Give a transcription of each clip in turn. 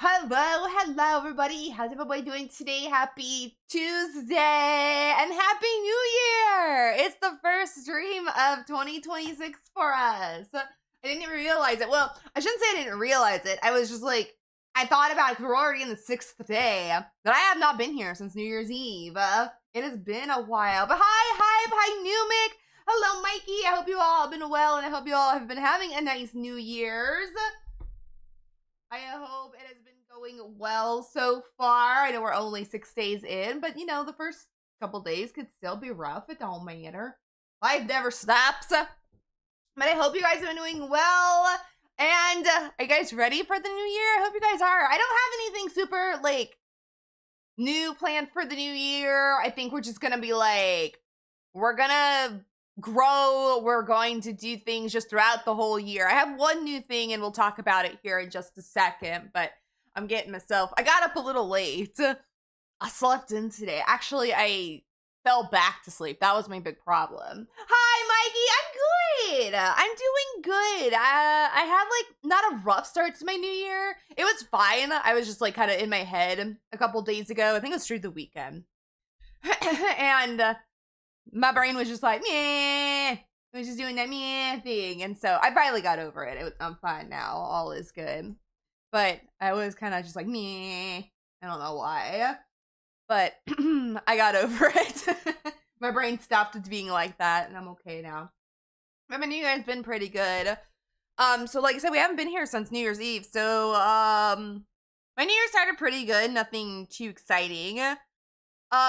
Hello, everybody. How's everybody doing today? Happy Tuesday and Happy New Year! It's the first stream of 2026 for us. I didn't even realize it. Well, I shouldn't say I didn't realize it. I was just like, I thought about it because we're already in the 6th day, that I have not been here since New Year's Eve. It has been a while. But hi, Numic. Hello, Mikey. I hope you all have been well, and I hope you all have been having a nice New Year's. I hope it has been going well so far. I know we're only 6 days in, but you know, the first couple days could still be rough. It don't matter. Life never stops. But I hope you guys have been doing well. And are you guys ready for the new year? I hope you guys are. I don't have anything super, like, new planned for the new year. I think we're just gonna be like, we're gonna grow. We're going to do things just throughout the whole year. I have one new thing and we'll talk about it here in just a second, but I got up a little late. I slept in today. Actually, I fell back to sleep. That was my big problem. Hi, Mikey. I'm good. I'm doing good. I had like not a rough start to my new year. It was fine. I was just like kind of in my head a couple days ago. I think it was through the weekend. And my brain was just like, meh. It was just doing that meh thing. And so I finally got over it. I'm fine now. All is good. But I was kind of just like, meh. I don't know why. But I got over it. My brain stopped being like that, and I'm okay now. But my New Year's been pretty good. So like I said, we haven't been here since New Year's Eve. So, my New Year started pretty good. Nothing too exciting.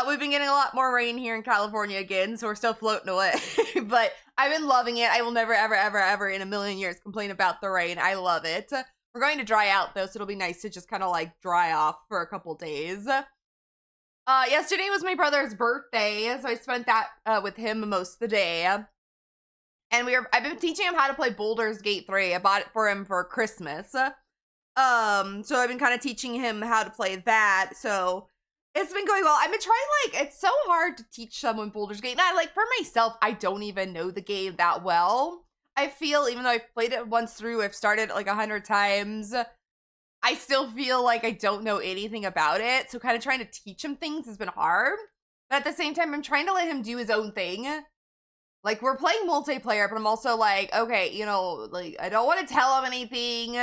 We've been getting a lot more rain here in California again, so we're still floating away. But I've been loving it. I will never, ever in a million years complain about the rain. I love it. We're going to dry out, though, so it'll be nice to just kind of, like, dry off for a couple days. Yesterday was my brother's birthday, so I spent that with him most of the day. And I've been teaching him how to play Baldur's Gate 3. I bought it for him for Christmas. So I've been kind of teaching him how to play that, so it's been going well. I've been trying, it's so hard to teach someone Baldur's Gate. And for myself, I don't even know the game that well. I feel, even though I've played it once through, I've started 100 times, I still feel like I don't know anything about it. So kind of trying to teach him things has been hard. But at the same time, I'm trying to let him do his own thing. Like, we're playing multiplayer, but I'm also like, okay, I don't want to tell him anything.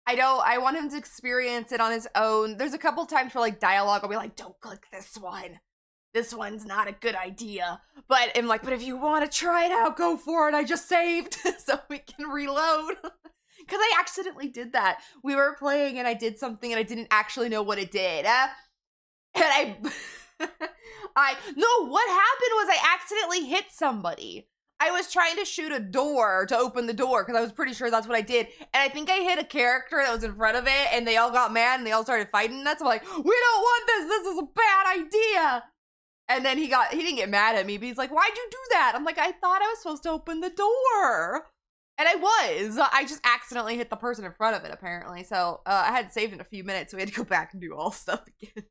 I want him to experience it on his own. There's a couple times for dialogue, I'll be like, don't click this one. This one's not a good idea. But I'm like, but if you want to try it out, go for it. I just saved so we can reload. Because I accidentally did that. We were playing and I did something and I didn't actually know what it did. And no, what happened was I accidentally hit somebody. I was trying to shoot a door to open the door because I was pretty sure that's what I did. And I think I hit a character that was in front of it and they all got mad and they all started fighting. That's like, we don't want this. This is a bad idea. And then he didn't get mad at me, but he's like, why'd you do that? I'm like, I thought I was supposed to open the door. And I was. I just accidentally hit the person in front of it, apparently. So I had saved in a few minutes, so we had to go back and do all stuff again.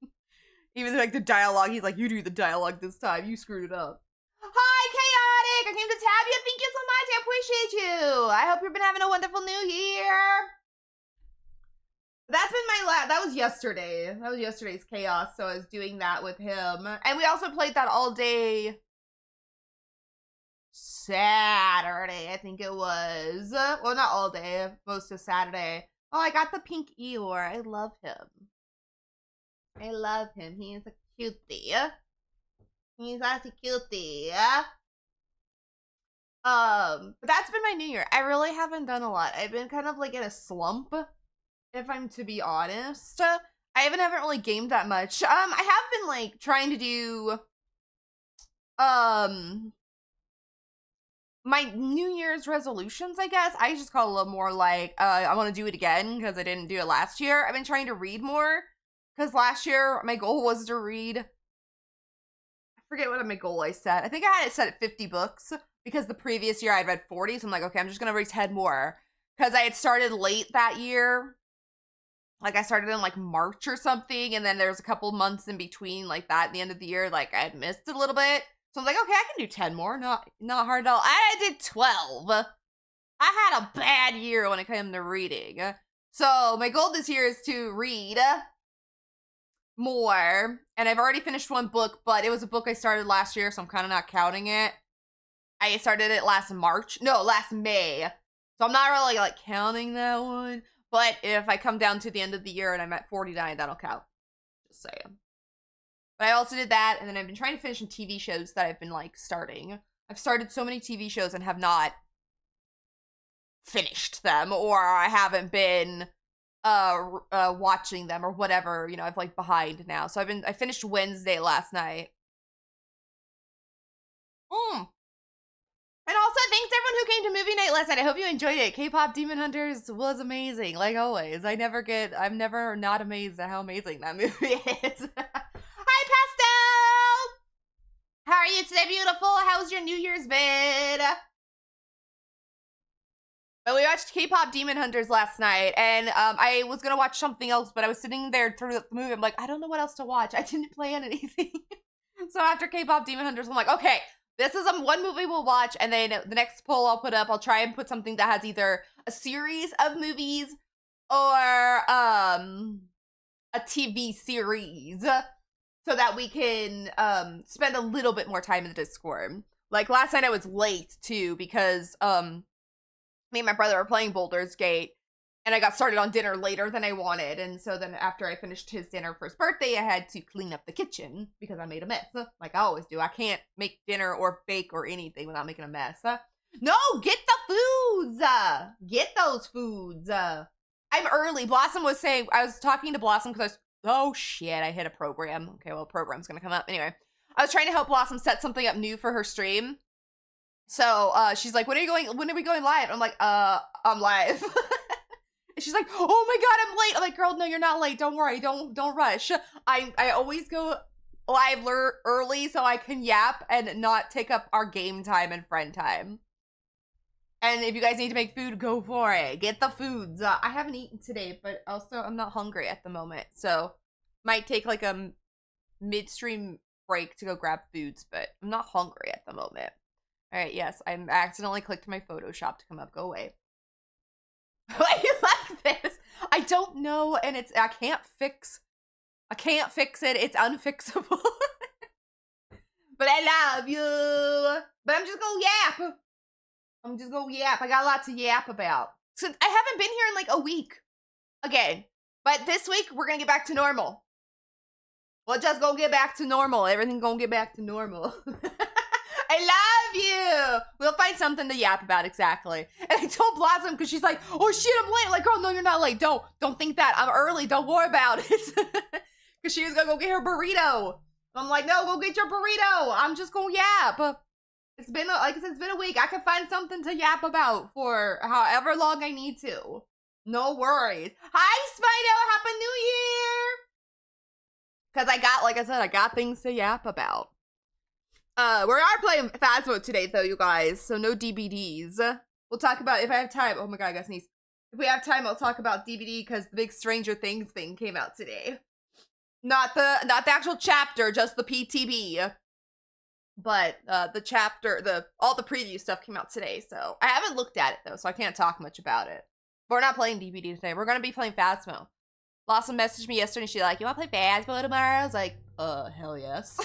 Even the dialogue, he's like, you do the dialogue this time. You screwed it up. Hi, Chaotic! I came to tab you. Thank you so much. I appreciate you. I hope you've been having a wonderful new year. That's been that was yesterday. That was yesterday's chaos, so I was doing that with him. And we also played that all day Saturday, I think it was. Well, not all day, most of Saturday. Oh, I got the pink Eeyore. I love him. I love him. He is a cutie. He's such a cutie. But that's been my new year. I really haven't done a lot. I've been kind of in a slump, if I'm to be honest. I haven't really gamed that much. I have been trying to do my New Year's resolutions, I guess. I just call it a little more I want to do it again because I didn't do it last year. I've been trying to read more because last year my goal was to read, I forget what my goal I set. I think I had it set at 50 books because the previous year I'd read 40. So I'm like, okay, I'm just going to read 10 more because I had started late that year. I started in March or something. And then there's a couple months in between that at the end of the year. I had missed a little bit. So I'm like, okay, I can do 10 more. Not hard at all. I did 12. I had a bad year when it came to reading. So my goal this year is to read more, and I've already finished one book, but it was a book I started last year, so I'm kind of not counting it. I started it last May. So I'm not really like counting that one. But if I come down to the end of the year and I'm at 49, that'll count. Just saying. But I also did that, and then I've been trying to finish some TV shows that I've been like starting. I've started so many TV shows and have not finished them, or I haven't been watching them or whatever. You know, I've like behind now. So I finished Wednesday last night. And also, thanks everyone who came to movie night last night. I hope you enjoyed it. K-pop Demon Hunters was amazing, like always. I'm never not amazed at how amazing that movie is. Hi, Pastel! How are you today, beautiful? How's your New Year's been? But we watched K-pop Demon Hunters last night, and I was gonna watch something else, but I was sitting there through the movie. I'm like, I don't know what else to watch. I didn't plan anything. So after K-pop Demon Hunters, I'm like, okay, this is one movie we'll watch, and then the next poll I'll put up, I'll try and put something that has either a series of movies or a TV series, so that we can spend a little bit more time in the Discord. Like last night I was late too because me and my brother were playing Baldur's Gate, and I got started on dinner later than I wanted, and so then after I finished his dinner for his birthday, I had to clean up the kitchen because I made a mess, like I always do. I can't make dinner or bake or anything without making a mess. No, get the foods! Get those foods! I'm early. Blossom was saying, I was talking to Blossom because oh shit, I hit a program. Okay, well, a program's gonna come up. Anyway, I was trying to help Blossom set something up new for her stream. So, she's like, when are we going live? I'm like, I'm live. And she's like, oh my god, I'm late. I'm like, girl, no, you're not late. Don't worry. Don't rush. I always go live early so I can yap and not take up our game time and friend time. And if you guys need to make food, go for it. Get the foods. I haven't eaten today, but also I'm not hungry at the moment. So, might take like a midstream break to go grab foods, but I'm not hungry at the moment. All right, yes, I accidentally clicked my Photoshop to come up. Go away. Why you like this? I don't know, and I can't fix it. It's unfixable. But I love you. But I'm just gonna yap. I got a lot to yap about. Since I haven't been here in like a week. Again. But this week, we're gonna get back to normal. We're just gonna get back to normal. Everything gonna get back to normal. I love you. We'll find something to yap about, exactly. And I told Blossom because she's like, oh shit, I'm late. Like, girl, no, you're not late. Don't think that. I'm early. Don't worry about it. Because she was gonna go get her burrito. I'm like, no, go get your burrito. I'm just gonna yap. It's been a week. I can find something to yap about for however long I need to. No worries. Hi, Spido. Happy New Year. Because I got things to yap about. We are playing Phasmo today, though, you guys, so no DVDs. We'll talk about, if I have time, oh my god, I gotta sneeze. If we have time, I'll talk about DVD, because the big Stranger Things thing came out today. Not the actual chapter, just the PTB. But, the chapter, all the preview stuff came out today, so. I haven't looked at it, though, so I can't talk much about it. But we're not playing DVD today, we're gonna be playing Phasmo. Blossom messaged me yesterday, and she's like, you wanna play Phasmo tomorrow? I was like, hell yes.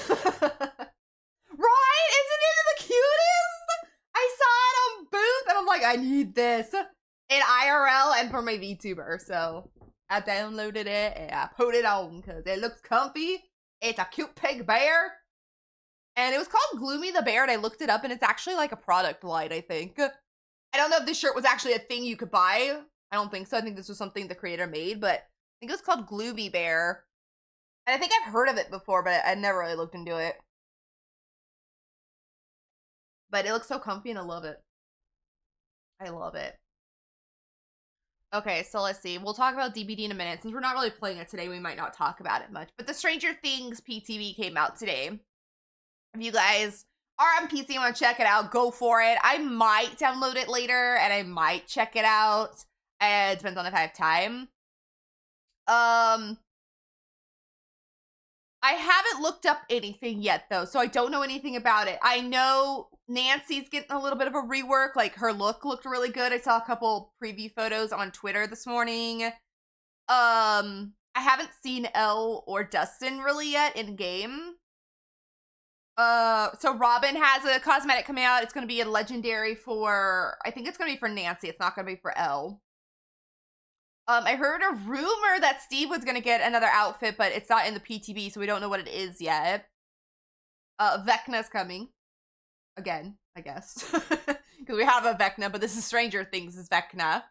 Right? Isn't it the cutest? I saw it on Booth and I'm like, I need this in IRL and for my VTuber. So I downloaded it and I put it on because it looks comfy. It's a cute pig bear. And it was called Gloomy the Bear, and I looked it up and it's actually like a product line, I think. I don't know if this shirt was actually a thing you could buy. I don't think so. I think this was something the creator made, but I think it was called Gloomy Bear. And I think I've heard of it before, but I never really looked into it. But it looks so comfy and I love it. I love it. Okay, so let's see. We'll talk about DBD in a minute. Since we're not really playing it today, we might not talk about it much. But the Stranger Things PTV came out today. If you guys are on PC and want to check it out, go for it. I might download it later and I might check it out. It depends on if I have time. I haven't looked up anything yet, though, so I don't know anything about it. I know Nancy's getting a little bit of a rework. Like, her look looked really good. I saw a couple preview photos on Twitter this morning. I haven't seen Elle or Dustin really yet in game. So Robin has a cosmetic coming out. It's gonna be a legendary for, I think it's gonna be for Nancy. It's not gonna be for Elle. I heard a rumor that Steve was gonna get another outfit, but it's not in the PTB, so we don't know what it is yet. Vecna's coming. Again, I guess. Because we have a Vecna, but this is Stranger Things is Vecna.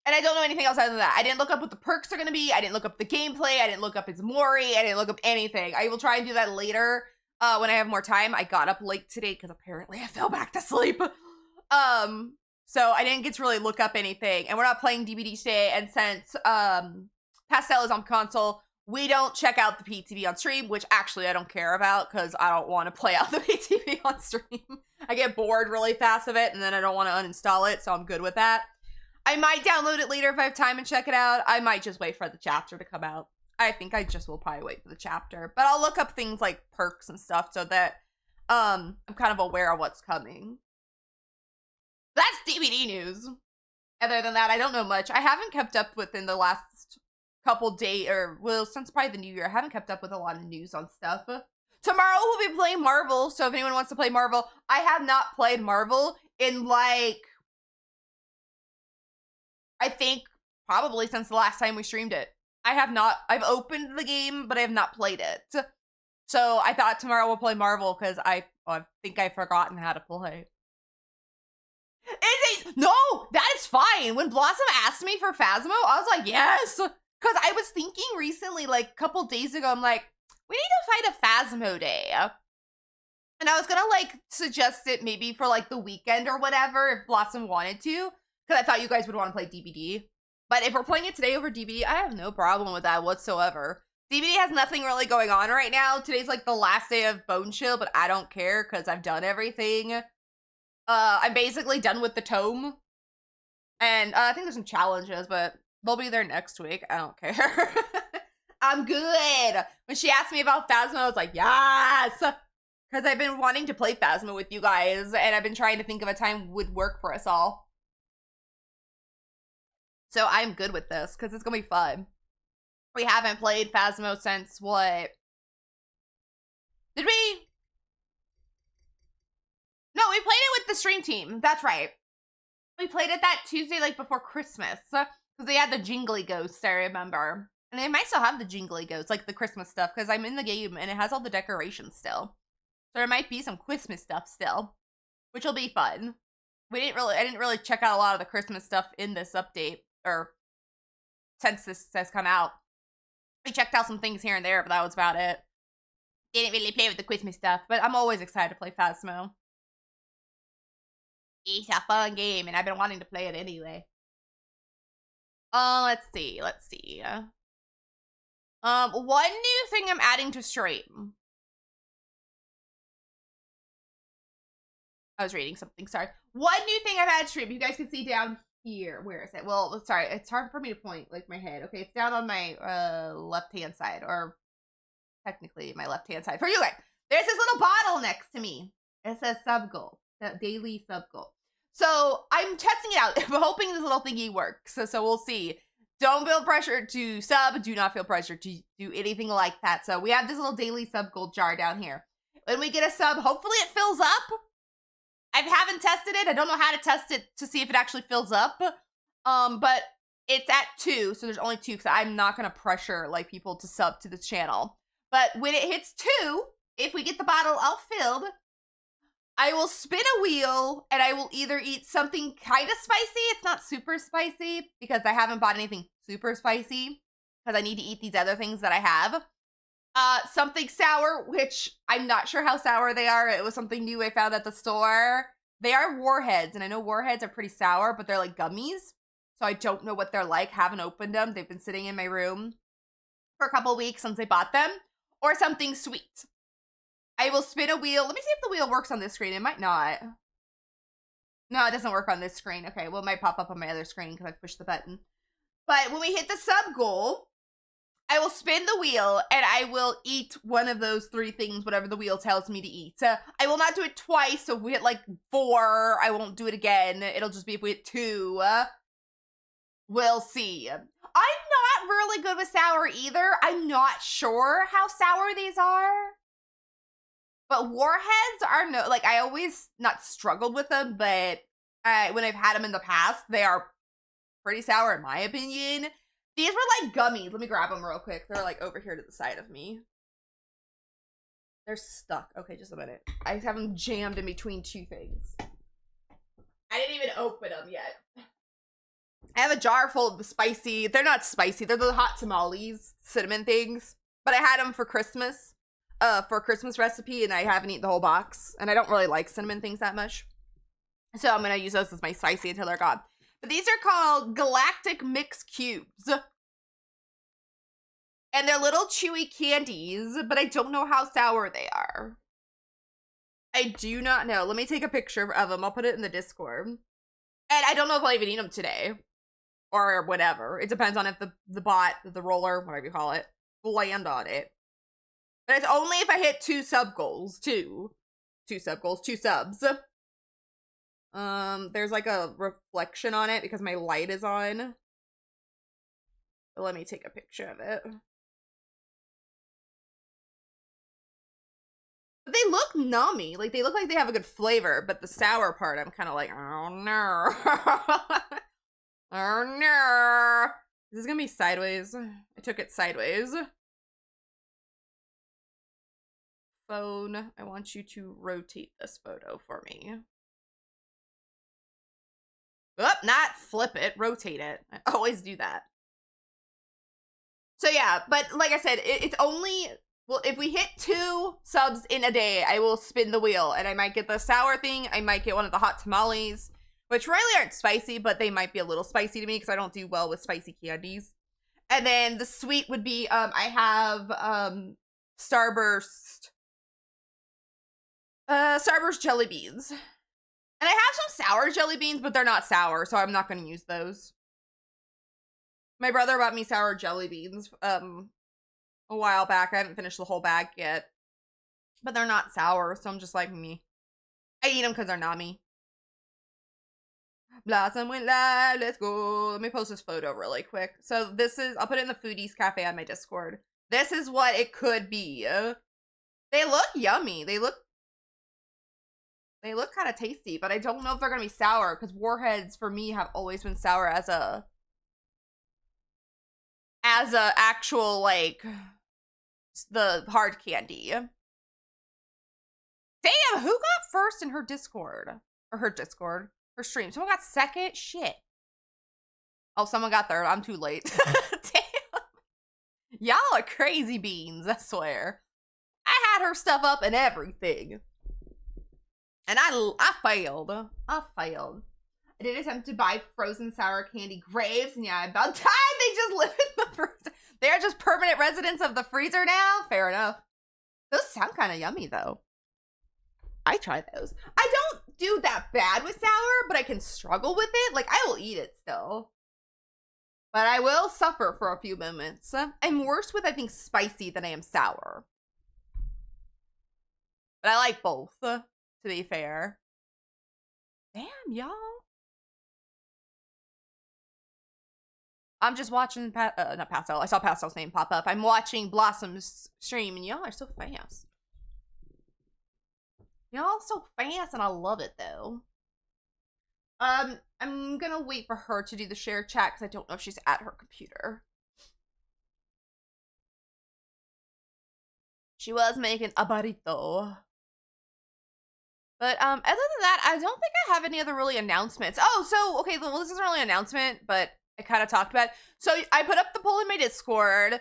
And I don't know anything else other than that. I didn't look up what the perks are going to be. I didn't look up the gameplay. I didn't look up his Mori. I didn't look up anything. I will try and do that later when I have more time. I got up late today because apparently I fell back to sleep. So I didn't get to really look up anything. And we're not playing DBD today. And since Pastel is on console, we don't check out the PTB on stream, which actually I don't care about because I don't want to play out the PTB on stream. I get bored really fast of it and then I don't want to uninstall it, so I'm good with that. I might download it later if I have time and check it out. I might just wait for the chapter to come out. I think I just will probably wait for the chapter. But I'll look up things like perks and stuff so that I'm kind of aware of what's coming. That's DBD news. Other than that, I don't know much. I haven't kept up within the last couple days, or well, since probably the new year. I haven't kept up with a lot of news on stuff. Tomorrow we'll be playing Marvel, so if anyone wants to play Marvel, I have not played Marvel in like, I think probably since the last time we streamed it. I have not, I've opened the game, but I have not played it. So I thought tomorrow we'll play Marvel because I think I've forgotten how to play. Is it? No, that is fine. When Blossom asked me for Phasmo, I was like, yes. Because I was thinking recently, like a couple days ago, I'm like, we need to fight a Phasmo day. And I was gonna like suggest it maybe for like the weekend or whatever if Blossom wanted to. Because I thought you guys would want to play DBD. But if we're playing it today over DBD, I have no problem with that whatsoever. DBD has nothing really going on right now. Today's like the last day of Bone Chill, but I don't care because I've done everything. I'm basically done with the tome. And I think there's some challenges, but they'll be there next week. I don't care. I'm good. When she asked me about Phasmo, I was like, yes! Because I've been wanting to play Phasmo with you guys, and I've been trying to think of a time would work for us all. So I'm good with this, because it's going to be fun. We haven't played Phasmo since what? Did we? No, we played it with the stream team. That's right. We played it that Tuesday, like, before Christmas. Because they had the Jingly Ghosts, I remember. And they might still have the Jingly Ghosts, like the Christmas stuff, because I'm in the game, and it has all the decorations still. So there might be some Christmas stuff still, which will be fun. I didn't really check out a lot of the Christmas stuff in this update, or since this has come out. We checked out some things here and there, but that was about it. Didn't really play with the Christmas stuff, but I'm always excited to play Phasmo. It's a fun game, and I've been wanting to play it anyway. Let's see. One new thing I'm adding to stream. I was reading something, sorry. One new thing I've added to stream. You guys can see down here. Where is it? Well, sorry, it's hard for me to point, like my head. Okay, it's down on my left-hand side, or technically my left-hand side. For you guys, there's this little bottle next to me. It says sub goal, daily sub goal. So I'm testing it out. I'm hoping this little thingy works. So we'll see. Don't feel pressure to sub. Do not feel pressure to do anything like that. So we have this little daily sub goal jar down here. When we get a sub, hopefully it fills up. I haven't tested it. I don't know how to test it to see if it actually fills up. But it's at 2, so there's only 2 because I'm not going to pressure like people to sub to this channel. But when it hits 2, if we get the bottle all filled, I will spin a wheel and I will either eat something kind of spicy. It's not super spicy because I haven't bought anything super spicy because I need to eat these other things that I have. Something sour, which I'm not sure how sour they are. It was something new I found at the store. They are Warheads, and I know Warheads are pretty sour, but they're like gummies. So I don't know what they're like. Haven't opened them. They've been sitting in my room for a couple weeks since I bought them. Or something sweet. I will spin a wheel. Let me see if the wheel works on this screen. It might not. No, it doesn't work on this screen. Okay, well, it might pop up on my other screen because I pushed the button. But when we hit the sub goal, I will spin the wheel and I will eat one of those 3 things, whatever the wheel tells me to eat. I will not do it twice. So if we hit like 4, I won't do it again. It'll just be if we hit 2. We'll see. I'm not really good with sour either. I'm not sure how sour these are. But Warheads are no, like, I always not struggled with them, but when I've had them in the past, they are pretty sour in my opinion. These were like gummies. Let me grab them real quick. They're like over here to the side of me. They're stuck. Okay, just a minute. I have them jammed in between two things. I didn't even open them yet. I have a jar full of the spicy. They're not spicy. They're the hot tamales, cinnamon things. But I had them for Christmas, for a Christmas recipe, and I haven't eaten the whole box. And I don't really like cinnamon things that much. So I'm going to use those as my spicy until they're gone. But these are called Galactic Mix Cubes. And they're little chewy candies, but I don't know how sour they are. I do not know. Let me take a picture of them. I'll put it in the Discord. And I don't know if I'll even eat them today. Or whatever. It depends on if the bot, the roller, whatever you call it, will land on it. But it's only if I hit 2 sub goals. 2 subs. There's like a reflection on it because my light is on. But let me take a picture of it. But they look nummy. Like, they look like they have a good flavor, but the sour part, I'm kind of like, oh no. Oh no. This is gonna be sideways. I took it sideways. Phone, I want you to rotate this photo for me. Oh, not flip it, rotate it. I always do that. So yeah, but like I said, it's only, well, if we hit 2 subs in a day, I will spin the wheel, and I might get the sour thing, I might get one of the hot tamales, which really aren't spicy, but they might be a little spicy to me because I don't do well with spicy candies. And then the sweet would be, I have Starburst jelly beans. And I have some sour jelly beans, but they're not sour, so I'm not going to use those. My brother bought me sour jelly beans a while back. I haven't finished the whole bag yet. But they're not sour, so I'm just like me. I eat them because they're nummy. Blossom went live, let's go. Let me post this photo really quick. So this is, I'll put it in the Foodies Cafe on my Discord. This is what it could be. They look yummy. They look kind of tasty, but I don't know if they're going to be sour because Warheads for me have always been sour as a actual, like, the hard candy. Damn, who got first in her Discord? Or her Discord? Her stream. Someone got second? Shit. Oh, someone got third. I'm too late. Damn. Y'all are crazy beans, I swear. I had her stuff up and everything. And I failed. I did attempt to buy frozen sour candy grapes, and yeah, about time they just live in the freezer. They're just permanent residents of the freezer now? Fair enough. Those sound kind of yummy, though. I try those. I don't do that bad with sour, but I can struggle with it. Like, I will eat it still. But I will suffer for a few moments. I'm worse with, I think, spicy than I am sour. But I like both, to be fair. Damn, y'all. I'm just watching, not Pastel. I saw Pastel's name pop up. I'm watching Blossom's stream, and y'all are so fast. Y'all so fast, and I love it, though. I'm gonna wait for her to do the share chat, because I don't know if she's at her computer. She was making a burrito. But, other than that, I don't think I have any other really announcements. Oh, so, okay, well, this isn't really an announcement, but I kind of talked about it. So, I put up the poll in my Discord.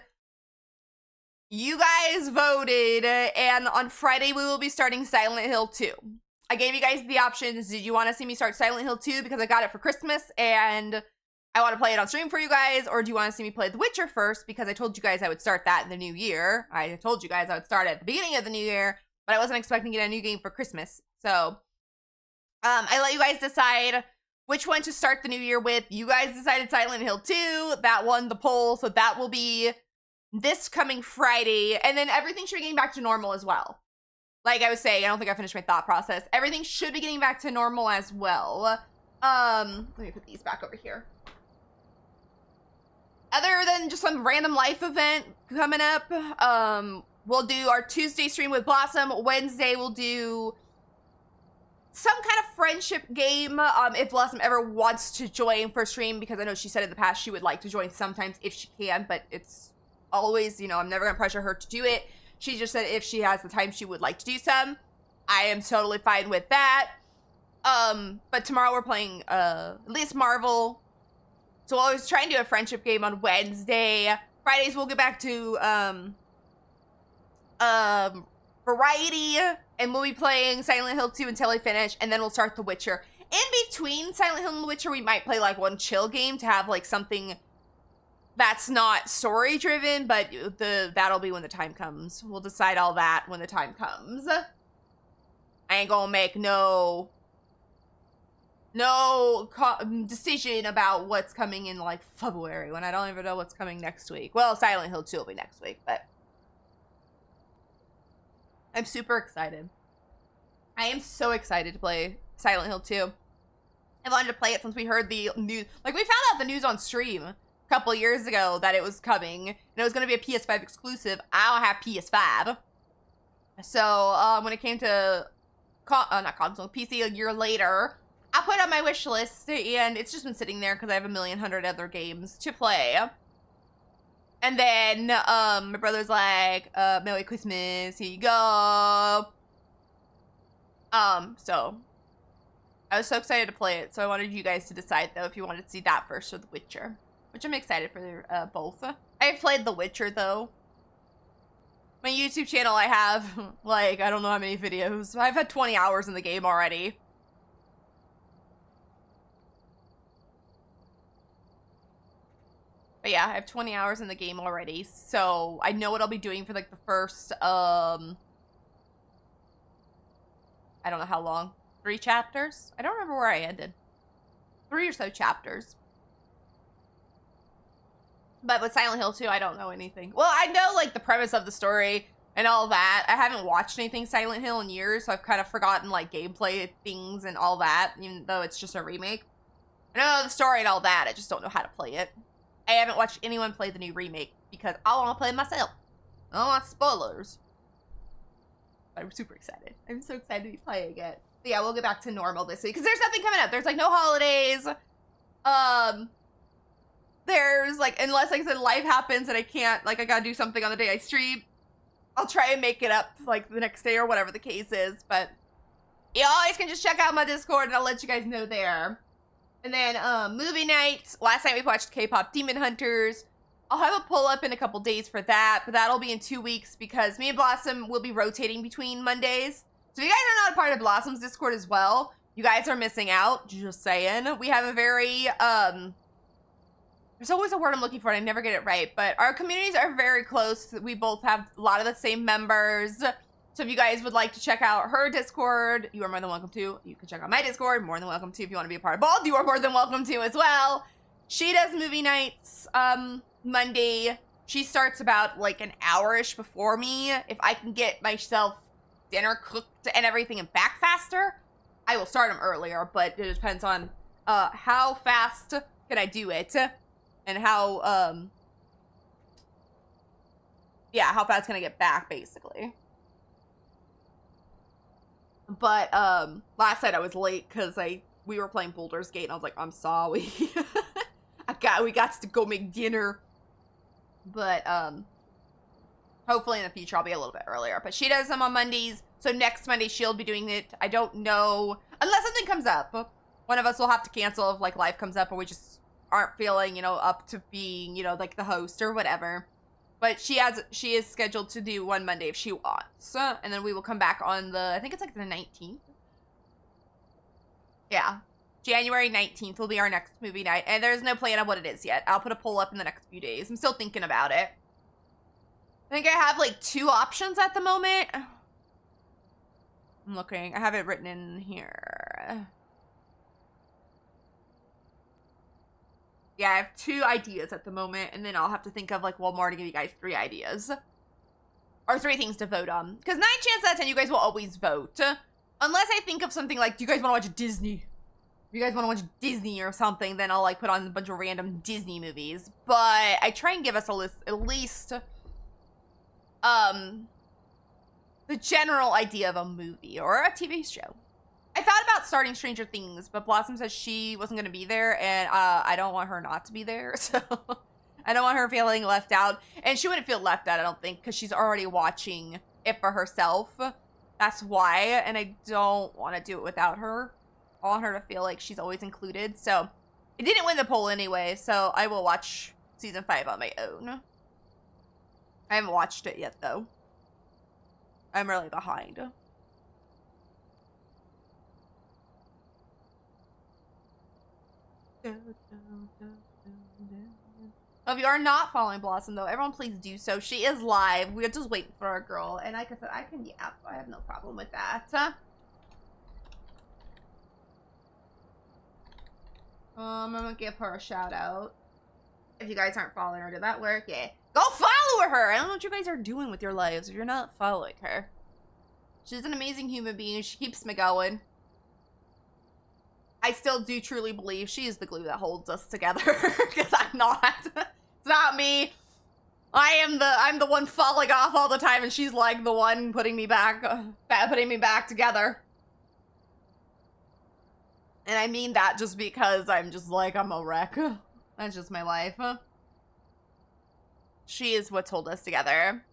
You guys voted, and on Friday, we will be starting Silent Hill 2. I gave you guys the options. Did you want to see me start Silent Hill 2 because I got it for Christmas, and I want to play it on stream for you guys, or do you want to see me play The Witcher first because I told you guys I would start that in the new year. I told you guys I would start at the beginning of the new year, but I wasn't expecting to get a new game for Christmas. So, I let you guys decide which one to start the new year with. You guys decided Silent Hill 2. That won the poll, so that will be this coming Friday. And then everything should be getting back to normal as well. Like I was saying, I don't think I finished my thought process. Everything should be getting back to normal as well. Let me put these back over here. then just some random life event coming up. We'll do our Tuesday stream with Blossom. Wednesday, we'll do some kind of friendship game. If Blossom ever wants to join for stream, because I know she said in the past she would like to join sometimes if she can, but it's always, you know, I'm never gonna pressure her to do it. She just said if she has the time, she would like to do some. I am totally fine with that. But tomorrow we're playing, at least Marvel. So we'll always try and do a friendship game on Wednesday. Fridays we'll get back to, variety, and we'll be playing Silent Hill 2 until I finish, and then we'll start The Witcher. In between Silent Hill and The Witcher, we might play like one chill game to have like something that's not story driven, but that'll be when the time comes. We'll decide all that when the time comes. I ain't gonna make no decision about what's coming in like February when I don't even know what's coming next week. Well, Silent Hill 2 will be next week, but I'm super excited. I am so excited to play Silent Hill 2. I wanted to play it since we heard the news. Like, we found out the news on stream a couple years ago that it was coming, and it was going to be a PS5 exclusive. I don't have PS5. So, when it came to, not console, PC a year later, I put it on my wish list, and it's just been sitting there because I have 1,000,000 other games to play. And then, my brother's like, Merry Christmas, here you go. So, I was so excited to play it, so I wanted you guys to decide, though, if you wanted to see that first or The Witcher. Which I'm excited for, both. I've played The Witcher, though. My YouTube channel, I have, like, I don't know how many videos. I've had 20 hours in the game already. But yeah, I have 20 hours in the game already, so I know what I'll be doing for, like, the first, I don't know how long. 3 chapters? I don't remember where I ended. 3 or so chapters. But with Silent Hill 2, I don't know anything. Well, I know, like, the premise of the story and all that. I haven't watched anything Silent Hill in years, so I've kind of forgotten, like, gameplay things and all that, even though it's just a remake. I know the story and all that, I just don't know how to play it. I haven't watched anyone play the new remake because I want to play it myself. I don't want spoilers. But I'm super excited. I'm so excited to be playing it. But yeah, we'll get back to normal this week because there's nothing coming up. There's like no holidays. There's like, unless like I said life happens and I can't, like I gotta do something on the day I stream, I'll try and make it up like the next day or whatever the case is. But you always can just check out my Discord and I'll let you guys know there. And then, movie night. Last night we watched K-pop Demon Hunters. I'll have a pull up in a couple days for that, but that'll be in 2 weeks because me and Blossom will be rotating between Mondays. So if you guys are not a part of Blossom's Discord as well, you guys are missing out. Just saying. We have a very, there's always a word I'm looking for and I never get it right, but our communities are very close. We both have a lot of the same members. So if you guys would like to check out her Discord, you are more than welcome to. You can check out my Discord, more than welcome to. If you want to be a part of both, you are more than welcome to as well. She does movie nights, Monday. She starts about like an hour-ish before me. If I can get myself dinner cooked and everything and back faster, I will start them earlier, but it depends on, how fast can I do it and how, yeah, how fast can I get back, basically. But, last night I was late because we were playing Baldur's Gate and I was like, I'm sorry. we got to go make dinner. But, hopefully in the future I'll be a little bit earlier. But she does them on Mondays, so next Monday she'll be doing it. I don't know, unless something comes up. One of us will have to cancel if, like, life comes up or we just aren't feeling, you know, up to being, you know, like, the host or whatever. But she is scheduled to do one Monday if she wants. And then we will come back on the, I think it's like the 19th. Yeah. January 19th will be our next movie night. And there's no plan on what it is yet. I'll put a poll up in the next few days. I'm still thinking about it. I think I have like 2 options at the moment. I'm looking. I have it written in here. Yeah, I have 2 ideas at the moment, and then I'll have to think of, like, one more to give you guys 3 ideas. Or 3 things to vote on. Because 9 chances out of 10, you guys will always vote. Unless I think of something like, do you guys want to watch Disney? If you guys want to watch Disney or something, then I'll like put on a bunch of random Disney movies. But I try and give us a list, at least the general idea of a movie or a TV show. I thought about starting Stranger Things, but Blossom says she wasn't going to be there, and I don't want her not to be there, so I don't want her feeling left out. And she wouldn't feel left out, I don't think, because she's already watching it for herself. That's why, and I don't want to do it without her. I want her to feel like she's always included, so it didn't win the poll anyway, so I will watch season 5 on my own. I haven't watched it yet, though. I'm really behind. If you are not following Blossom, though, everyone please do so. She is live. We're just waiting for our girl. And like I said, I can yap. I have no problem with that. I'm gonna give her a shout out. If you guys aren't following her, did that work? Yeah. Go follow her! I don't know what you guys are doing with your lives if you're not following her. She's an amazing human being. She keeps me going. I still do truly believe she is the glue that holds us together. Because I'm not. It's not me. I'm the one falling off all the time, and she's like the one putting me back together. And I mean that just because I'm just like, I'm a wreck. That's just my life. She is what's held us together.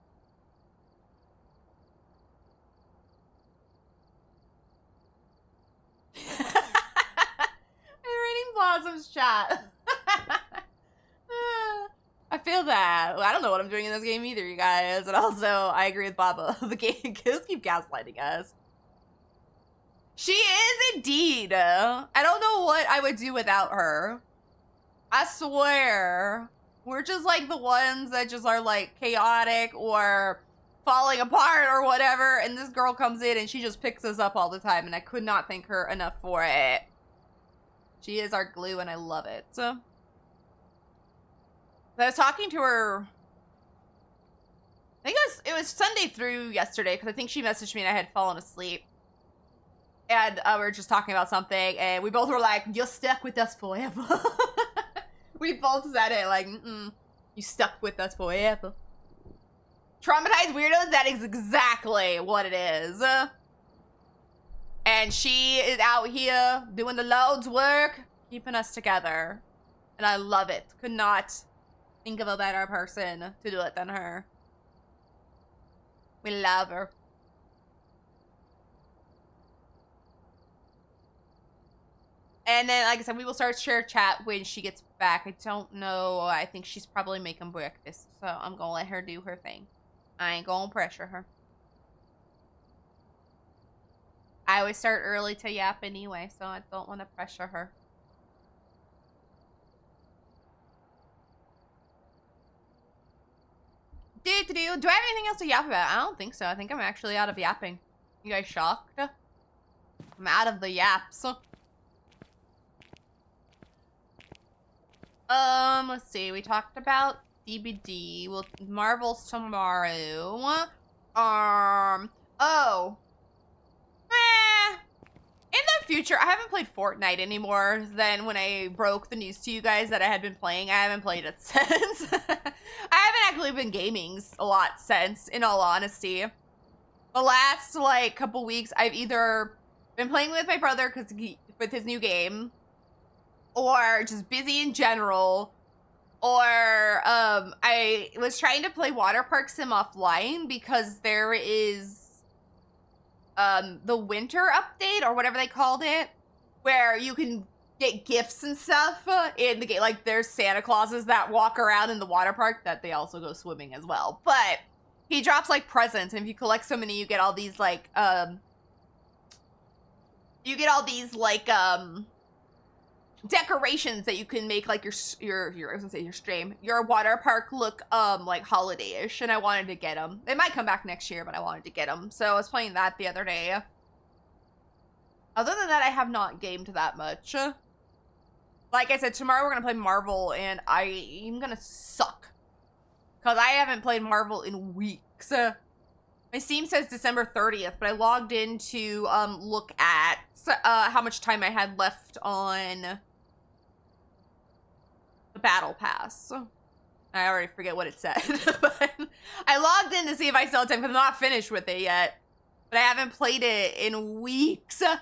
I'm reading Blossom's chat. I feel that. I don't know what I'm doing in this game either, you guys. And also, I agree with Baba. The game kids keep gaslighting us. She is indeed. I don't know what I would do without her. I swear. We're just like the ones that just are like chaotic or falling apart or whatever. And this girl comes in and she just picks us up all the time. And I could not thank her enough for it. She is our glue and I love it. So I was talking to her. I think it was Sunday through yesterday because I think she messaged me and I had fallen asleep. And we were just talking about something, and we both were like, you're stuck with us forever. We both said it, like, you stuck with us forever. Traumatized weirdos, that is exactly what it is. And she is out here doing the Lord's work, keeping us together. And I love it. Could not think of a better person to do it than her. We love her. And then, like I said, we will start share chat when she gets back. I don't know. I think she's probably making breakfast. So I'm going to let her do her thing. I ain't going to pressure her. I always start early to yap anyway, so I don't want to pressure her. Do I have anything else to yap about? I don't think so. I think I'm actually out of yapping. You guys shocked? I'm out of the yaps. Let's see. We talked about DBD. Well, Marvel's tomorrow. Oh. In the future, I haven't played Fortnite anymore than when I broke the news to you guys that I had been playing. I haven't played it since. I haven't actually been gaming a lot since, in all honesty. The last, like, couple weeks, I've either been playing with my brother with his new game, or just busy in general, or I was trying to play Water Park Sim offline because there is the winter update or whatever they called it, where you can get gifts and stuff in the game. Like there's Santa Clauses that walk around in the water park that they also go swimming as well. But he drops like presents, and if you collect so many, you get all these like decorations that you can make like your water park look like holiday-ish, and I wanted to get them. They might come back next year, but I wanted to get them. So I was playing that the other day. Other than that, I have not gamed that much. Like I said, tomorrow we're gonna play Marvel, and I'm gonna suck because I haven't played Marvel in weeks. My Steam says December 30th, but I logged in to look at how much time I had left on the Battle Pass. I already forget what it said, but I logged in to see if I still had time because I'm not finished with it yet. But I haven't played it in weeks. So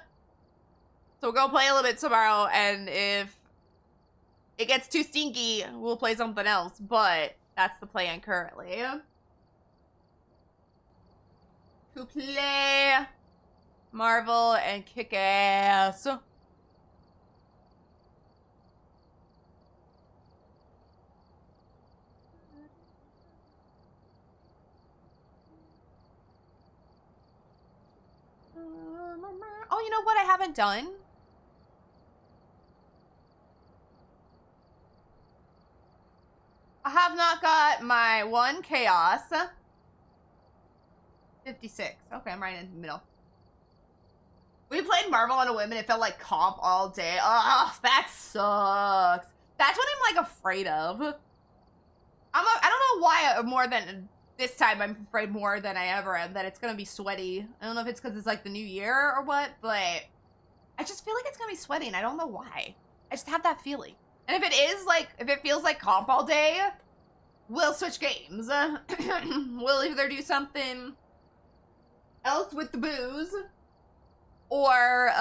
we'll go play a little bit tomorrow, and if it gets too stinky, we'll play something else. But that's the plan currently. To play Marvel and kick ass. Oh, you know what I haven't done? I have not got my one chaos. 56. Okay, I'm right in the middle. We played Marvel on a whim and it felt like comp all day. Ugh, that sucks. That's what I'm like afraid of. I don't know why more than this time I'm afraid more than I ever am that it's gonna be sweaty. I don't know if it's because it's like the new year or what, but I just feel like it's gonna be sweaty and I don't know why. I just have that feeling. And if it is like, if it feels like comp all day, we'll switch games. We'll either do something else with the booze, or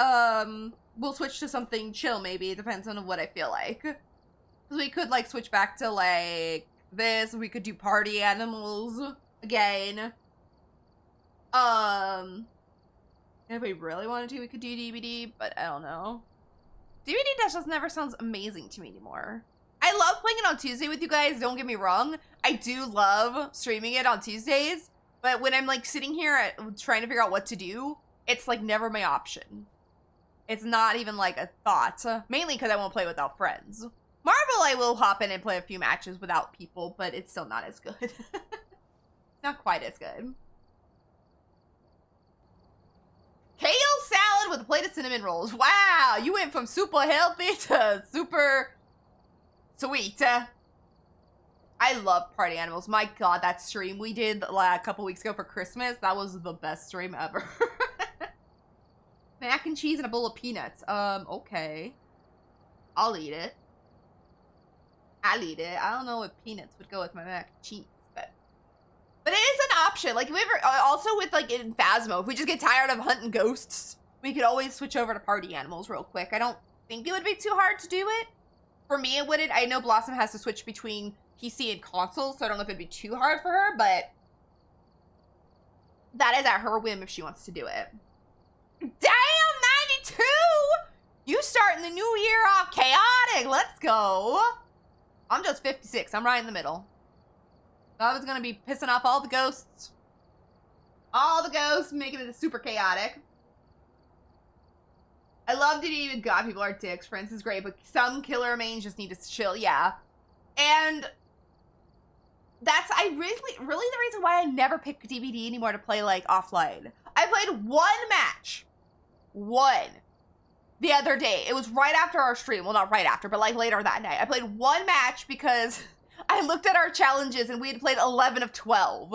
we'll switch to something chill maybe. It depends on what I feel like. Because we could like switch back to like this. We could do party animals again. If we really wanted to, we could do DVD, but I don't know. DVD just never sounds amazing to me anymore. I love playing it on Tuesday with you guys, don't get me wrong. I do love streaming it on Tuesdays, but when I'm like sitting here trying to figure out what to do, it's like never my option. It's not even like a thought, mainly because I won't play without friends. Marvel, I will hop in and play a few matches without people, but it's still not as good. It's not quite as good. Kale salad with a plate of cinnamon rolls. Wow, you went from super healthy to super sweet. I love party animals. My god, that stream we did like a couple weeks ago for Christmas, that was the best stream ever. Mac and cheese and a bowl of peanuts. Okay. I'll eat it. I'll eat it. I don't know if peanuts would go with my mac and cheese, but it is an option. Like, if we ever, also with like in Phasmo, if we just get tired of hunting ghosts, we could always switch over to party animals real quick. I don't think it would be too hard to do it. For me, it wouldn't. I know Blossom has to switch between PC and console, so I don't know if it'd be too hard for her, but that is at her whim if she wants to do it. Damn, 92! You starting the new year off chaotic. Let's go. I'm just 56. I'm right in the middle. I was gonna be pissing off all the ghosts. All the ghosts, making it super chaotic. I love that even God people are dicks. Friends is great, but some killer mains just need to chill. Yeah. And that's, really the reason why I never pick DVD anymore to play like offline. I played one match. One. The other day. It was right after our stream. Well, not right after, but like later that night. I played one match because I looked at our challenges and we had played 11 of 12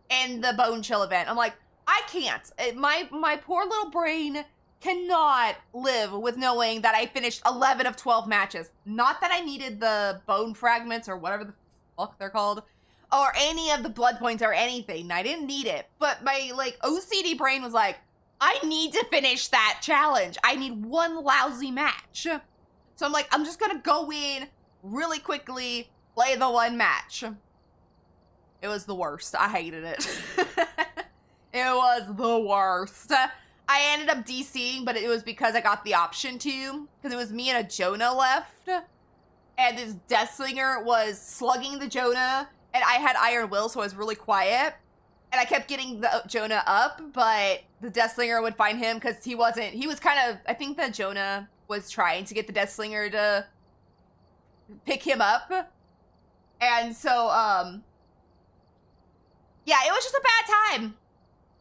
in the Bone Chill event. I'm like, I can't. My poor little brain cannot live with knowing that I finished 11 of 12 matches. Not that I needed the bone fragments or whatever the fuck they're called, or any of the blood points or anything. I didn't need it. But my like OCD brain was like, I need to finish that challenge. I need one lousy match. So I'm like, I'm just gonna go in really quickly, play the one match. It was the worst. I hated it. It was the worst. I ended up DCing, but it was because I got the option to, because it was me and a Jonah left, and this Deathslinger was slugging the Jonah, and I had Iron Will, so I was really quiet, and I kept getting the Jonah up, but the Deathslinger would find him, because he was kind of, I think that Jonah was trying to get the Deathslinger to pick him up, and so, yeah, it was just a bad time.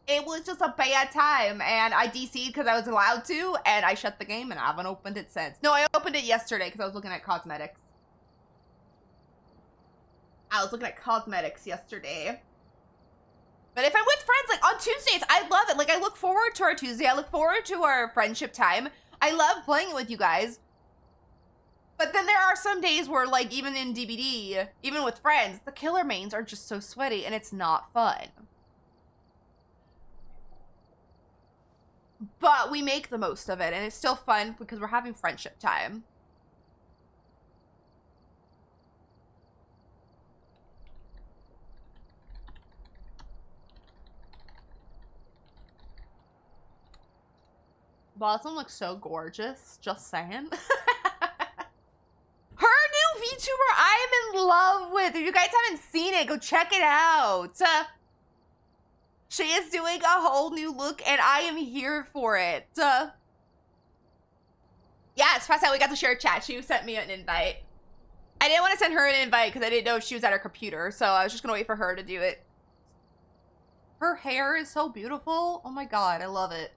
It was just a bad time, and I DC'd because I was allowed to, and I shut the game, and I haven't opened it since. No, I opened it yesterday because I was looking at cosmetics. I was looking at cosmetics yesterday. But if I'm with friends, like on Tuesdays, I love it. Like I look forward to our Tuesday. I look forward to our friendship time. I love playing it with you guys. But then there are some days where like even in DBD, even with friends, the killer mains are just so sweaty and it's not fun. But we make the most of it and it's still fun because we're having friendship time. Blossom looks so gorgeous, just saying. Her new VTuber I am in love with. If you guys haven't seen it, go check it out. She is doing a whole new look and I am here for it. Yeah, it's past that we got to share chat. She sent me an invite. I didn't want to send her an invite because I didn't know if she was at her computer, so I was just gonna wait for her to do it. Her hair is so beautiful. Oh my god, I love it.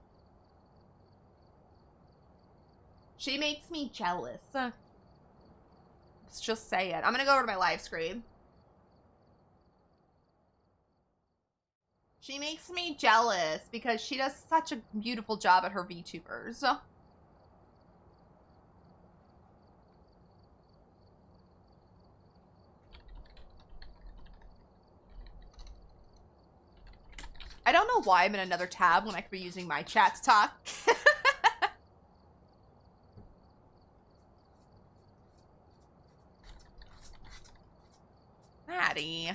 She makes me jealous. Let's just say it. I'm gonna go over to my live screen. She makes me jealous because she does such a beautiful job at her VTubers. I don't know why I'm in another tab when I could be using my chat to talk. Maddie.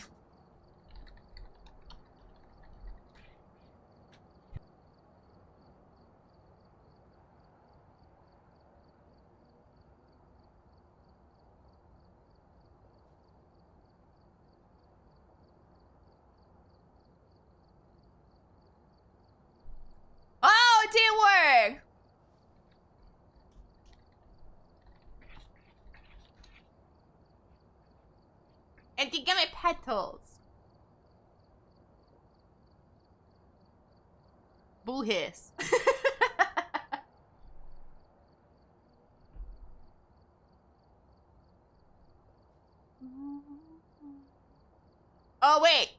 Oh, it didn't work! And you get my petals. Bull hiss. Oh, wait.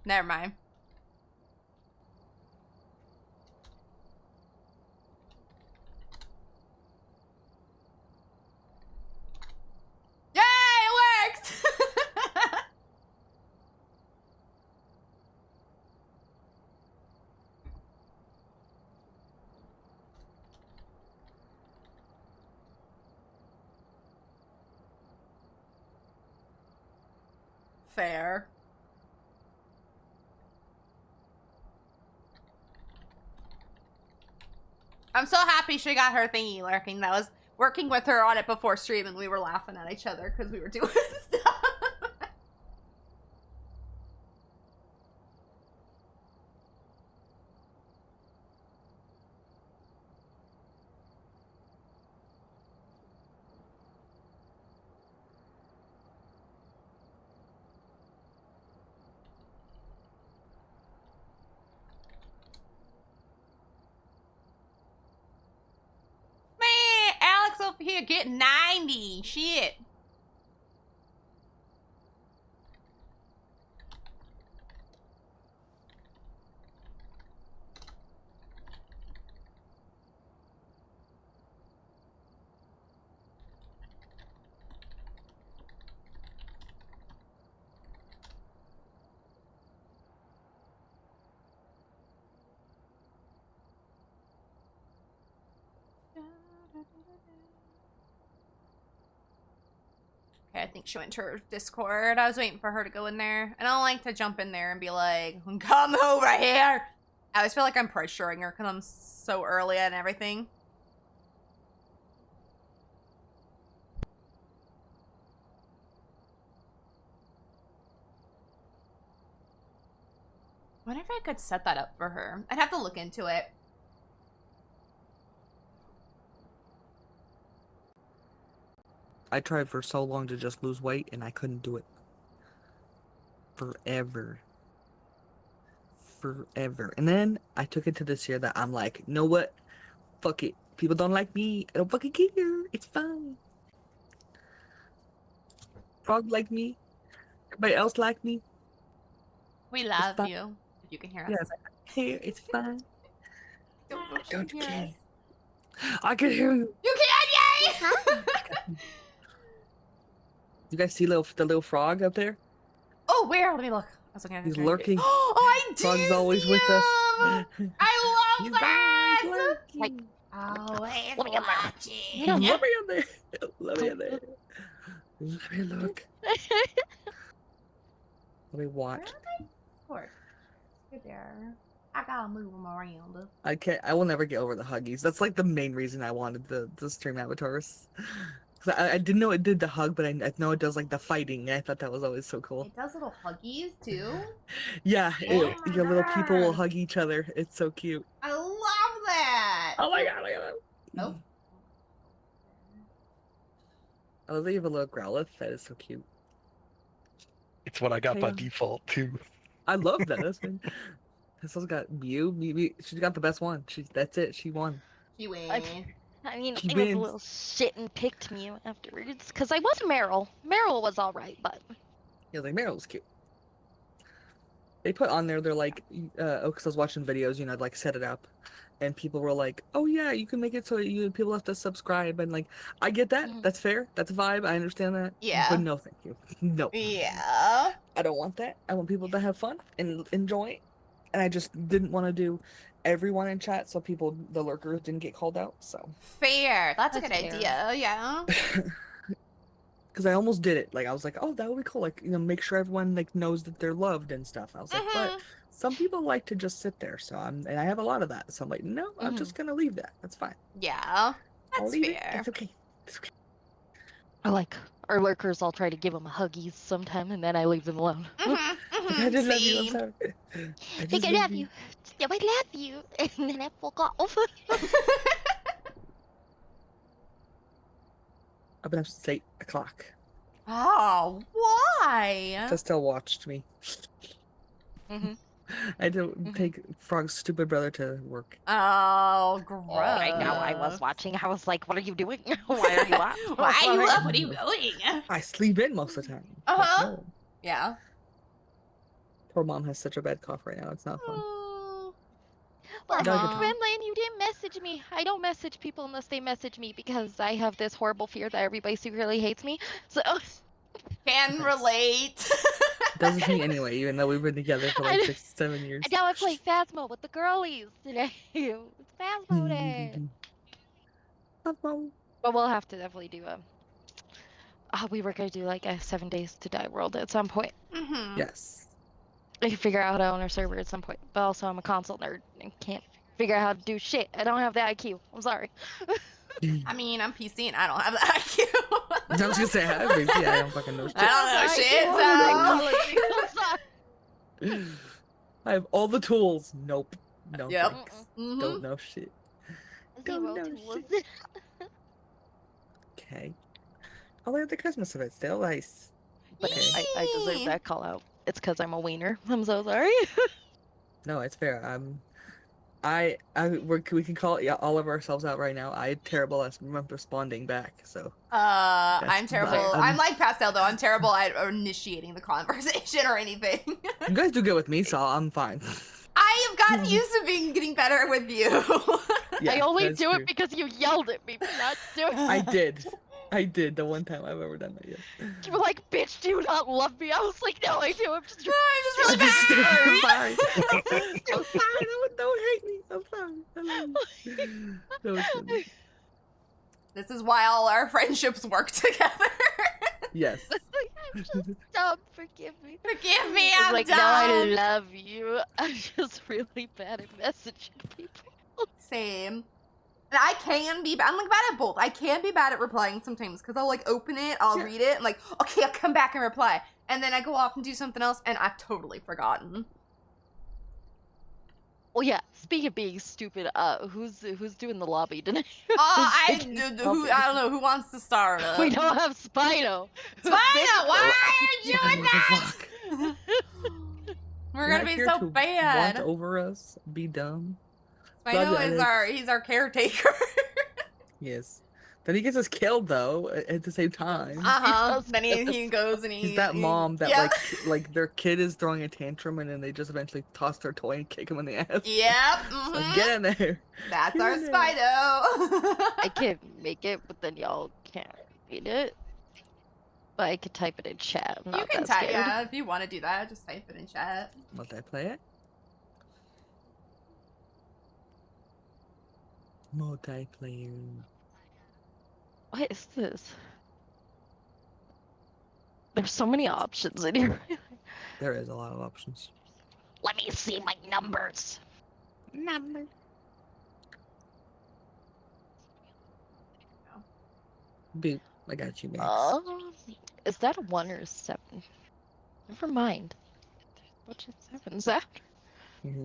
Never mind. Yay, it worked! Fair. I'm so happy she got her thingy lurking. That was working with her on it before stream and we were laughing at each other because we were doing stuff. Man, Alex over here getting 90. Shit. Okay, I think she went to her Discord. I was waiting for her to go in there. I don't like to jump in there and be like, come over here. I always feel like I'm pressuring her because I'm so early and everything. I wonder if I could set that up for her. I'd have to look into it. I tried for so long to just lose weight and I couldn't do it. Forever. And then I took it to this year that I'm like, you know what? Fuck it. People don't like me. I don't fucking care. It's fine. frog like me. Everybody else like me. We love fine. you. If you can hear us. Yes, here it's fine. Don't you hear care. us. I can hear you. You can, yay! You guys see the little frog up there? Oh, where? Let me look. I was looking at He's it. lurking. Oh, I do Frog's always see with us. him! I love He's that! always lurking. Always Let me get there. watching. Let me in there. Let me in there. Let me look. Let me watch. Where Good there. I gotta move them around. I can't. I will never get over the Huggies. That's like the main reason I wanted the stream avatars. 'Cause I didn't know it did the hug, but I know it does like the fighting. I thought that was always so cool. It does little huggies too. Yeah, Oh my your little people will God. hug each other. It's so cute. I love that. Oh my god, look at that. Oh. I love that you have a little Growlithe. That is so cute. It's what I got by Chaos. default too. I love that. This one's got Mew. She's got the best one. That's it. She won. She wins. I mean, She I was a wins. little shit and picked Mew afterwards because I was Meryl. Meryl was all right, but Yeah, like Meryl was cute. They put on there. They're like, because I was watching videos. I'd like set it up, and people were like, "Oh yeah, you can make it so people have to subscribe." And like, I get that. Mhm. That's fair. That's a vibe. I understand that. Yeah. But no, thank you. No. Yeah. I don't want that. I want people to have fun and enjoy. And I just didn't want to do everyone in chat so the lurkers didn't get called out. So. Fair. That's a good That's fair. idea. Yeah. Because I almost did it. Like, I was like, oh, that would be cool. Like, make sure everyone like knows that they're loved and stuff. I was like, but some people like to just sit there. So and I have a lot of that. So I'm like, no, I'm just going to leave that. That's fine. Yeah. I'll That's leave it. fair. It's okay. It's okay. I like our lurkers. I'll try to give them a huggies sometime, and then I leave them alone. I just love you. I'm Same. sorry. I Think just I love you. Yeah, I love you. And then I fuck off. I've been up since 8 o'clock. Oh, why? Estelle watched me. hmm I had to take Frog's stupid brother to work. Oh, gross. I know. I was watching. I was like, "What are you doing? Why are you up? Why are you up? What are you doing? I sleep in most of the time. Uh-huh. No. Yeah. Poor mom has such a bad cough right now. It's not fun. Oh, Well, No, you're Renlane, you didn't message me. I don't message people unless they message me because I have this horrible fear that everybody secretly hates me. So can relate. Doesn't to me anyway, even though we've been together for like 6-7 years. now I play Phasmo with the girlies today. It's Phasmo day. Phasmo. But we'll have to definitely do a. We were gonna do like a 7 Days to Die world at some point. Mm-hmm. Yes. I can figure out how to own a server at some point. But also, I'm a console nerd and can't figure out how to do shit. I don't have the IQ. I'm sorry. I mean, I'm PC and I don't have the IQ. I was gonna say, I don't fucking know shit. I don't know shit, so. I'm sorry. I have all the tools. Nope. No. Yep. Thanks. Mhm. Don't know shit. Zero know tools. Okay. Oh, look at the Christmas of it. Still nice. But Okay. I deserve that call out. It's because I'm a wiener. I'm so sorry. No, it's fair. We can call all of ourselves out right now. I'm terrible at responding back. So. I'm That's terrible. fine. I'm like Pastel though. I'm terrible at initiating the conversation or anything. You guys do good with me, so I'm fine. I have gotten used to getting better with you. Yeah, I only that's do true. it because you yelled at me for not doing it. I did. I did the one time I've ever done that. Yes. You were like, bitch, do you not love me? I was like, no, I do. I'm just I'm just really I'm bad. fine. I'm fine. Don't hate me. I'm fine. I love you. That was funny. This is why all our friendships work together. Yes. I'm just dumb. Forgive me. Forgive me, I was I'm like, dumb. no, I love you. I'm just really bad at messaging people. Same. And I can be bad. I'm like bad at both. I can be bad at replying sometimes because I'll like open it, I'll read it, and like, okay, I'll come back and reply. And then I go off and do something else, and I've totally forgotten. Well, yeah. Speaking of being stupid, who's doing the lobby tonight? I Who's don't making know who wants to start it. We don't have Spino. Spino, why are you doing What the that? fuck? We're You're gonna not be here so to bad. Want over us? Be dumb. Spino is Alex. he's our caretaker. Yes. Then he gets us killed though at the same time. Uh-huh. does Then he goes and He's that mom that Yep. like their kid is throwing a tantrum and then they just eventually toss their toy and kick him in the ass. Yep. It's like, Mhm. get in there. That's Get our in there. Spido. I can make it, but then y'all can't read it. But I could type it in chat. I'm You not can that type, scared. yeah, if you want to do that, just type it in chat. Multiplayer. Multiplayer. What is this? There's so many options in here. There is a lot of options. Let me see my numbers. Number. Boop. I got you, Max. Is that a 1 or a 7? Never mind. What is 7? Is that? Alex,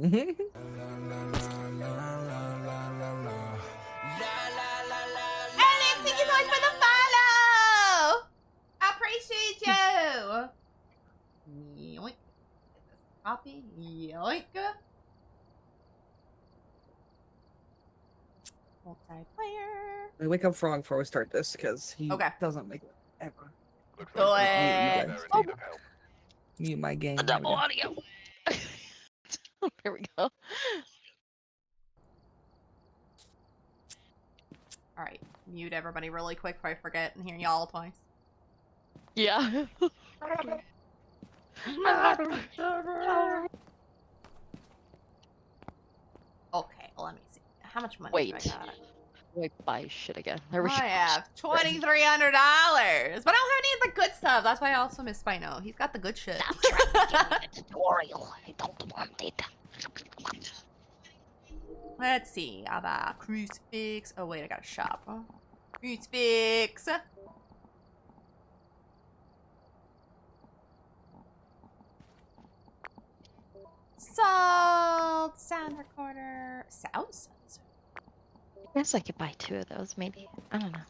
thank you so much for the follow! I appreciate you! Yoink. Get this copy. Yoink. Multiplayer. I wake up Frog before we start this because he Okay. doesn't make it ever. Do it. Mute my game. The There we double go. audio. There we go. Alright, mute everybody really quick before I forget and hear y'all twice. Yeah. Okay, let me see. How much money Wait. do I got? Wait, buy shit again. There we I go. have $2,300, but I don't have any of the good stuff. That's why I also miss Spino. He's got the good shit. Stop trying to get the tutorial. I don't want it. Let's see. I buy crucifix. Oh wait, I gotta shop. Crucifix. Salt. Sound recorder. Sound sensor. I guess I could buy 2 of those, maybe. I don't know.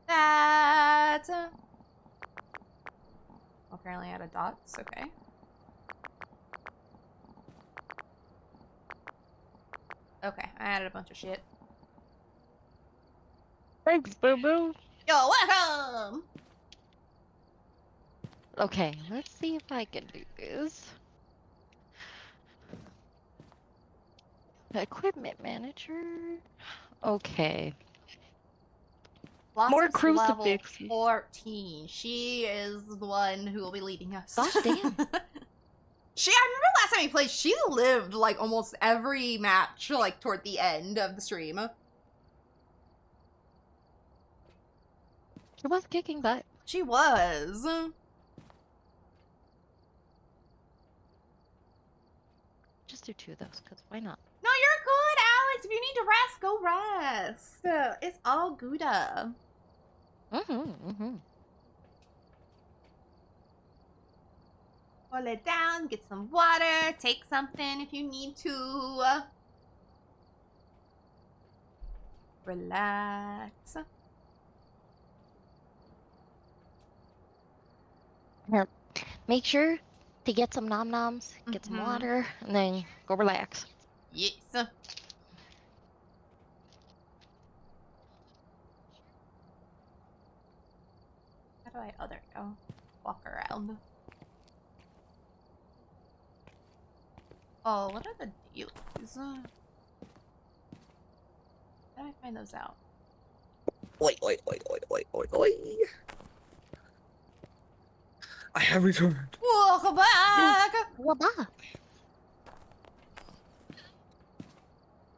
That. Apparently out of dots. Okay. Okay, I added a bunch of shit. Thanks, boo boo. You're welcome! Okay, let's see if I can do this. Equipment manager. Okay. More Blossom's level crucifixes. 14. She is the one who will be leading us. Gosh damn. I remember last time we played, she lived like almost every match, like toward the end of the stream. She was kicking butt. She was. Just do 2 of those, because why not? No, you're good, Alex. If you need to rest, go rest. It's all Gouda. Pull it down, get some water, take something if you need to. Relax. Here, make sure to get some nom noms, get some water, and then go relax. Yes. How do I? Oh, there we go. Walk around. Oh, what are the deals? How do I find those out? Oi. I have returned. Welcome back! Wabah.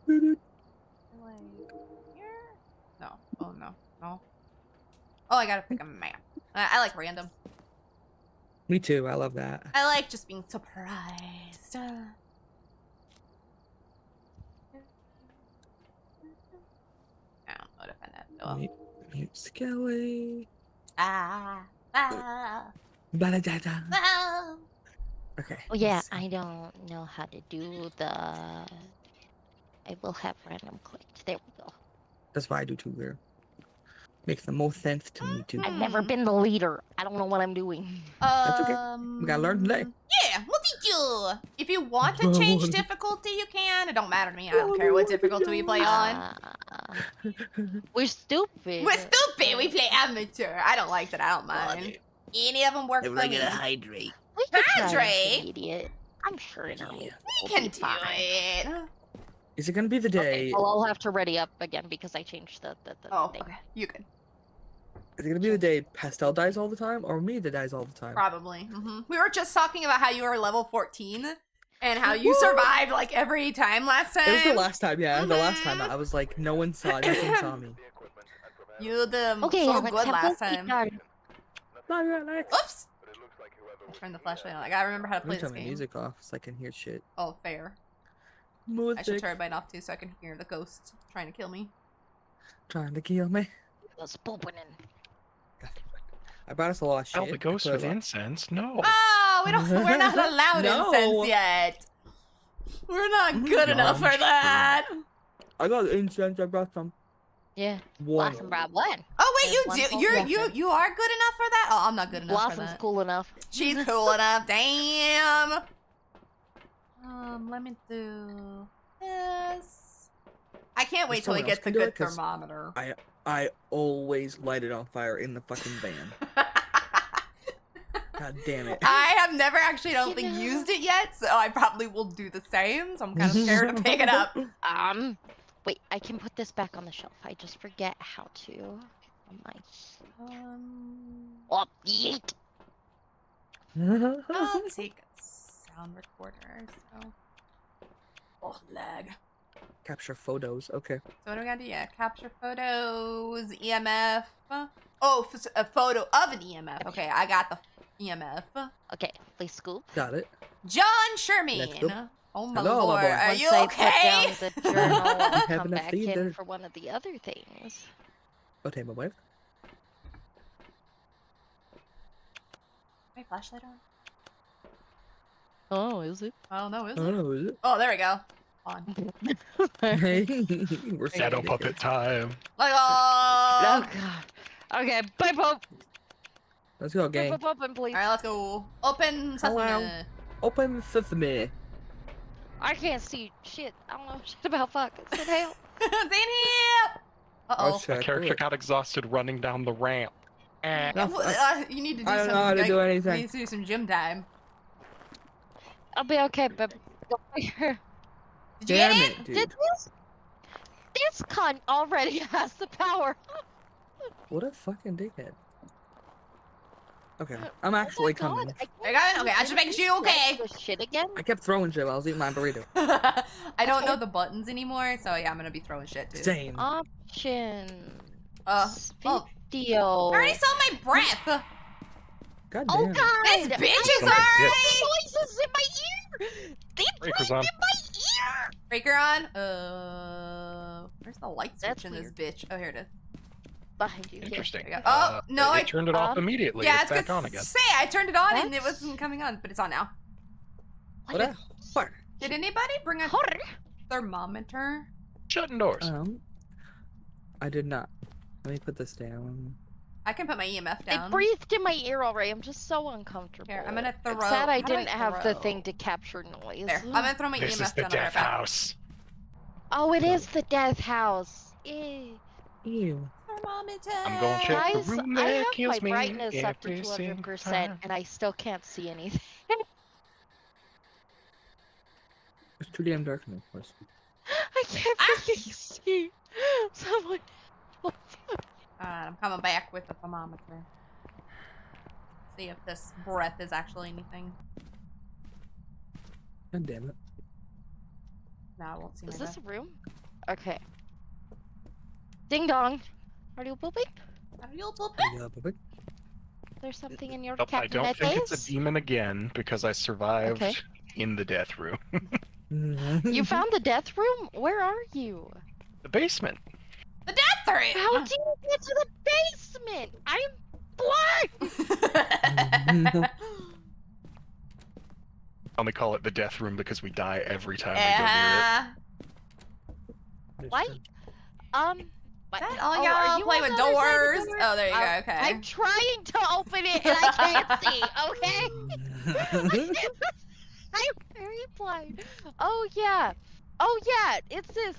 Like, here? No. Oh, no. No. Oh, I gotta pick a map. I like random. Me too. I love that. I like just being surprised. I don't know how to find that though. Mute Skelly. Ah. Ba-da-da-da. Ah. Okay. Oh yeah, let's see. I don't know how to do the... I will have random clicked. There we go. That's why I do too weird. Makes the most sense to me too. I've never been the leader. I don't know what I'm doing. That's okay. We gotta learn today. Yeah, we'll teach you. If you want to change difficulty, you can. It don't matter to me. I don't care what difficulty we play on. We're stupid. We're stupid. We play amateur. I don't like that. I don't mind. Any of them work for me. hydrate. We can try this, Hydrate. idiot. I'm sure it'll We we'll can be do fine. it. Is it gonna be the day? Okay, well, I'll have to ready up again because I changed the Oh, thing. okay. You can. Is it gonna be the day Pastel dies all the time, or me that dies all the time? Probably. We were just talking about how you were level 14 and how you survived like every time last time. It was the last time, yeah. The last time I was like, nothing saw me. You did Okay, so yeah, good let's have last this time. done. Oops. Turn the flashlight on. I gotta remember how to play Turn this my game. music off so I can hear shit. Oh, fair. I should Music turn mine off too so I can hear the ghost trying to kill me. trying to kill me. Let's open in. I brought us a lot of shit. Oh, the ghost I put with a lot- incense? No. Oh, we're not allowed No. incense yet. We're not good enough for that. I got incense. I brought some. Yeah. One. Blossom Brad one. Oh wait, There's one you full you blossom. you are good enough for that? Oh, I'm not good enough for Blossom's that. cool enough. She's cool enough. Damn. Let me do this. I can't wait till we someone get else the can do good it? 'Cause thermometer. I always light it on fire in the fucking van. God damn it. I have never actually, I don't think, used it yet, so I probably will do the same. So I'm kind of scared to pick it up. Wait, I can put this back on the shelf. I just forget how to. Oh my. Oh, yeet. I'll take a sound recorder. So, oh, lag. Capture photos. Okay. So what do we gotta do? Yeah, capture photos, EMF. Oh, a photo of an EMF. Okay, I got the EMF. Okay, please scoop. Got it. John Let's Sherman. go. Oh my Hello, my lord, boy. are Once you I okay? put down the journal, I'll come Having a back in fever. for one of the other things. Okay, my wife. My flashlight on? Oh, is it? Oh no, is it? Oh, is it? Oh, there we go. On. Hey, we're Shadow saying it. puppet time. Like, Oh oh. god. Okay, bye Pope. Let's go, Pope, gang. Pope, open, please. Alright, let's go. Open sesame. Hello. Open sesame. I can't see shit. I don't know shit about fuck. Sit hell. It's in here. Uh-oh. shit. My character got exhausted running down the ramp. Eh. No, You need to do I don't some. know how to do You anything. need to do some gym time. I'll be okay, but Did you Damn get it? it, dude. Did this cunt already has the power? What a fucking dickhead. Okay, I'm actually Oh my coming. God, I got it? Okay, I just making sure you're okay. This shit again? I kept throwing shit while I was eating my burrito. I don't know the buttons anymore, so yeah, I'm gonna be throwing shit too. Same. Option. Oh. Video. I already saw my breath. God Oh damn. god! This bitch is Don't forget. alright. Voices in my ear. They Breaker's breathe on. in my ear. Breaker on. Where's the light switch That's in this weird. bitch? Oh, here it is. Behind you. Interesting. There we go. Oh, no, I I- turned it off um, immediately. Yeah, it's it's back on again. gonna say I turned it on and it That's- wasn't coming on, but it's on now. What What the a fuck. Did anybody bring a horror? thermometer? Shutting doors. I did not. Let me put this down. I can put my EMF They down. breathed in my ear already. I'm just so uncomfortable. Here, I'm gonna throw. It's sad I how do didn't have the throw? thing to capture noise. There, I'm gonna throw my This EMF is the down. death house. Oh, it is the death house. Ew. Ew. Thermometer. I'm going to check. Guys, the room I that have my kills me brightness up to every single 200%, time. and I still can't see anything. It's too damn dark in this place. I can't fucking see. Someone. I'm coming back with the thermometer. See if this breath is actually anything. God damn it. No, I won't see my Is this breath. a room? Okay. Ding dong. Are you pooping? Are you pooping? Yeah, perfect. There's something in your Nope, I don't think it's a cabinet? demon again because I survived Okay. in the death room. You found the death room? Where are you? The basement. The death room. How did you get to the basement? I'm blind! Only call it the death room because we die every time we go near it. Yeah. Why? But, That all oh, are y'all you play on with the other side of doors? the door? Oh, there you go. Okay. I'm trying to open it and I can't see. Okay. I'm very blind. Oh yeah. Oh yeah. It's this.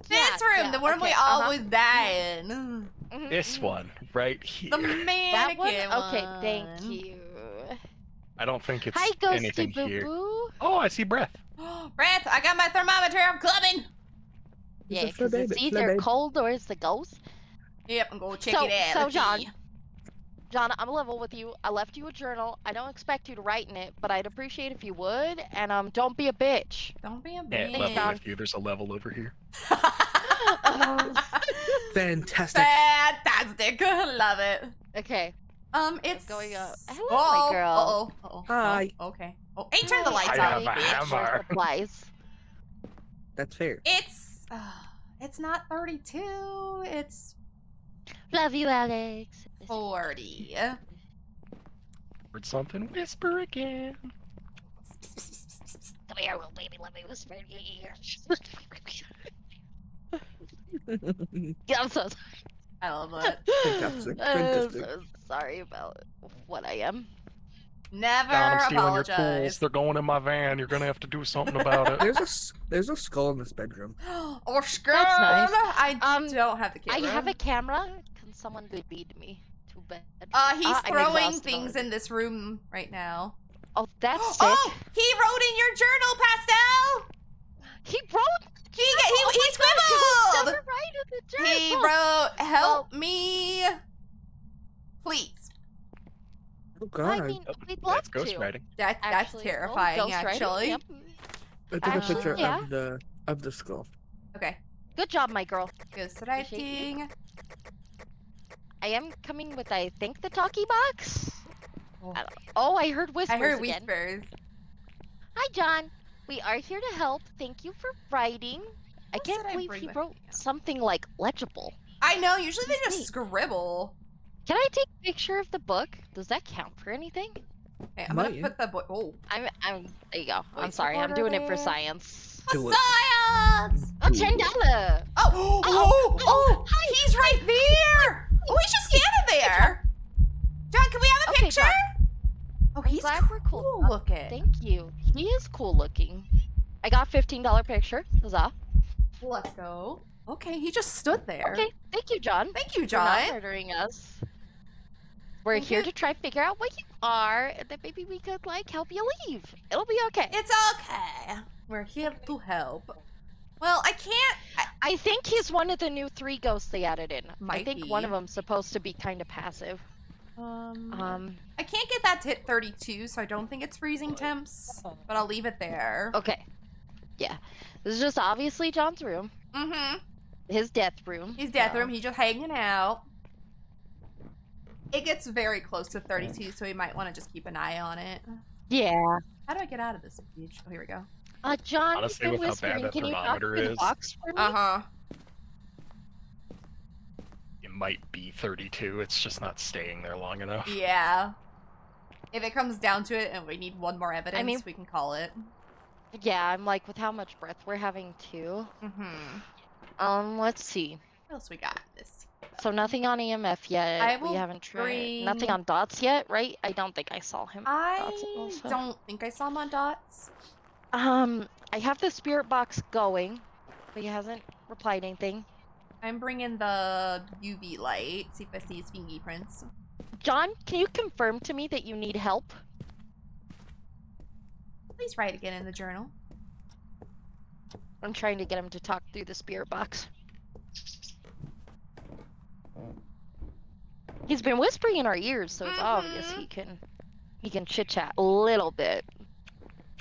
This room, the one we always die in. This one right here. The mannequin That one. Okay. Thank you. I don't think it's Hi, Ghosty anything Boo here. Boo. Oh, I see breath. Breath, I got my thermometer. I'm coming. Yeah, a flare because it's baby, either flare babe. cold or it's the ghost. Yep, I'm going to check So- it out. so, Let's John, see. John, I'm level with you. I left you a journal. I don't expect you to write in it, but I'd appreciate if you would. And don't be a bitch. Don't be a Can't bitch. level John. with you. There's a level over here. Fantastic. Fantastic. Love it. Okay. It's going up. Hello, oh, my girl. Uh-oh. Hi. Oh, okay. Oh, hey, turn the lights I off. have a hammer. Supplies. That's fair. It's not 32. It's Love you, Alex. 40. Heard something whisper again. Come here, little baby. Let me whisper in your ear. Yeah, I'm so sorry. I love that. Fantastic. I'm Fantastic. so sorry about what I am. Never Don, I'm stealing your apologize. tools. They're going in my van. You're gonna have to do something about it. There's a skull in this bedroom. Or skirt. nice. I don't have the I camera. have a camera. Can someone lead me? Too bad. He's I'm throwing exhausted things already. in this room right now. Oh, that's sick. Oh, he wrote in your journal, Pastel. He wrote. He Oh scribbled. never write in the journal. He wrote, "Help me, please." Oh god. I mean, Oh, we'd love that's to. ghostwriting. That's Actually, terrifying, ghostwriting, actually. Yep. I took actually, a picture yeah. of the skull. Okay, Good job, my girl. ghostwriting. I am coming with, I think, the talkie box. Oh. I heard whispers I heard again. whispers. Hi, John. We are here to help. Thank you for writing. I What can't did I believe bring he with wrote me? something like legible. I know. Usually they just Neat. scribble. Can I take a picture of the book? Does that count for anything? Okay, I'm gonna Might. put the boy. Oh, I'm. There you go. I'm Voice sorry. I'm recorder doing it for there. science. Do it. science! Oh, $10. Oh, he's right there. Oh, he's just standing there. John, can we have a Okay, picture? John. Oh, he's glad we're cool. cool looking. Thank you. He is cool looking. I got $15 picture. Huzzah. Let's go. Okay, he just stood there. Okay. Thank you, John. Thank you, For not John. murdering us. We're Thank here you. to try to figure out what you are, and then maybe we could help you leave. It'll be okay. It's okay. We're here to help. Well, I can't. I think he's one of the new 3 ghosts they added in. I Might think one be. of them's supposed to be kind of passive. I can't get that to hit 32, so I don't think it's freezing temps. But I'll leave it there. Okay. Yeah. This is just obviously John's room. Mm-hmm. His death room. His death so- room. He's just hanging out. It gets very close to 32, so we might want to just keep an eye on it. Yeah. How do I get out of this page? Oh, here we go. John, Honestly, you've been with how bad whispering. that Can you talk thermometer through the is- box for me? Uh-huh. It might be 32. It's just not staying there long enough. Yeah. If it comes down to it and we need one more evidence, mean- we can call it. Yeah, I'm like, with how much breath we're having too. Mm-hmm. Let's see. What else we got? This. So nothing on EMF yet. I We will haven't tried. bring- Nothing on dots yet, right? I don't think I saw him. Dots I also. don't think I saw him on dots. I have the spirit box going, but he hasn't replied anything. I'm bringing the UV light. See if I see his fingerprints. John, can you confirm to me that you need help? Please write again in the journal. I'm trying to get him to talk through the spirit box. He's been whispering in our ears, so it's obvious he can chit chat a little bit.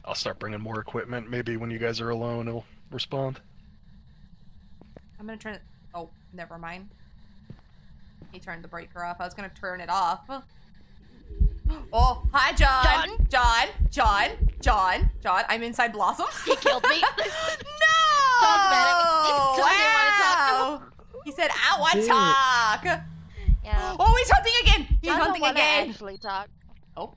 I'll start bringing more equipment. Maybe when you guys are alone, he'll respond. I'm gonna turn it. Oh, never mind. He turned the breaker off. I was gonna turn it off. Oh, hi, John. John. I'm inside Blossom. He killed me. No! Talk about it. John didn't want to talk Wow. He said, "I want to Dude. talk." Yeah. Oh, he's hunting again. He's I don't hunting wanna again. actually talk. Oh,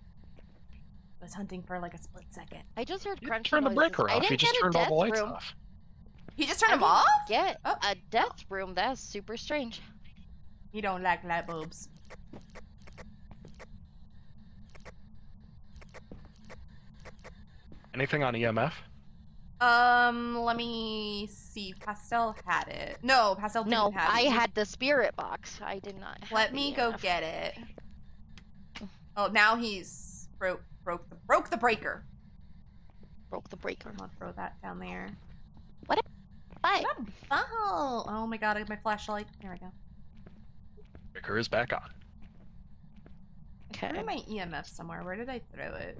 I was hunting for like a split second. I just heard You crunch turned the noises. breaker I off. didn't You just get a turned all the death lights room. off. He just turned I them didn't off? Get Oh. a death room. That's super strange. You don't like light bulbs. Anything on EMF? Let me see. Pastel had it. No, Pastel didn't No, have it. I had the spirit box. I did not have Let the me go EMF. get it. Oh, now he's broke the breaker. Broke the breaker. I'm gonna throw that down there. But Oh my god, I have my flashlight. There we go. Breaker is back on. I okay. have my EMF somewhere. Where did I throw it?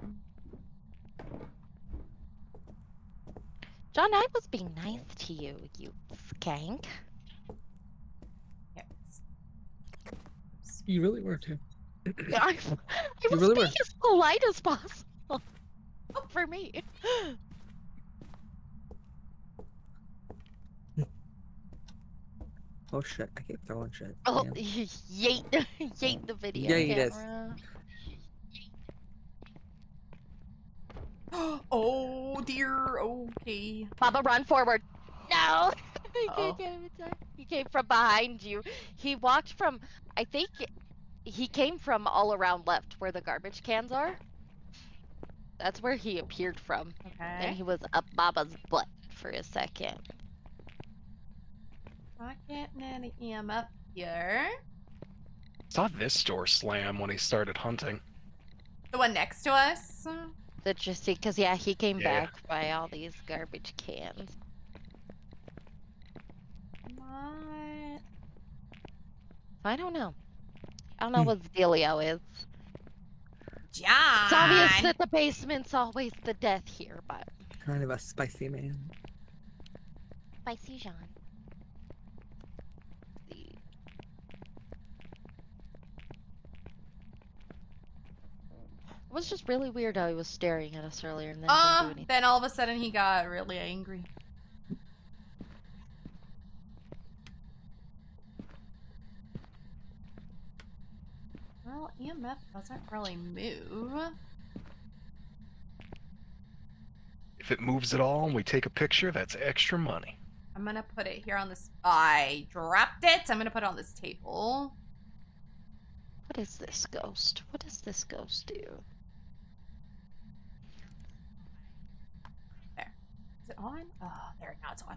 John, I was being nice to you, you skank. Yes. You really were too. I was really being were. as polite as possible. For me. Oh shit! I keep throwing shit. Oh, Damn. yeet the video Yeet it. camera. Oh dear. Okay. Baba, run forward. No! Uh-oh. He came from behind you. He walked from, I think he came from all around left where the garbage cans are. That's where he appeared from. Okay. And he was up Baba's butt for a second. Not getting any EMF here. Saw this door slam when he started hunting. The one next to us. Interesting, because yeah, he came Yeah. back by all these garbage cans. What? I don't know. I don't know what the dealio is. John. It's obvious that the basement's always the death here, but Kind of a spicy man. spicy Jean. It was just really weird how he was staring at us earlier and then didn't do anything. Then all of a sudden he got really angry. Well, EMF doesn't really move. If it moves at all and we take a picture, that's extra money. I'm gonna put it here on this. I dropped it. I'm gonna put it on this table. What is this ghost? What does this ghost do? Is it on? Oh, there. Now it's on.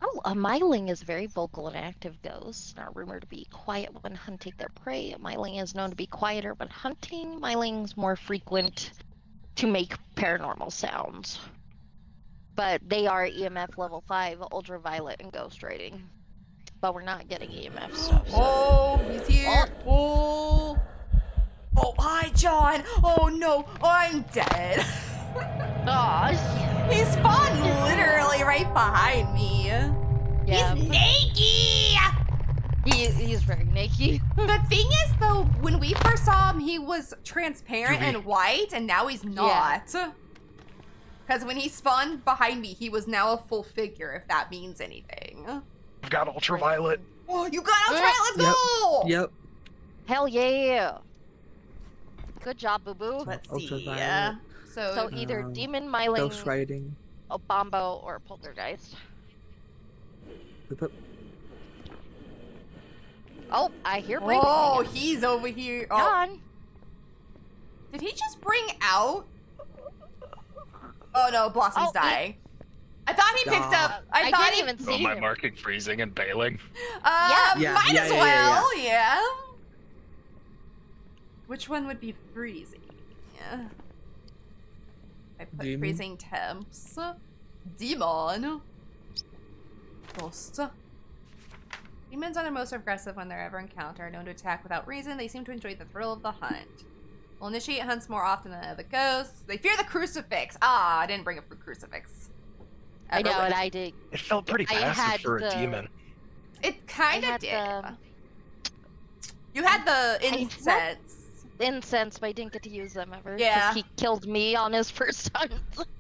Oh, a myling is a very vocal and active ghost, and are rumored to be quiet when hunting their prey. A myling is known to be quieter when hunting. Mylings more frequent to make paranormal sounds. But they are EMF level 5, ultraviolet, and ghost rating. But we're not getting EMF stuff. So. Oh, he's here. Oh. Oh, hi, John. Oh no, I'm dead. Aw, He spawned literally right behind me. yeah. He's naked. He's very naked. The thing is, though, when we first saw him, he was transparent Juvie. and white, and now he's not. Because when he spawned behind me, he was now a full figure, if that means anything. I've got ultraviolet. Oh, you got ultraviolet. Let's Yep. go. Yep. Hell yeah. Good job, Boo Boo. Let's see. Ultraviolet. So, So either Um, demon, myling, Ghost writing. a bombo, or poltergeist. Oh, I hear breathing. oh, again. he's over here. Oh, John. did he just bring out? Oh no, Blossom's Oh, dying. I thought he picked Stop. up. I I thought didn't he. even Oh, see my him. marking freezing and bailing. Yeah, Might yeah, as yeah, well. Yeah. Which one would be freezing? Yeah. I put Demon. freezing temps. Demon. Ghost. Demons are the most aggressive when they're ever encountered, known to attack without reason. They seem to enjoy the thrill of the hunt. Will initiate hunts more often than other ghosts. They fear the crucifix. Ah, I didn't bring up the crucifix. I know, Ever and would. I did. It felt pretty I passive had for a the- demon. It kind I of had did. You had the had- incense. Incense, but I didn't get to use them ever. 'cause Yeah. He killed me on his first hunt.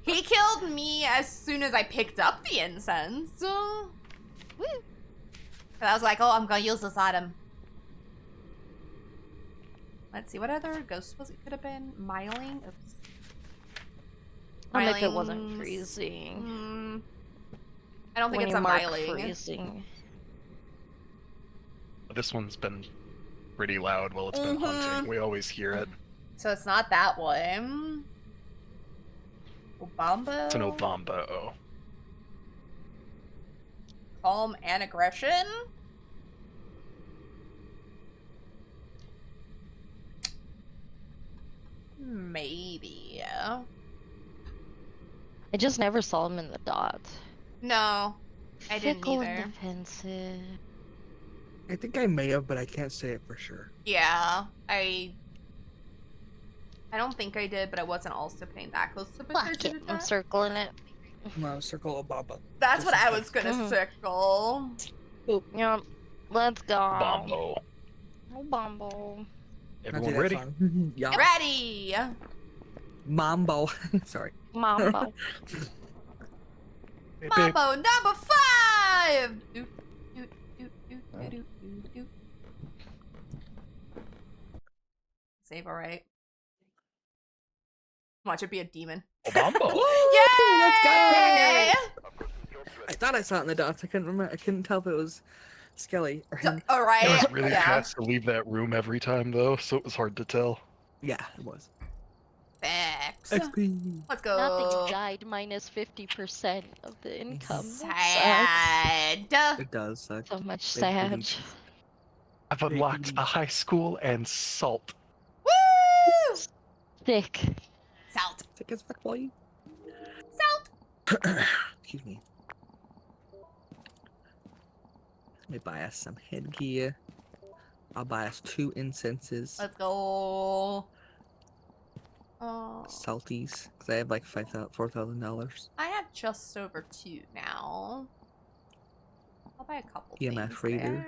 He killed me as soon as I picked up the incense. Woo. And I was like, oh, I'm gonna use this item. Let's see, what other ghost was it? Could have been myling. Oops. I'll make it Mylings. wasn't freezing. I don't think when it's you a mark miling. freezing. This one's been pretty loud while it's been hunting. We always hear it. So it's not that one. Obambo? It's an Obambo. Calm and aggression? Maybe. I just never saw him in the dots. No, I didn't Fickle either. and defensive. I think I may have, but I can't say it for sure. Yeah, I don't think I did, but I wasn't also paying that close to Fuck attention it, to I'm that. circling it. No, circle Obama. That's Just what in I case. was gonna Mhm. circle. Yep. Let's go. Bombo. Oh, Bombo. Not Everyone do that ready? song. Yeah. Ready! Mambo. Sorry. Mambo. Hey, big. Mambo number 5! Doot, doot, doot, doot, doot, doot, doot. Save alright. Watch it be a demon. Obambo. Yay! Let's go! I thought I saw it in the dots. I couldn't remember. I couldn't tell if it was Skelly or him. Alright, It was really yeah. fast to leave that room every time, though, so it was hard to tell. Yeah, it was. Facts. XP. Let's go. Nothing died minus 50% of the income. Sad. It does suck. So much Big sad. booty. I've unlocked a high school and salt. Woo! Thick. Salt. Sick as fuck, boy. Salt. Excuse me. Let me buy us some headgear. I'll buy us 2 incenses. Let's go. Oh, Salties. Because I have like $4,000. I have just over 2 now. I'll buy a couple EMF things reader. there.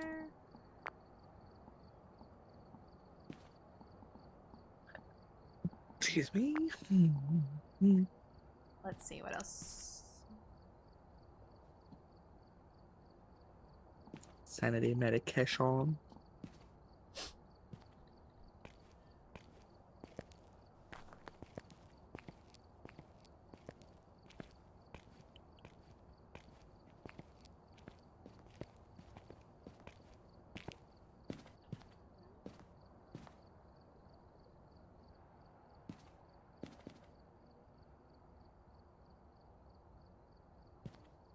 Excuse me. Let's see what else. Sanity medication.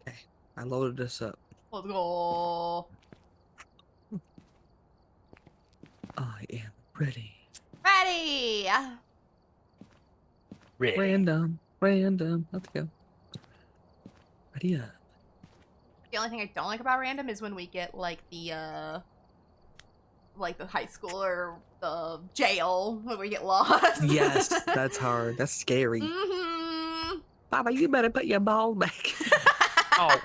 Okay, I loaded this up. Let's go. I am ready. Ready. Random. Let's go. Ready up. The only thing I don't like about random is when we get like the high school or the jail when we get lost. Yes, that's hard. That's scary. Mm-hmm. Baba, you better put your ball back. Oh.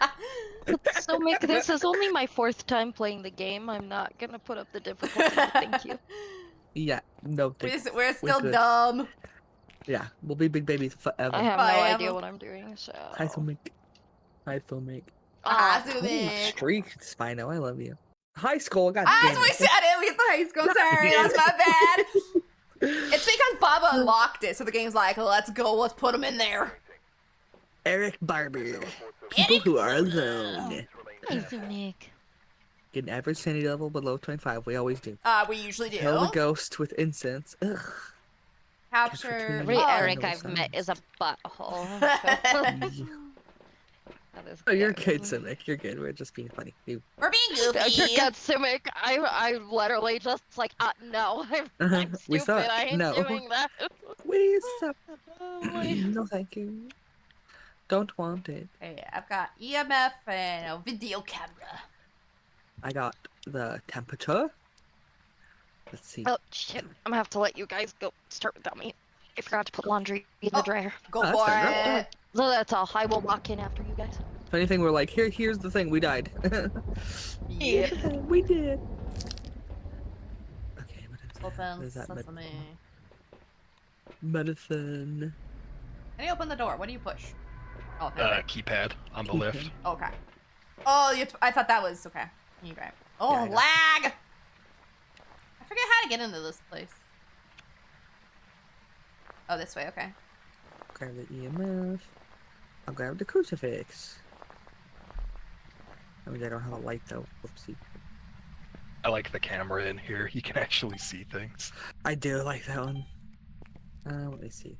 So, Mick, this is only my 4th time playing the game. I'm not gonna put up the difficulty. Thank you. Yeah, no thanks. We're still good. dumb. Yeah, we'll be big babies forever. I have I no am idea a- what I'm doing, so. Hi, Filmic. Hi, Filmic. Ah, Ah, zoom Ooh, in. streak, Spino, I love you. High school, god Ah, damn so we it. said it. We get the high school. Sorry, that's my bad. It's because Baba unlocked it, so the game's like, let's go, let's put him in there. Eric Barber. People who are alone. Thank you, Nick. Get an average sanity level below 25. We always do. We usually do. Kill the ghost with incense. Ugh. Capture. Every Oh, Eric no, I've sorry. met is a butthole. That is Oh, you're good. good, Simic. You're good. We're just being funny. You- We're being You're goofy. good, Simic. I literally just like, no, I'm We stupid. saw it. I ain't No. doing that. We suck. Oh, my- No, thank you. Don't want it. Okay, I've got EMF and a video camera. I got the temperature. Let's see. Oh shit! I'm gonna have to let you guys go. Start without me. I forgot to put laundry in the Oh. dryer. Go Oh, that's for fair. it. So that's all. I will walk in after you guys. If anything, we're like, here's the thing. We died. Yep. We did. Okay, what is that? Open What is that? sesame. Medicine. Can you open the door? What do you push? Oh, there. right. Keypad on the left. Okay. Oh, I thought that was okay. Okay. Oh, Yeah, I know. lag! I forget how to get into this place. Oh, this way. Okay. Grab the EMF. I'll grab the crucifix. I mean, I don't have a light though. Whoopsie. I like the camera in here. You can actually see things. I do like that one. Let me see.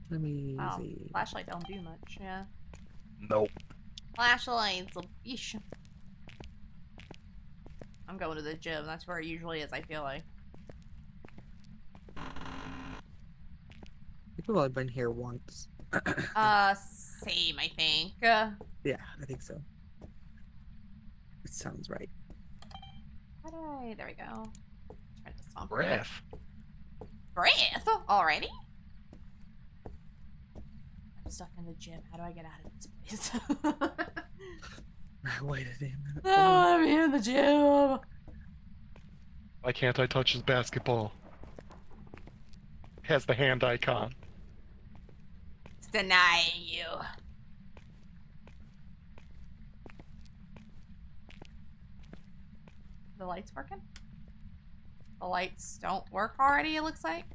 Let me Wow, see. flashlight don't do much, yeah. Nope. Flashlights, yeesh. I'm going to the gym, that's where it usually is, I feel like. People have been here once. Same, I think. Yeah, I think so. It sounds right. How do I... There we go. Try to stomp it. Breath. Breath? Already? I'm stuck in the gym. How do I get out of this place? Wait a damn minute. Oh, I'm in the gym. Why can't I touch his basketball? Has the hand icon. It's denying you. The lights working? The lights don't work already, it looks like.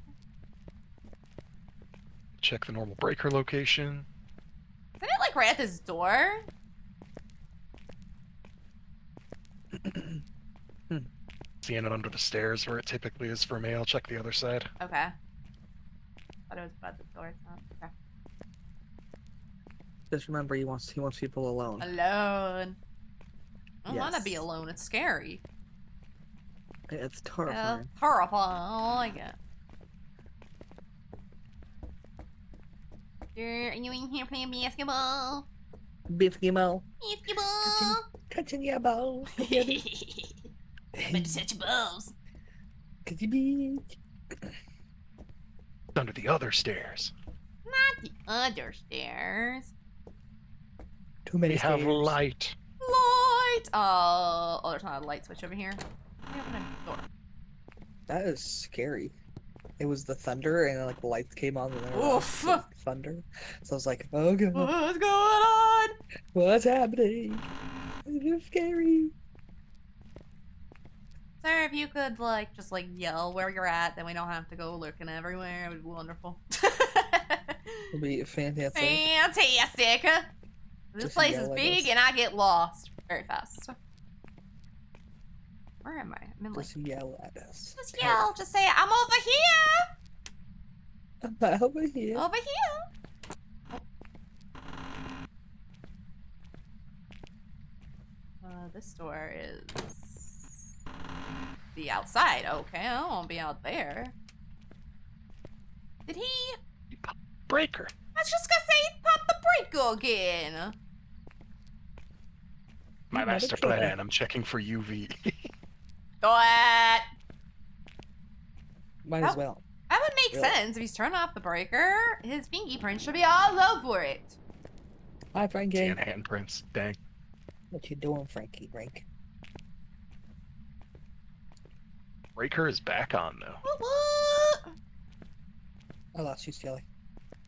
Check the normal breaker location. Isn't it like right at this door? Seeing it under the stairs where it typically is for me. I'll check the other side. Okay. Thought it was by the door. It's not. Okay. Just remember, he wants people alone. Alone. I don't want to be Yes. alone. It's scary. It's terrifying. Horrifying. I like it. Are you in here playing basketball? Basketball. Basketball. Touching your balls. I'm going to touch your balls. Cause you big. It's under the other stairs. Not the other stairs. Too many We have stairs. light. Light. Oh, there's not a light switch over here. Let me open the door. That is scary. It was the thunder, and like the lights came on, and then it Oof. was thunder. So I was like, "Oh god, What's going on? what's happening? It's scary." Sir, if you could, like, just, like, yell where you're at, then we don't have to go looking everywhere. It would be wonderful. It'll be fantastic. Fantastic! This Just place yell is at big us. and I get lost very fast. Where am I? I'm in, like, Just yell at us. just yell. Just say, I'm over here! I'm over here. Over here! This door is the outside. Okay, I don't want to be out there. Did he? Breaker. I was just gonna say, pop the breaker again. My Another master trigger. plan. I'm checking for UV. Do it. Might as well. That would make Really? sense. If he's turning off the breaker, his fingerprint should be all over it. Hi, Frankie. Seeing handprints. Dang. What you doing, Frankie? Frank. Breaker is back on though. What? I lost you, Skelly.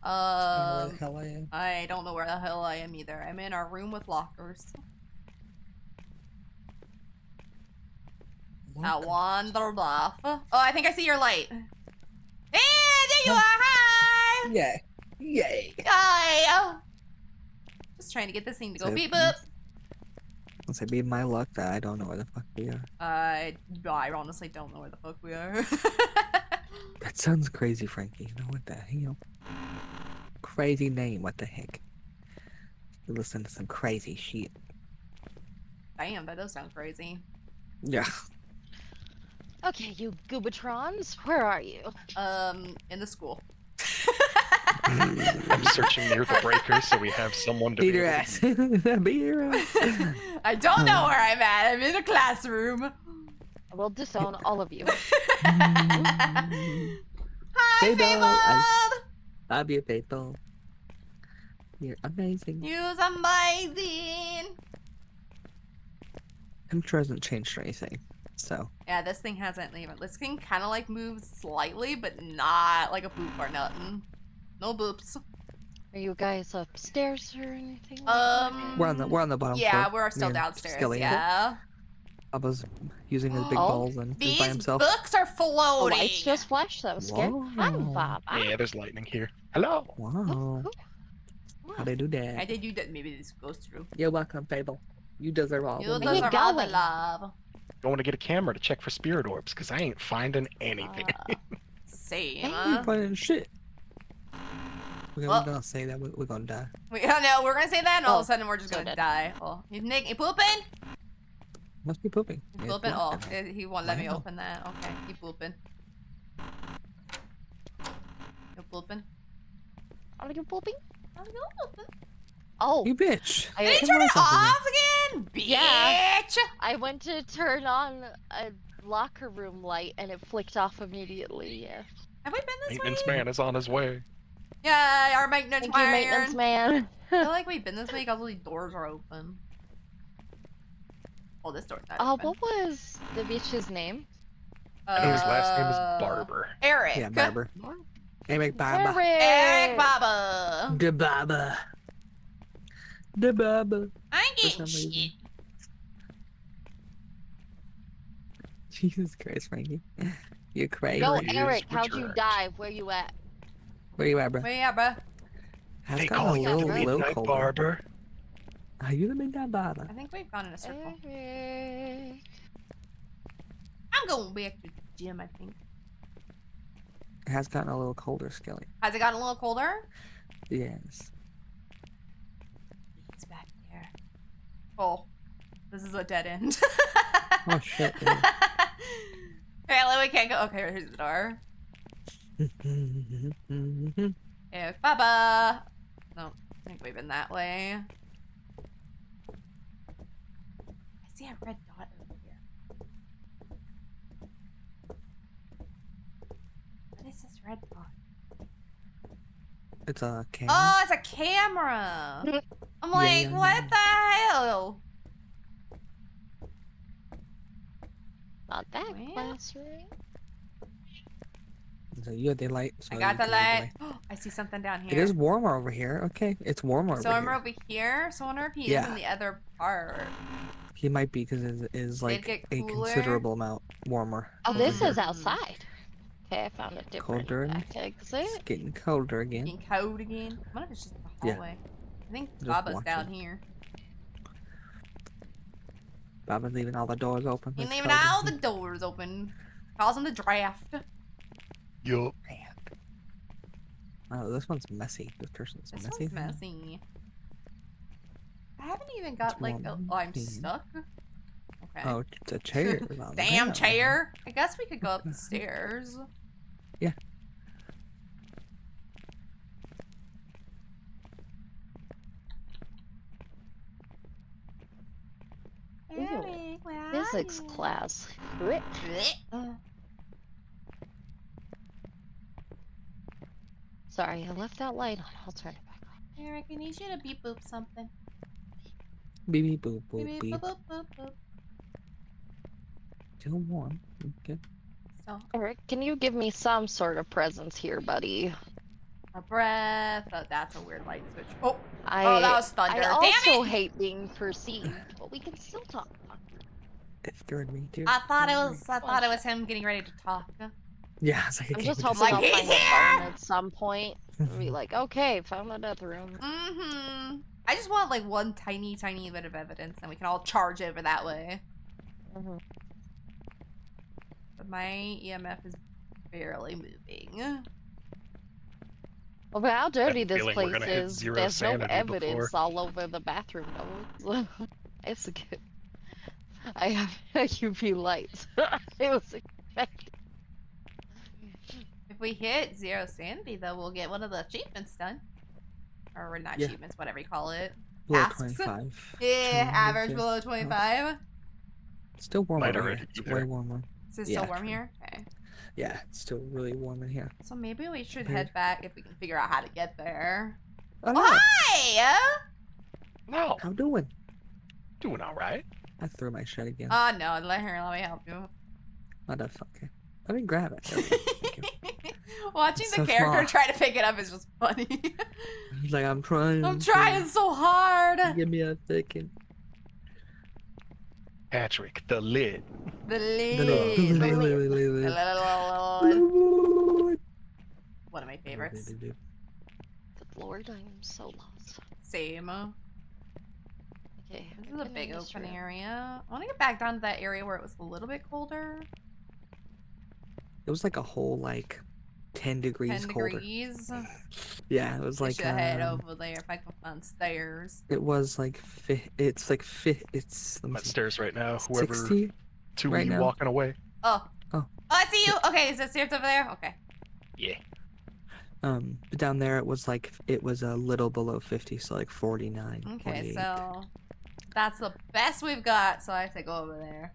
I don't know where the Um, hell I am. I don't know where the hell I am either. I'm in our room with lockers. I Look. wandered off. Oh, I think I see your light. Hey, there you are. Hi. Yeah. Yay. Hi. Just trying to get this thing to go So- beep boop. Once I beat my luck that I don't know where the fuck we are. I honestly don't know where the fuck we are. That sounds crazy, Frankie. You know what the hell? Crazy name. What the heck? You listen to some crazy shit. Damn, that does sound crazy. Yeah. Okay, you goobatrons, where are you? In the school. I'm searching near the breaker so we have someone to Beat be your able ass. to- Beat your ass. I don't know where I'm at. I'm in a classroom. I will disown all of you. Hi, Fable, Fable! Love you, people. You're amazing. You're amazing. I'm sure it hasn't changed or anything. So, Yeah, this thing hasn't even. This thing kind of like moves slightly, but not like a boop or nothing. No boops. Are you guys upstairs or anything? we're on the bottom Yeah, floor. we're still Me and downstairs. Skelly. Yeah. Papa's using his big Oh. balls and just by These himself. books are The floating. lights just flashed. That was scary. Hi, Whoa. Bob. Yeah, there's lightning here. Hello. Wow. Cool. How they do I that? did you that. Maybe this goes through. You're welcome, Fable. You deserve all You the Where you deserve love. all the going? love. Going to get a camera to check for spirit orbs because I ain't finding anything. Same. I ain't finding shit. We're Well- gonna say that we're gonna die. No, we're gonna say that, and all of a Oh, sudden we're just so gonna dead. die. Oh, you pooping? Must be pooping. He's It's pooping. Oh, blocking. he won't let me Wow. open that. Okay, you pooping. You pooping? Are you pooping? Oh, you pooping. Oh, You bitch. I, Did he Come turn on, it something off again? Bitch! Yeah. I went to turn on a locker room light and it flicked off immediately. Yeah. Have we been this Maintenance way? man is on his way. Yeah, our maintenance Thank you, maintenance man. I feel like we've been this way because all these doors are open. Oh, this door's not Oh, open. what was the bitch's name? I know his last name is Barber. Eric. Yeah, Barber. Eric Barber. Eric Baba. The Barber. The Barber. I ain't For getting some reason. shit. Jesus Christ, Frankie. You're crazy. Yo, Here he is, Eric, how'd you returned. die? Where you at? Where you at, bro? Where you at, bruh? Has They gotten call a you the little Midnight colder. Barber. Are you the Midnight Barber? I think we've gone in a circle. Eric. I'm going back to the gym, I think. It has gotten a little colder, Skelly. Has it gotten a little colder? Yes. It's back there. Oh, this is a dead end. Oh shit. Yeah. Apparently we can't go. Okay, here's the door. Yeah, Baba. No, I think we've been that way. I see a red dot over here. What is this red dot? It's a camera. Oh, it's a camera. I'm Yeah, like, yeah, what yeah. the hell? Not that Well. classroom. So you have the light. So I got you the can read light. I see something down here. It is warmer over here. Okay, it's warmer So over I'm here. over here. So I wonder if he is Yeah. in the other part. He might be because it is like get a cooler? considerable amount warmer. Oh, over this here. is outside. Okay, I found a different Colder. back exit. It's getting colder again. Getting cold again. I wonder if it's just the Yeah. hallway. I think Just Baba's down watching. here. Baba's leaving all the doors open. He's It's leaving cold in all the here. doors open. Causing the draft. Yup. Man. Oh, this one's messy. This person's This messy. one's messy. I haven't even got It's like. warm. Oh, I'm Mhm. stuck. Okay. Oh, it's a chair. on the Damn ground. chair. I guess we could go up the stairs. Yeah. Ooh, Eric, where are Physics you? class. Uh, Sorry, I left that light on. I'll turn it back on. Eric, I need you to beep boop something. Beep beep boop boop Beep beep. boop boop boop boop. Still warm. Okay. So, Eric, can you give me some sort of presence here, buddy? a breath. Oh, that's a weird light switch. Oh, I that was thunder. I Damn also it! hate being perceived, but we can still talk. It scared me too. I thought it was him getting ready to talk. Yeah, it's like a I'm game just of hoping Like, I'll he's find a here! phone at some point. And be like, okay, found the death room. Mm-hmm. I just want like one tiny bit of evidence, and we can all charge over that way. Mhm. But my EMF is barely moving. Well, but how dirty a this feeling we're place gonna hit is, zero there's no sanity evidence before. all over the bathroom doors. It's good. I have UV lights. It was expected. If we hit 0 sanity, though, we'll get one of the achievements done. Or not Yeah. achievements, whatever you call it. Below Tasks. 25. Yeah, average yeah. below 25. It's still warm Might over already here. It's be way there. warmer. Is it Yeah, still warm true. here? Okay. Yeah, it's still really warm in here. So maybe we should Weird. head back if we can figure out how to get there. Oh, Oh, no. hi! No, How doing? doing all right. I threw my shit again. Oh, no. Let me help you. Motherfucker. Let me grab it. There we go. Thank you. Watching It's the so character small. try to pick it up is just funny. He's like, I'm trying. I'm trying so hard. Give me a second. Patrick, the lid. The The lead. lid. One of my favorites. Lord, I'm so lost. Same. Okay, This I've is a been big in this open room. area. I want to get back down to that area where it was a little bit colder. It was like a whole like 10 degrees 10 colder. degrees. Yeah, it was I like should head over there if I can find stairs. it was like it's like it's let I'm me at see, stairs right now. Whoever 60 two right of you now. walking away. Oh. Oh. I see you. Okay, is that stairs over there? Okay. Yeah. But down there it was a little below 50, so like 49. Okay, 48. so that's the best we've got, so I have to go over there.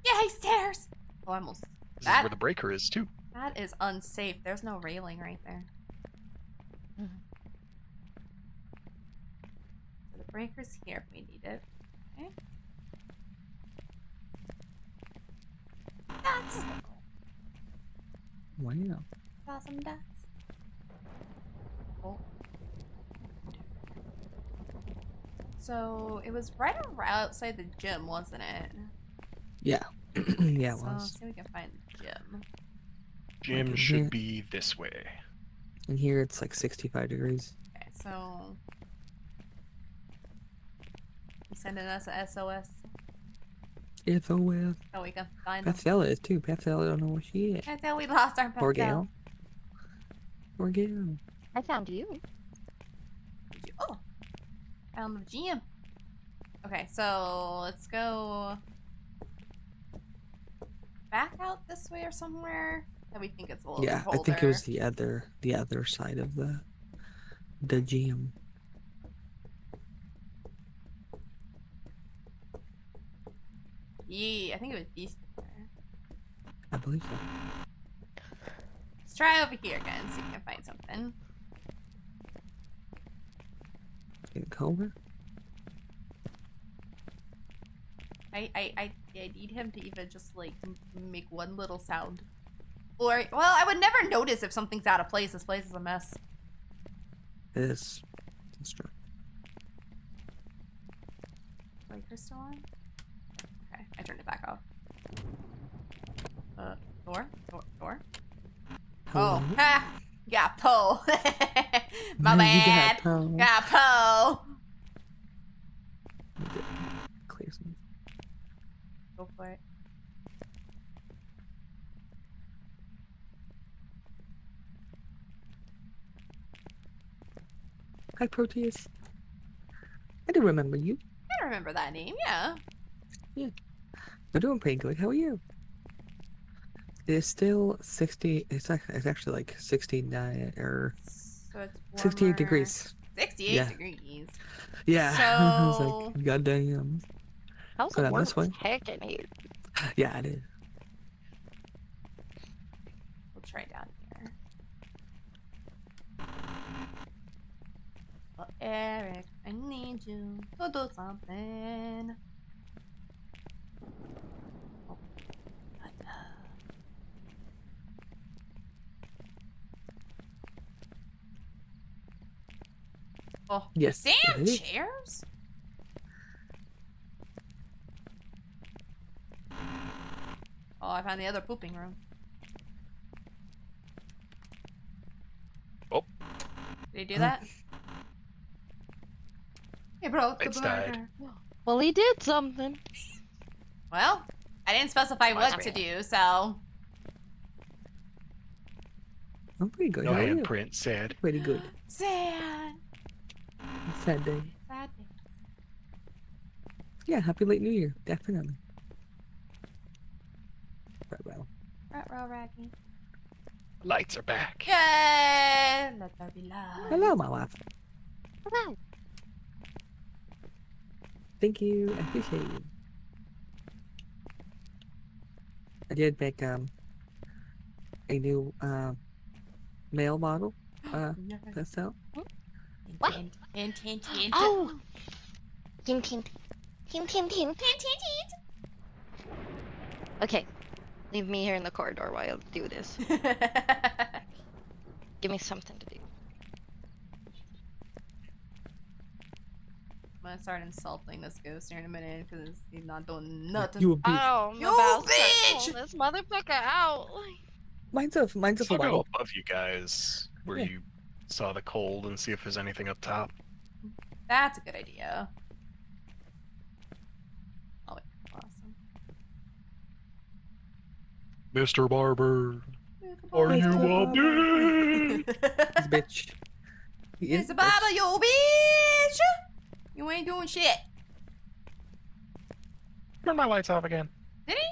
Yay, stairs! Oh, I almost. This is where the breaker is too. That is unsafe. There's no railing right there. Mhm. So the breaker's here if we need it. Okay. That's Wow. awesome. That's. Oh. So it was right around outside the gym, wasn't it? Yeah. Yeah, it So was. see if we can find the gym. Gym in should here. be this way. And here it's like 65 degrees. Okay, so you sending us a SOS It's a with so we can find them. Pastel is too. Pastel don't know where she is. I thought we lost our Poor pastel. gal. Poor gal. I found you. Oh, found the gym. Okay, so let's go back out this way or somewhere that we think it's a little Yeah, colder. I think it was the other side of the gym. Yeah, I think it was these. I believe so. Let's try over here again, see if we can find something. Getting colder. I need him to even just like make one little sound. Or, well, I would never notice if something's out of place. This place is a mess. It's true. Breaker still on? Okay, I turned it back off. Door? Door? Hello? Oh, ha! Got Poe. My You bad. got Poe. Got Poe. Clear some. Go for it. Hi, Proteus. I do remember you. I remember that name, yeah. You're doing pretty good. How are you? It's still 60. It's actually like 69 or So it's 68 warmer. degrees. 68 Yeah. degrees. Yeah. I was So- like, goddamn. How's Go it down warm this way. as heck in here? Yeah, it is. We'll try down here. Oh, Eric, I need you to do something. Oh. Oh, Yes. damn it is. chairs? Oh, I found the other pooping room. Oh. Did he do that? He broke the Lights died. burger. Well, he did something. Well, I didn't specify Mine's what to bad. do, so. I'm pretty good. No How are you? handprint, sad. Pretty good. Sad. Sad day. Sad day. Yeah, happy late New Year. Definitely. Right, well. Ruh-roh, Raggy. Lights are back. Yay! Let there be love. Hello, my wife. Hello. Thank you. I appreciate you. I did make a new male model that's out. What? Hint, hint, hint, hint. Oh! Hint, hint. Hint, hint, hint. Hint, hint, Okay. Leave me here in the corridor while I do this. hint. Give me something to do. gonna start insulting this ghost here in a minute because he's not doing nothing. You a bitch. Oh, I'm You about to start bitch! pulling this motherfucker out. Mine's a I'll go vital. above you guys where Yeah. you saw the cold and see if there's anything up top. That's a good idea. Oh, wait. Awesome. Mr. Barber, are you a bitch? He's a bitch. He is It's a a bitch. Baba, you bitch! You ain't doing shit. Turn my lights off again. Did he?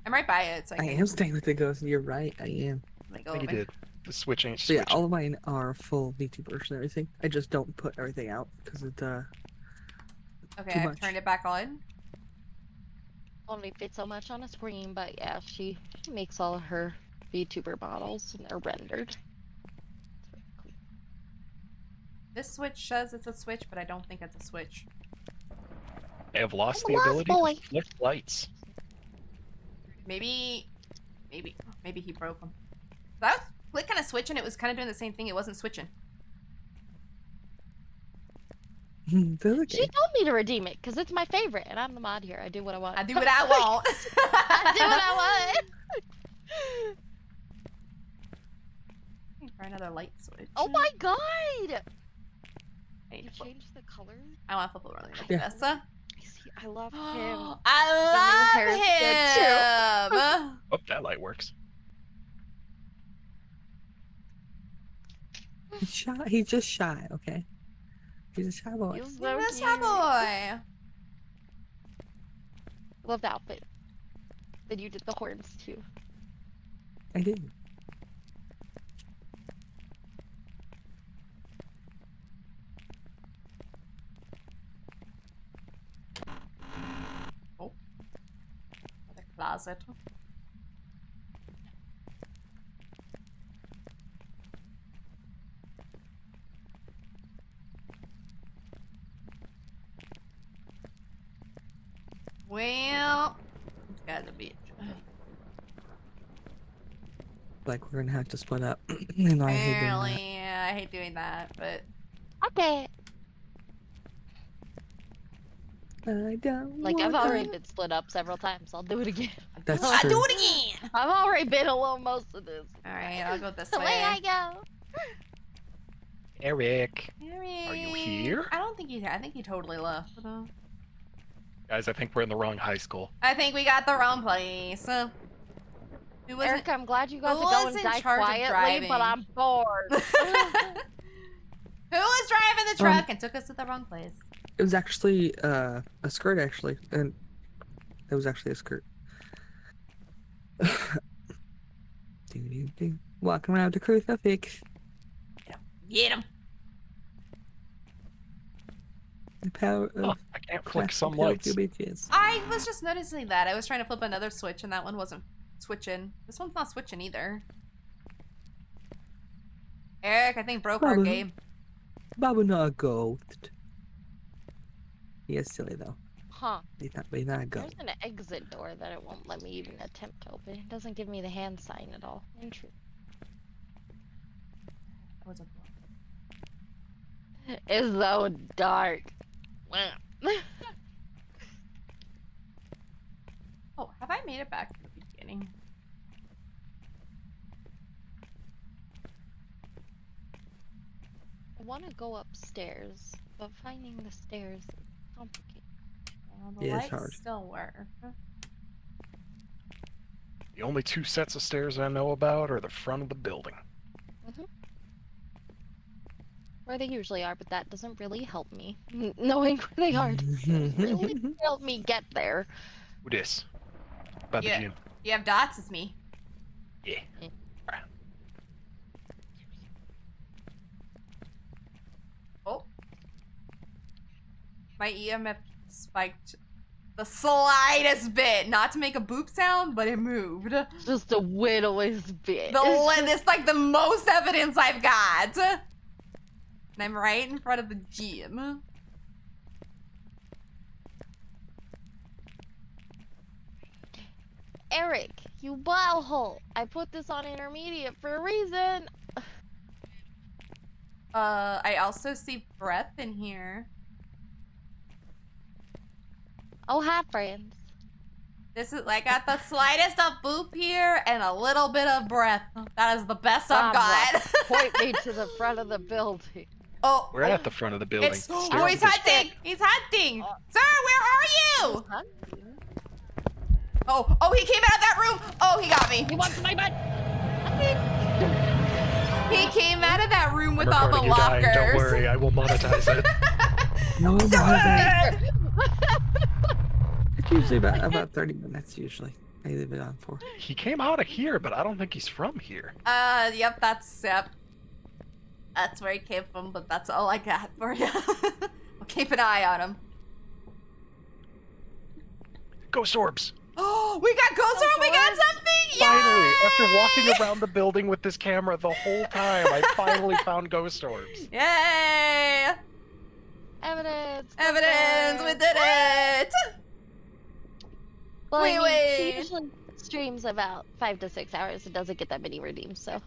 I'm right by it, so I I can am staying with the ghost. You're right. I am. like, I go think over. you did. The switch ain't So yeah, switching. all of mine are full VTubers and everything. I just don't put everything out because it Okay, too I've much. turned it back on. Only fit so much on a screen, but yeah, she makes all of her VTuber models and they're rendered. This switch says it's a switch, but I don't think it's a switch. I have lost I'm the a lost ability boy. to flip lights. Maybe he broke them. I was clicking a switch and it was kind of doing the same thing. It wasn't switching. That's okay. She told me to redeem it because it's my favorite, and I'm the mod here. I do what I want. I do what I want. I do what I want. Try another light switch. Oh my god! I need You to flip. changed the color. I want to flip over really Yeah. this. I see. I love him. I The new love him. Oh, that light works. He's shy. He's just shy. Okay. He's a shy boy. He's Look so at this cute. boy. Love the outfit. Then you did the horns too. I did. The closet. Well, this guy's a bitch. Like we're gonna have to split up. And I hate doing Apparently, that. yeah, I hate doing that, but Okay. I don't Like I've want already that. been split up several times. I'll do it again. That's I true. do it again. I've already been alone most of this. All right, I'll go this Away way. I go. Eric. Harry, Are you here? I don't think he's here. I think he totally left. Guys, I think we're in the wrong high school. I think we got the wrong place. Who was Eric, I'm glad you got who to go was and in die charge of quietly, driving? but I'm bored. Who was driving the truck and took us to the wrong place? It was actually a skirt, actually, and it was actually a skirt. Do. Walking around the crucifix. Get him. The power Oh, of I can't flick some help lights. you bitches. I was just noticing that. I was trying to flip another switch and that one wasn't switching. This one's not switching either. Eric, I think broke our Probably. game. Baba not a ghost. He is silly though. Huh. He's not a ghost. There's an exit door that it won't let me even attempt to open. It doesn't give me the hand sign at all. Interesting. That was a It's so dark. Oh, have I made it back to the beginning? I want to go upstairs, but finding the stairs is complicated. The Yeah, it's lights hard. still work. The only two sets of stairs I know about are the front of the building. Where they usually are, but that doesn't really help me. Knowing where they are doesn't really help me get there. Who dis? By the Yeah. gym. You have dots, it's me. Yeah. Oh. My EMF spiked the slightest bit. Not to make a boop sound, but it moved. Just the whittlest bit. It's like the most evidence I've got. And I'm right in front of the gym. Eric, you butthole! I put this on intermediate for a reason. I also see breath in here. Oh, hi, friends. This is, I got the slightest of boop here and a little bit of breath. That is the best I've got. Point me to the front of the building. Oh, We're at the front of the building. it's, Stairs oh, he's to the- hunting! He's hunting! Sir, where are you? Hunting? Oh, he came out of that room! Oh, he got me. He wants my butt. He came out of that room with I'm all the recording you dying. lockers. Don't worry, I will monetize it. No, no, Sir! it's usually about 30 minutes. Usually, I leave it on for. He came out of here, but I don't think he's from here. Yep, that's where he came from, but that's all I got for you. I'll keep an eye on him. Ghost orbs! Oh, we got ghost orb, we got something! Yay! Finally, after walking around the building with this camera the whole time, I finally found ghost orbs. Yay! Evidence. Evidence, we did it! Well, Wait, I mean, wait. He usually streams about 5 to 6 hours. It doesn't get that many redeems, so.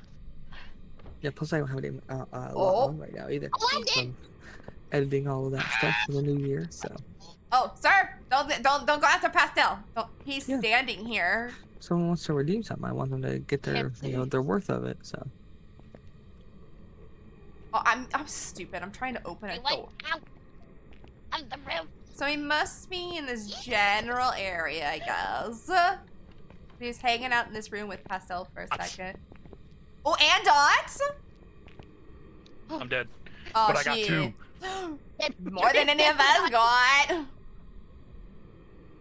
Yeah, plus I don't have any Oh. on right now either. Oh, I did. I'm editing all of that stuff for the new year, so. Oh, sir, don't go after Pastel. He's Yeah. standing here. If someone wants to redeem something, I want them to get their, Can't see. their worth of it. So. Oh, I'm stupid. I'm trying to open a Hey, wait, door. out of the room. So he must be in this general area, I guess. He's hanging out in this room with Pastel for a second. Oh, and Dots? I'm dead. Oh, But I got shit. 2. More than any of us got.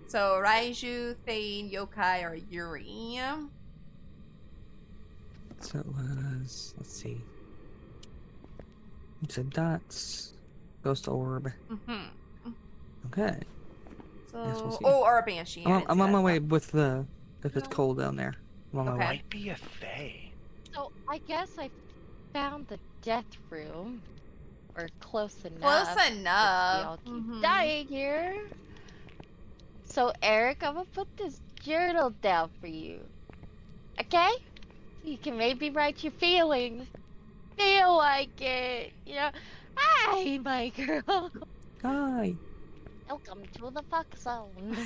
So Raiju, Thane, Yokai, or Yuri. So it was. Let's see. You said dots, ghost orb. Mm-hmm. Okay. So, Yes, we'll see. or a banshee. I didn't I'm see on that my way stuff. with the. If it's cold down there, I'm on my Okay. way. Might be a Fae. So I guess I found the death room, or close enough. Close since We enough. all keep Mhm. dying here. So Eric, I'm gonna put this journal down for you. Okay? You can maybe write your feelings. Feel like it. You know. Hi, my girl. Hi. Welcome to the fuck zone.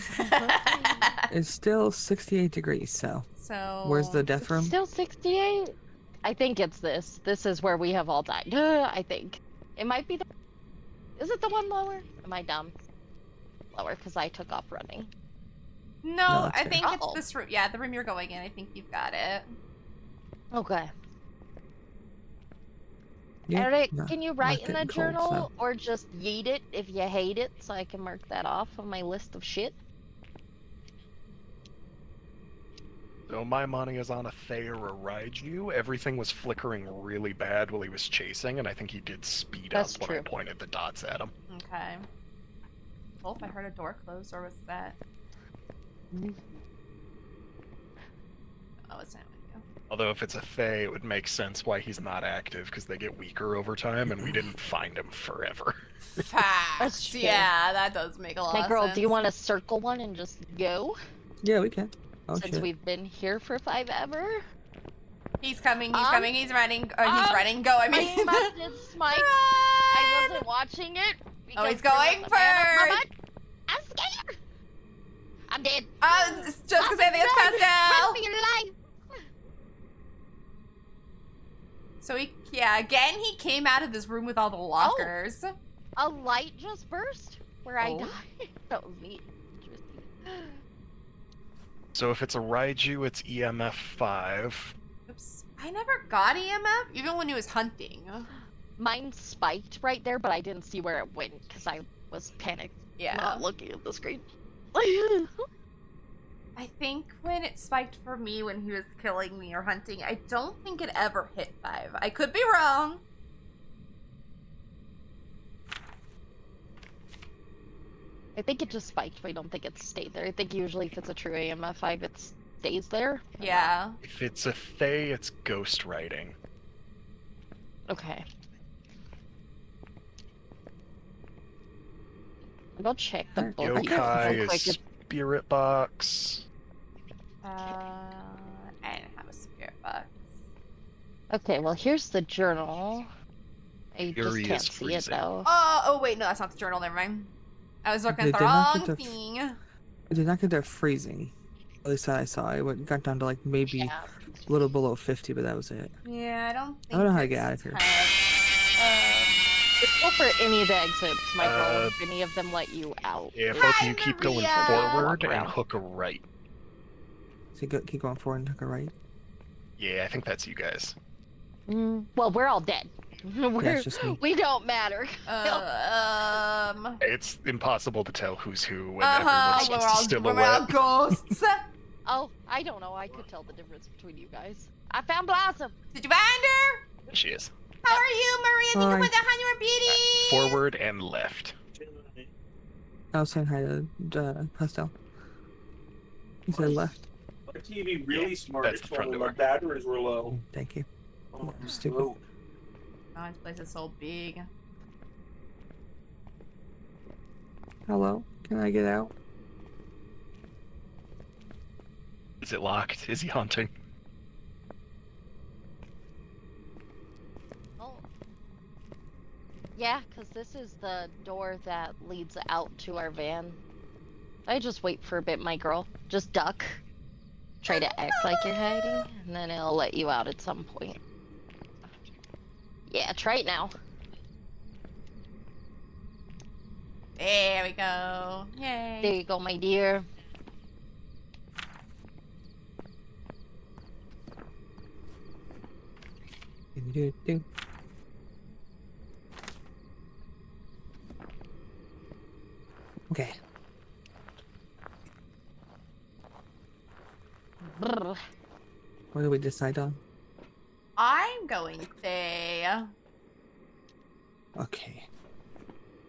It's still 68 degrees. So So where's the death It's room? still 68? I think it's this. This is where we have all died. I think. It might be the... Is it the one lower? Am I dumb? Lower, because I took off running. No, No, I that's think fair. it's Uh-oh. this room. Yeah, the room you're going in. I think you've got it. Okay. Yeah, Eric, no, can you write in the getting cold, journal so. or just yeet it if you hate it so I can mark that off on my list of shit? So my money is on a Fae or a Raiju. Everything was flickering really bad while he was chasing, and I think he did speed That's up when I true. pointed the dots at him. Okay. Well, if I heard a door close, or was that? Oh, it's not with you. Although if it's a Fae, it would make sense why he's not active, because they get weaker over time, and we didn't find him forever. Facts. true. Yeah, that does make a lot My of girl, sense. do you want to circle one and just go? Yeah, we can. Oh Since shit. we've been here for 5 ever? He's coming. He's Um, coming. He's running. He's running. Go. I mean. I must did smite. I Run! wasn't watching it. Oh, he's because there going was a man on my first. butt. I'm scared. I'm dead. Just because I think it's Run Pastel. for your life. So again, he came out of this room with all the lockers. A light just burst where I Oh. died. That was neat. Interesting. So if it's a Raiju, it's EMF 5. Oops. I never got EMF, even when he was hunting. Mine spiked right there, but I didn't see where it went because I was panicked, Yeah. not looking at the screen. I think when it spiked for me when he was killing me or hunting, I don't think it ever hit 5. I could be wrong. I think it just spiked, but I don't think it stayed there. I think usually if it's a true AMF 5, it stays there. Yeah. If it's a Fae, it's ghost writing. Okay. I'll go check the Alright. book Yokai real quick. is Spirit Box. I didn't have a spirit box. Okay, well here's the journal. I Yuri just can't is see it freezing. though. Oh, wait, no, that's not the journal. Never mind. I was looking They at the did not wrong get to thing. It did not get to freezing. At least that I saw. It got down to like maybe Yeah. a little below 50, but that was it. Yeah, I don't I think don't know how to it's get out of here. Just go for any of the exits, Michael. Uh, If any of them let you out. Yeah, Hi, both of you keep going Maria. forward Walk and around. hook a right. So keep going forward and hook a right. Yeah, I think that's you guys. Well, we're all dead. it's just me. We don't matter. It's impossible to tell who's who when Uh-huh, everyone's just a silhouette. we're all ghosts. Oh, I don't know. I could tell the difference between you guys. I found Blossom. Did you find her? There she is. How are you, Maria? Thank you Hi. for the 100 beauty. Forward and left. I was saying hi to Pastel. He said left. My TV really smart. that's It the front told me door. my batteries were low. Thank you. Oh, Stupid. oh. Oh, this place is so big. Hello? Can I get out? Is it locked? Is he haunting? Oh. Yeah, because this is the door that leads out to our van. I just wait for a bit, my girl. Just duck. Try to act like you're hiding, and then it'll let you out at some point. Yeah, try it now. There we go. Yay. There you go, my dear. Do-do-do. Okay. Brr. What do we decide on? I'm going to say. Okay.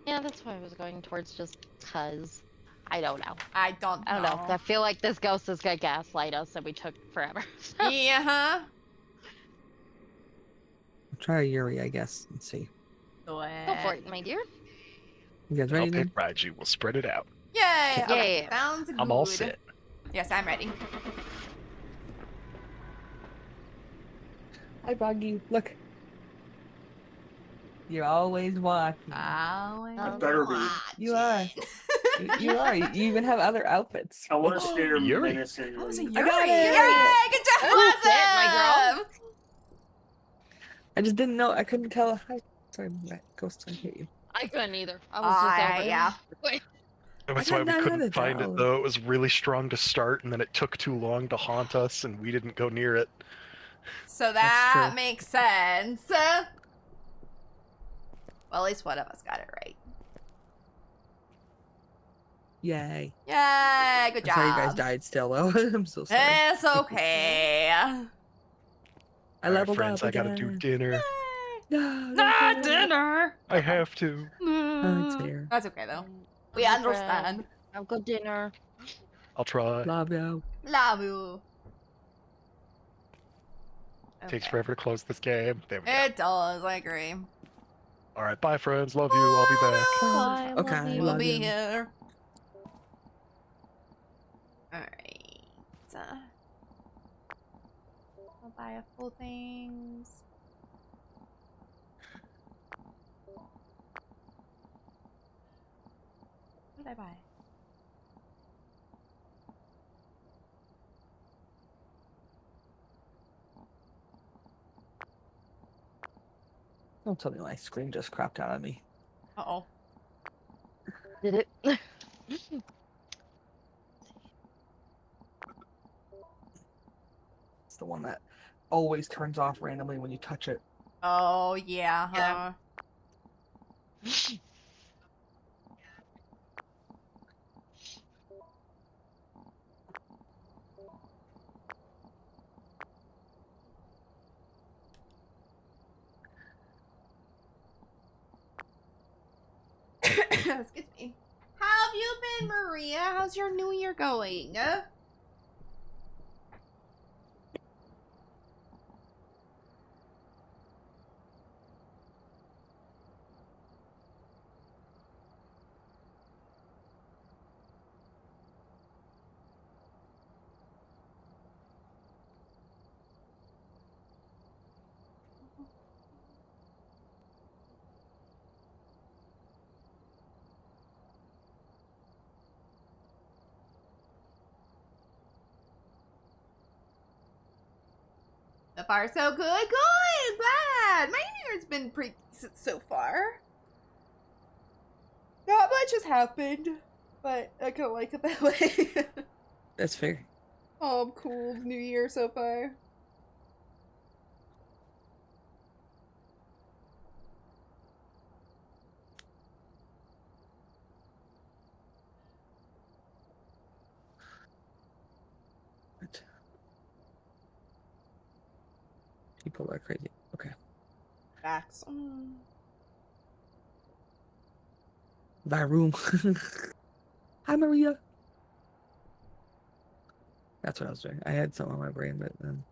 Yeah, that's what I was going towards, just cause. I don't know. I don't know. I feel like this ghost is gonna gaslight us and we took forever. Yeah, huh? I'll try Yuri, I guess, and see. Go Go for it, my dear. You guys I'll ready pick then? Raiju. We'll spread it out. Yay! Okay, Yeah. sounds good. I'm all set. Yes, I'm ready. Hi, Boggy. Look. You're always watching. I better be. You are. You are. You even have other outfits. I want to stare Yuri. menacingly. That was a I Yuri. got it. Yay! Good job, Oh, shit, my Blossom! I just didn't know. I couldn't tell. Hi. Sorry, that ghost. I hate you. I couldn't either. I was just over Yeah. Wait. That's I why don't we know how couldn't to find tell. it, though. It was really strong to start, and then it took too long to haunt us, and we didn't go near it. So That's that true. makes sense. Well, at least one of us got it right. Yay. Yay! Good I'm job. sorry you guys died still, though. I'm so sorry. It's okay. I Alright, leveled friends, up I gotta do again. dinner. No, Not no. dinner. I have to. Oh, it's fair. That's okay though. We Good understand. friend. Have good dinner. I'll try. Love you. Love you. Takes Okay. forever to close this game. There we go. It does. I agree. Alright, bye, friends. Love you. I'll be back. Bye, Okay, love I you. We'll love be you. here. Alright. I'll buy a full things. What did I buy? Don't tell me my screen just crapped out on me. Uh-oh. Did it? It's the one that always turns off randomly when you touch it. Oh, yeah, huh? Yeah. Excuse me. How have you been, Maria? How's your new year going? So far, so good. Good. Glad. My New Year's been pretty decent so far. Not much has happened, but I don't like it that way. That's fair. Oh, cool. New Year so far. But people are crazy. Okay. Facts. Thy room. Hi, Maria. That's what I was doing. I had something on my brain, but then.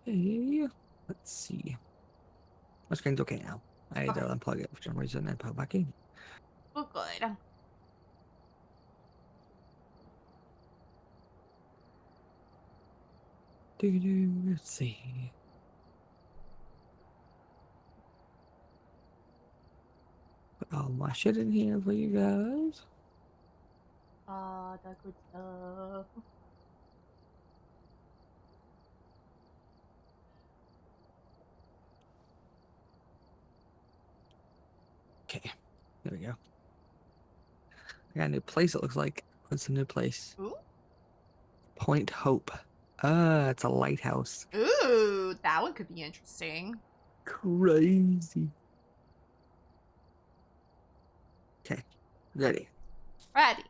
Okay. Let's see. My screen's okay now. I had to unplug it for some reason and put it back in. Oh, good. Let's see. Put all my shit in here for you guys. Ah, that good stuff. Okay. There we go. I got a new place, it looks like. What's the new place? Ooh. Point Hope. It's a lighthouse. Ooh, that one could be interesting. Crazy. Okay. Ready. Ready.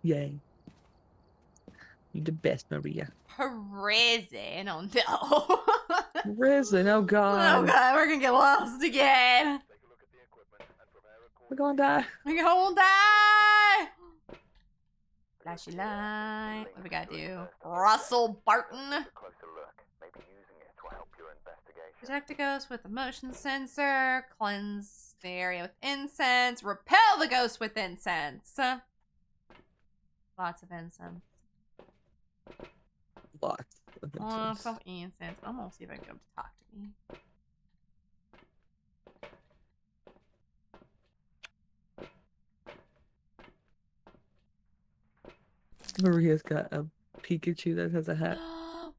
Yay. You're the best, Maria. Prison. Oh no. Risen, oh Oh god. god, we're gonna get lost again. We're gonna die. We're gonna die. Flashy light. What do we gotta do? Russell Barton. Detect a ghost with a motion sensor. Cleanse the area with incense. Repel the ghost with incense. Lots of incense. Lots of incense. Some incense. I'm gonna see if I can get him to talk to me. Maria's got a Pikachu that has a hat.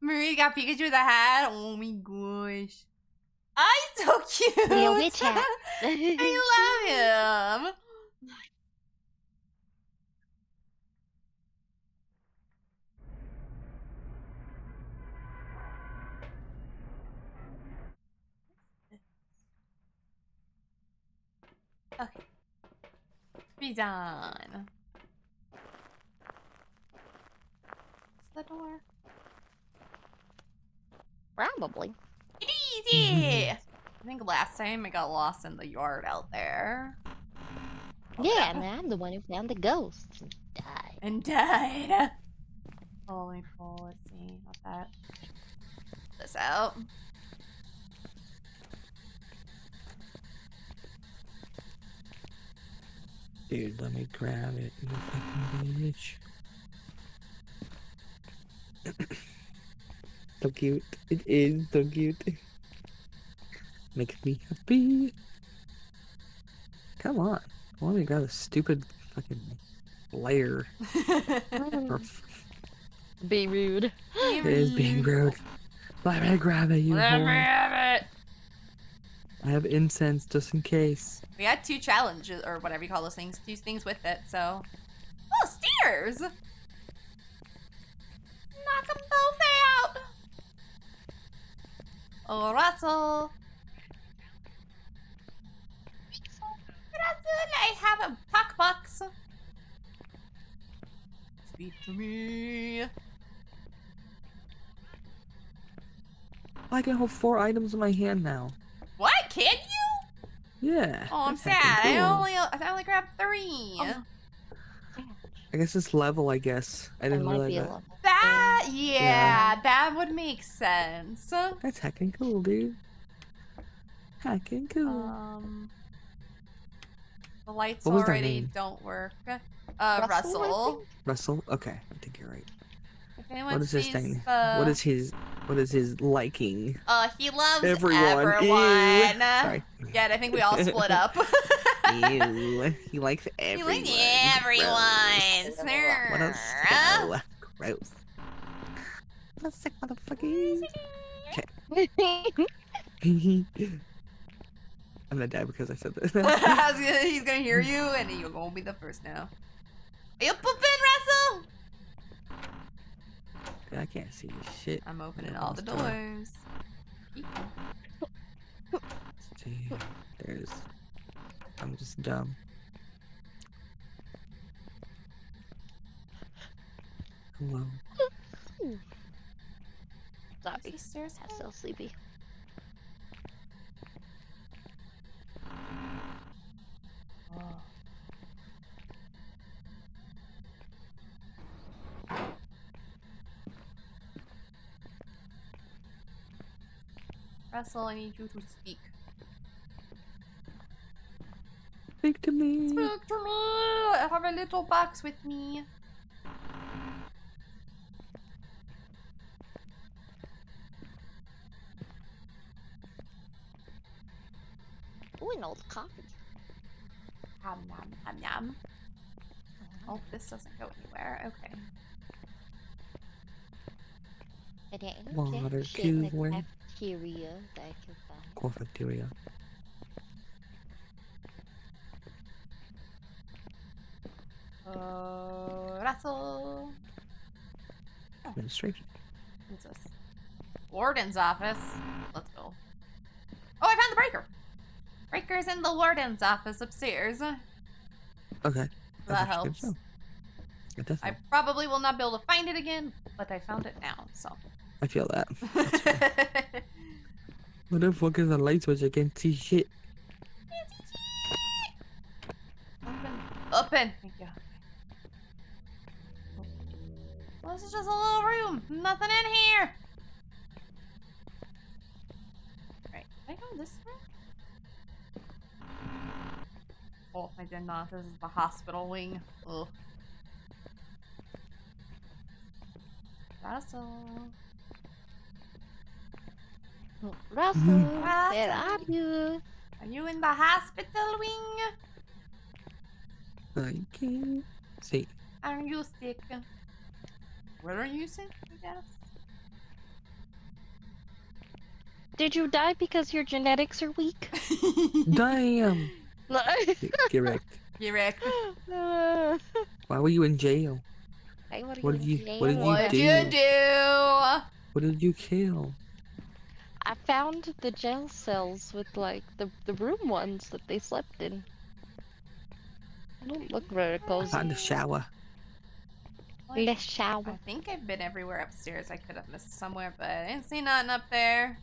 Maria got Pikachu with a hat. Oh my gosh. Oh, he's so cute. Little witch hat. I love him. Okay. Be done. Is the door? Probably. Easy. I think last time I got lost in the yard out there. Yeah, and I'm the one who found the ghosts and died. And died. Oh, let me pull. Let's see. Not that. This out. Dude, let me grab it, you fucking bitch. So cute. It is so cute. Makes me happy. Come on. I want me to grab a stupid fucking layer. Be rude. It is being rude. Let me grab it, you Let me whore. have it. I have incense just in case. We had 2 challenges, or whatever you call those things, 2 things with it, so. Oh, stairs! Knock them both out! Oh, Russell! Speak to me. I can hold 4 items in my hand now. What? Can you? Yeah. Oh, I'm that's heckin' sad. cool. I only grabbed 3. Oh. I guess it's level, I guess. I It didn't might realize be a that. level That, thing. yeah, that would make sense. That's heckin' cool, dude. Heckin' cool. The lights What was that already name? don't work. I Russell. think? Russell? Okay, I think you're right. If anyone What is his sees thing? the... What is his liking? He loves Everyone. Ew. everyone. Sorry. Yeah, I think we all split up. Ew. He likes He everyone. likes everyone. What a Sir. scowl. Gross. What a sick motherfucker. I'm gonna die because I said this. He's gonna hear you, and you're gonna be the first now. Are you pooping, Russell? I can't see shit. I'm opening all the doors. See, there's. I'm just dumb. Hello. Sorry. Is the stairs I'm so sleepy. Oh. Russell, I need you to speak. Speak to me. Speak to me! I have a little box with me. Ooh, an old coffee. Nom nom nom nom. Oh, this doesn't go anywhere. Okay. It ain't Water shit in the cooler. cafeteria that I can find. Cafeteria. Russell. Administration. What's this? Warden's office. Let's go. Oh, I found the breaker. Breaker's in the warden's office upstairs. Okay. That helps. It does I help. probably will not be able to find it again, but I found it now, so. I feel that. What the fuck is the light switch? I can't see shit. Open. Thank you. Well, this is just a little room. Nothing in here. Right. Can I go this way? Oh, I did not. This is the hospital wing. Ugh. Russell. Russell, Russell. where are you? Are you in the hospital wing? I can't see. Are you sick? What are you sick, I guess? Did you die because your genetics are weak? Damn. Get wrecked. You wrecked. Why were you in jail? What did you What'd do? you do? What did you kill? I found the jail cells with like the room ones that they slept in. They don't look very cozy. Find the shower. Let's shower. I think I've been everywhere upstairs. I could have missed somewhere, but I didn't see nothing up there.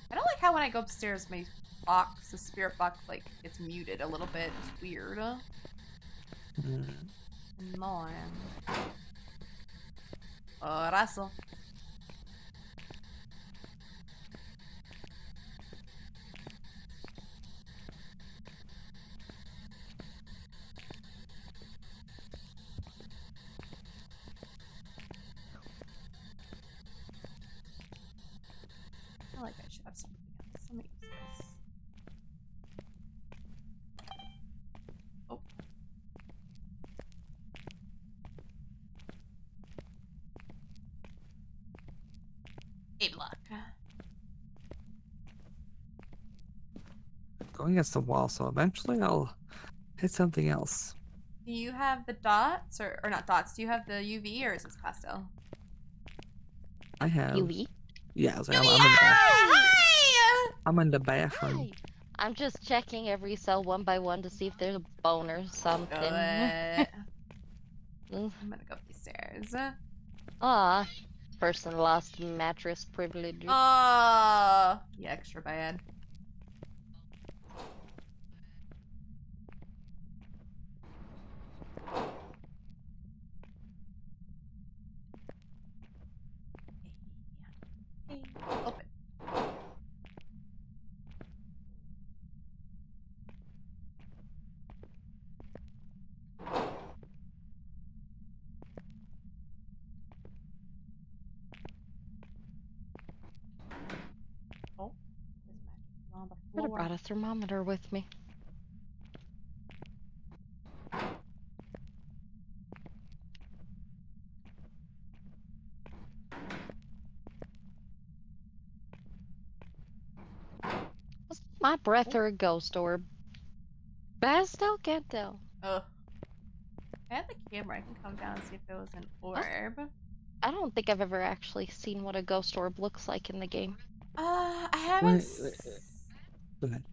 I don't like how when I go upstairs, my box, the spirit box, like, gets muted a little bit. It's weird. Annoying. Russell. I feel like I should have something else. Let me use this. Oh. Eight luck. Going against the wall, so eventually I'll hit something else. Do you have the dots, or not dots? Do you have the UV, or is this pastel? I have. UV? Yeah, I was like, UV! I'm in the bathroom. Hi! I'm in the bathroom. Hi. I'm just checking every cell one by one to see if there's a bone or something. Do it. I'm gonna go up these stairs. Ah, person lost mattress privilege. Oh, yeah, extra bad. Open. Oh, this mattress is on the Could have floor. brought a thermometer with me. Was my breath or a ghost orb? Best tell, can't tell. Ugh. I had the camera. I can come down and see if it was an orb. I don't think I've ever actually seen what a ghost orb looks like in the game. I haven't. Wait. Go ahead.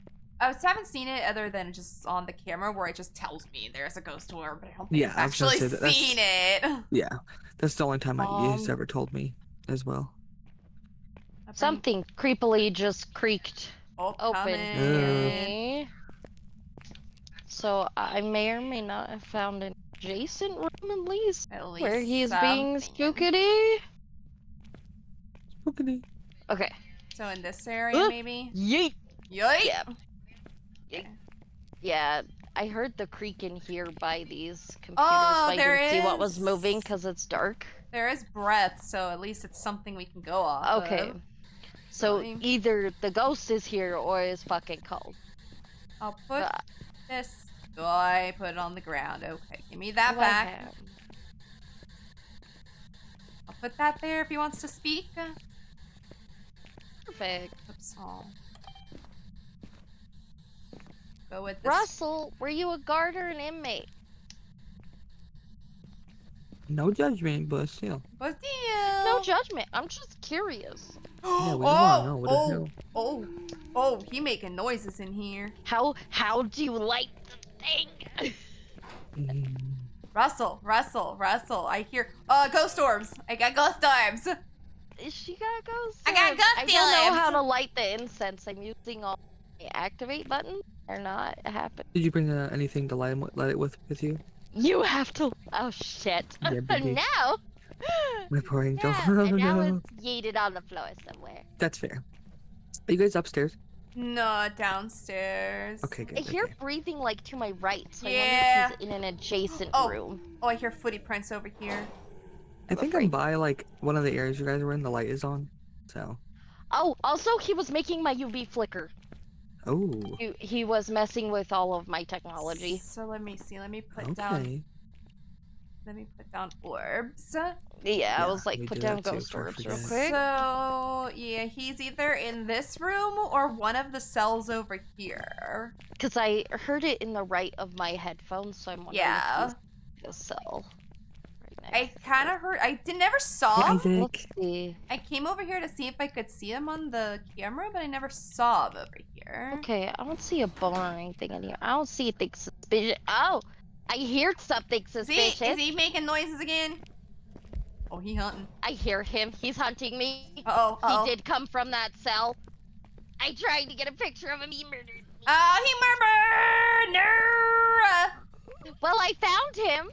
I haven't seen it other than just on the camera where it just tells me there's a ghost orb, but I don't think Yeah, I've I was gonna actually say that's- seen it. Yeah, that's the only time he's ever told me as well. Something creepily just creaked open coming. near me. So I may or may not have found an adjacent room at least where he's being something. spookity. Spookity. Okay. So in this area, maybe? Yeet. Yoink! Yeah. Okay. Yeah, I heard the creak in here by these computers, Oh, but I there didn't see what was is. moving because it's dark. There is breath, so at least it's something we can go off Okay. of. So Fine. either the ghost is here or is fucking cold. I'll put this. Oh, I put it on the ground. Okay, give me that What back. happened? I'll put that there if he wants to speak. Perfect. Oops. Oh. Go with this. Russell, were you a guard or an inmate? No judgment, but still. What's the deal? No judgment. I'm just curious. Yeah, we don't wanna know. What the hell? Oh, he making noises in here. How do you like the thing? Mm. Russell, I hear ghost orbs. I got ghost orbs. She got ghosts. I got I ghost don't know how orbs. to light the incense. I'm using all the activate button or not happen. Did you bring anything to light it with you? You have to. Oh shit. Yeah, baby. Now. My poor angel. Yeah, and now No. it's yeeted on the floor somewhere. That's fair. Are you guys upstairs? No, downstairs. Okay, good. I hear okay. breathing like to my right, so I Yeah. wonder if he's in an adjacent room. Oh, I hear footy prints over here. I think I'm by like one of the areas you guys were in. The light is on, so. Oh, also he was making my UV flicker. Oh. He was messing with all of my technology. So let me see. Let me put down. Okay. Let me put down orbs. Yeah, I Yeah, was like, we put do down that too, ghost before I orbs real forget. quick. So yeah, he's either in this room or one of the cells over here. Because I heard it in the right of my headphones, so I'm wondering Yeah. if he's a cell. Right I next kind to of heard. I never saw Hey, him. Isaac. Let's see. I came over here to see if I could see him on the camera, but I never saw him over here. Okay, I don't see a bone or anything in here. I don't see anything suspicious. Oh! I hear something suspicious. Is he making noises again? Oh, he hunting. I hear him. He's hunting me. Uh-oh. He did come from that cell. I tried to get a picture of him. He murdered me. He murmured. Well, I found him.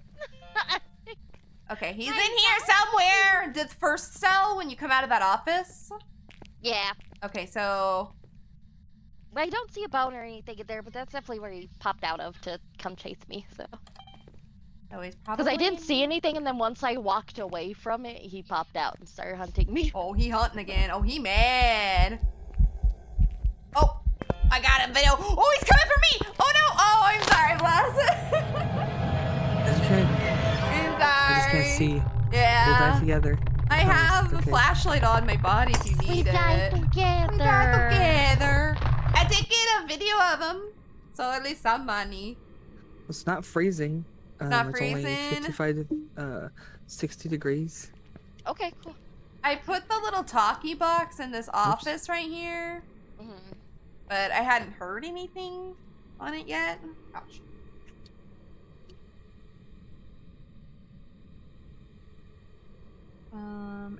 Okay, he's in here somewhere. The first cell when you come out of that office. Yeah. Okay, so I don't see a bone or anything in there, but that's definitely where he popped out of to come chase me. So. he's probably. Because I didn't see anything, and then once I walked away from it, he popped out and started hunting me. Oh, he hunting again. Oh, he mad. Oh, I got a video. Oh, he's coming for me. Oh no. Oh, I'm sorry, boss. That's okay. I'm sorry. I just can't see. Yeah. We'll die together. I promise, have it's a okay. flashlight on my body if you We need died it. together. We died together. I did get a video of him, so at least some money. It's not freezing. Not it's freezing. only 55 to 60 degrees. Okay, cool. I put the little talkie box in this office right here. Mhm. but I hadn't heard anything on it yet. Gosh.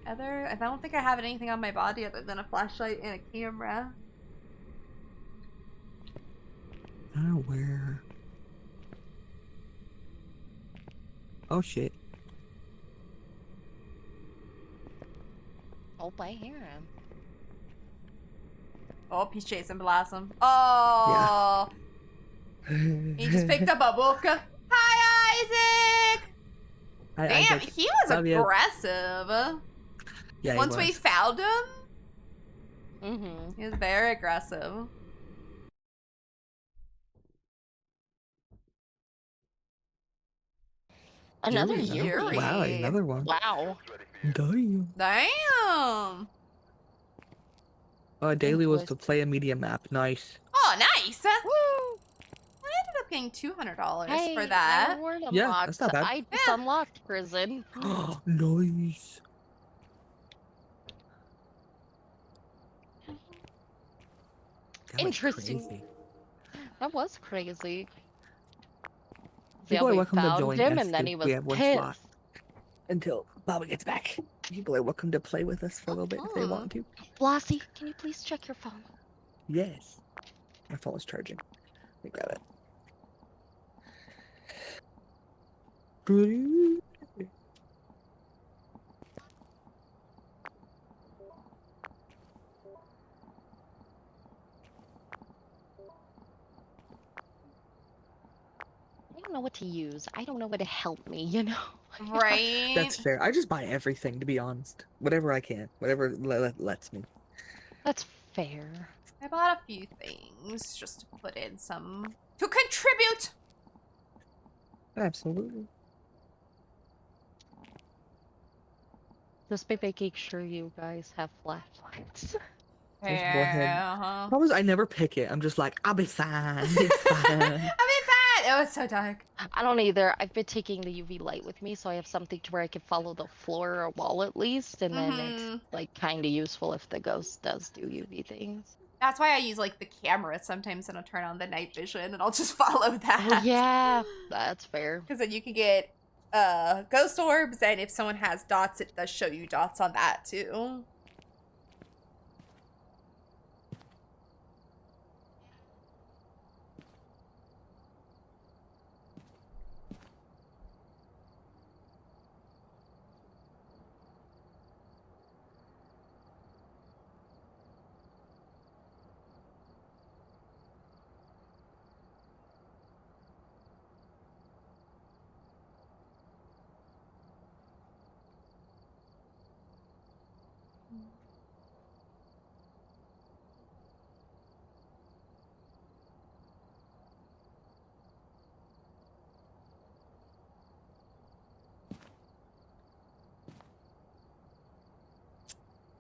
I don't think I have anything on my body other than a flashlight and a camera. I don't know where. Oh shit. Oh, I hear him. Oh, he's chasing Blossom. Oh, he just picked up a book. Hi, Isaac. Damn, he was aggressive. Yeah, Once we found him, Mm-hmm. he was very aggressive. Another Yuri. Yuri. Wow, another one. Wow. Damn. Damn. Daily was to play a media map. Nice. Oh, nice. Woo! I ended up getting $200 Hey, for that. my reward Yeah, unlocked. that's not bad. I just unlocked prison. Nice. That was Interesting. crazy. That was crazy. People Yeah, are we welcome to found join him, us and then if he we was have one pissed. slot. Until Baba gets back. People are welcome to play with us for a little bit if they want to. Flossie, can you please check your phone? Yes. My phone is charging. Let me grab it. I don't know what to use. I don't know what to help me, you know? Right? That's fair. I just buy everything, to be honest. Whatever I can. Whatever lets me. That's fair. I bought a few things just to put in some to contribute. Absolutely. Just by making sure you guys have flashlights. Just go ahead. Yeah. Problem is, I never pick it. I'm just like, I'll be fine. It's fine. I mean, bad. It was so dark. I don't either. I've been taking the UV light with me, so I have something to where I can follow the floor or wall at least, and then it's like kind of useful if the ghost does do UV things. That's why I use like the camera sometimes, and I'll turn on the night vision, and I'll just follow that. Oh yeah, that's fair. Because then you can get ghost orbs, and if someone has dots, it does show you dots on that too.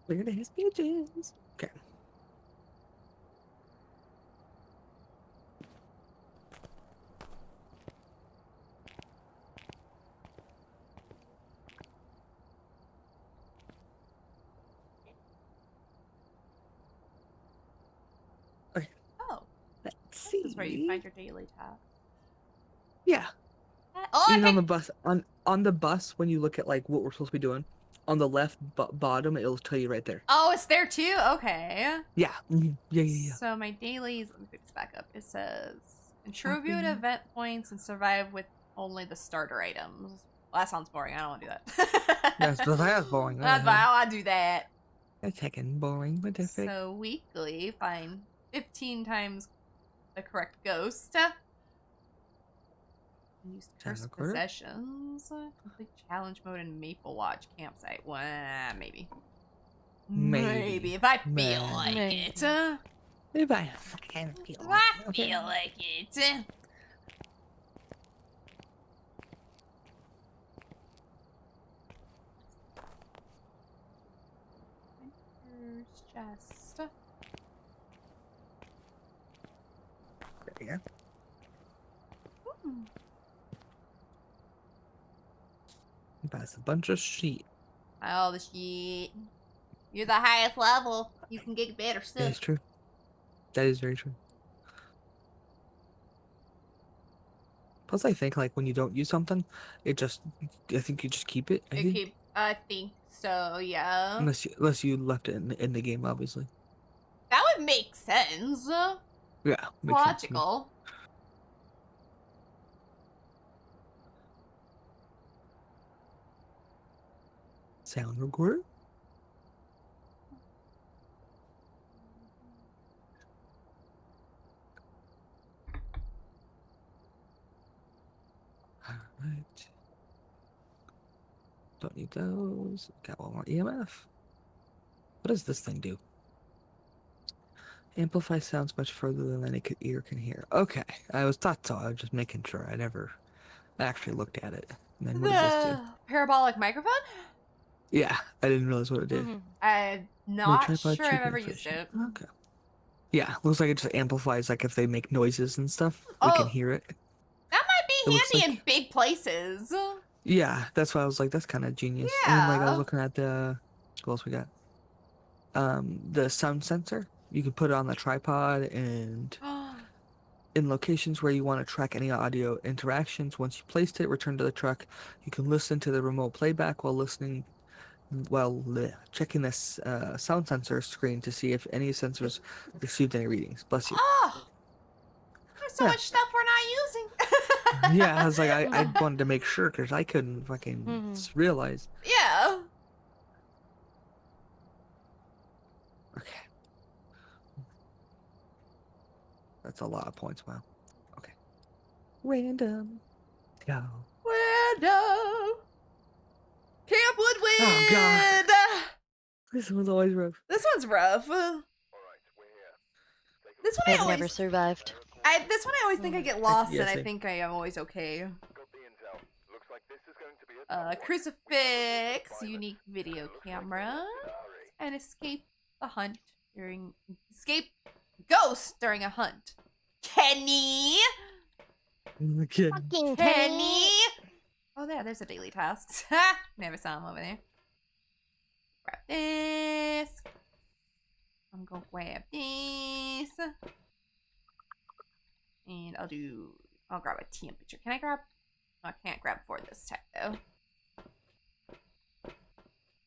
Clear to his pigeons. Okay. Okay. Oh, Let's this see. is where you find your daily tab. Yeah. Oh, I Even on the picked... bus, on the bus, when you look at like what we're supposed to be doing, on the left bottom, it'll tell you right there. Oh, it's there too? Okay. Yeah. Yeah. So my dailies, let me pick this back up. It says, contribute event points and survive with only the starter items. Well, that sounds boring. I don't want to do that. That's boring. That's fine. I don't want to do that. That's heckin' boring, but that's it. So weekly, find 15 times the correct ghost. Use cursed possessions. Complete challenge mode in Maple Watch campsite. Well, maybe. Maybe if I feel like it. If I fucking feel If like I it. Okay. feel like it. Chest. There you go. That's a bunch of shit. All the shit. You're the highest level. You can get better That's stuff. true. That is very true. Plus, I think like when you don't use something, I think you just keep it. I think so, yeah. Unless you left it in the game, obviously. That would make sense. Yeah, makes sense to me. Logical. Sound recorder. Alright. Don't need those. Got one more EMF. What does this thing do? Amplify sounds much further than any ear can hear. Okay, I was thought so. I was just making sure. I never actually looked at it. And then what does this do? Parabolic microphone? Yeah, I didn't realize what it did. I'm not sure I've ever used it. Okay. Yeah, looks like it just amplifies, like if they make noises and stuff, we can hear it. That might be It looks handy like- in big places. Yeah, that's why I was like, that's kind of genius. Yeah. And then, like, I was looking at the, what else we got? The sound sensor. You can put it on the tripod, and in locations where you want to track any audio interactions, once you placed it, return to the truck. You can listen to the remote playback while checking this sound sensor screen to see if any sensors received any readings. Bless you. Oh, there's so Yeah. much stuff we're not using. Yeah, I was like, I wanted to make sure because I couldn't fucking realize. Yeah. Okay. That's a lot of points. Wow. Okay. Random. Go. Random. Camp Woodwind. Oh, God. This one's always rough. This one's rough. This one I've never survived. This one I always think I get lost, Yeah, and I same. think I am always okay. Crucifix, unique video camera, and escape ghost during a hunt. Kenny. Kid. Fucking Kenny. Oh, there's a daily task. Never saw him over there. Grab this. I'm gonna grab this. And I'll grab a temperature. Can I grab? No, I can't grab for this type though.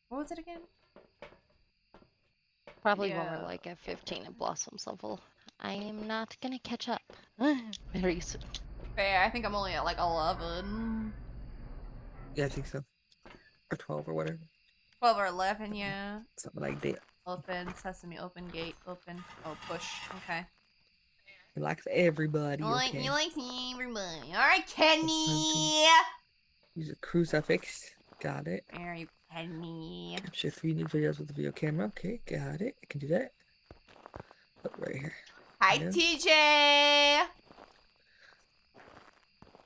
What was it again? Probably when Yeah. we're like at 15 and Blossom's level. I am not gonna catch up. Very soon. Fair. I think I'm only at like 11. Yeah, I think so. Or 12 or whatever. 12 or 11, yeah. Something like that. Open, sesame, open, gate, open. Oh, push. Okay. He likes everybody. He Okay. likes everybody. Alright, Kenny! Use a crucifix. Got it. Where are you, Kenny? Capture 3 new videos with the video camera. Okay, got it. I can do that. Oh, right here. Hi, Yeah. TJ!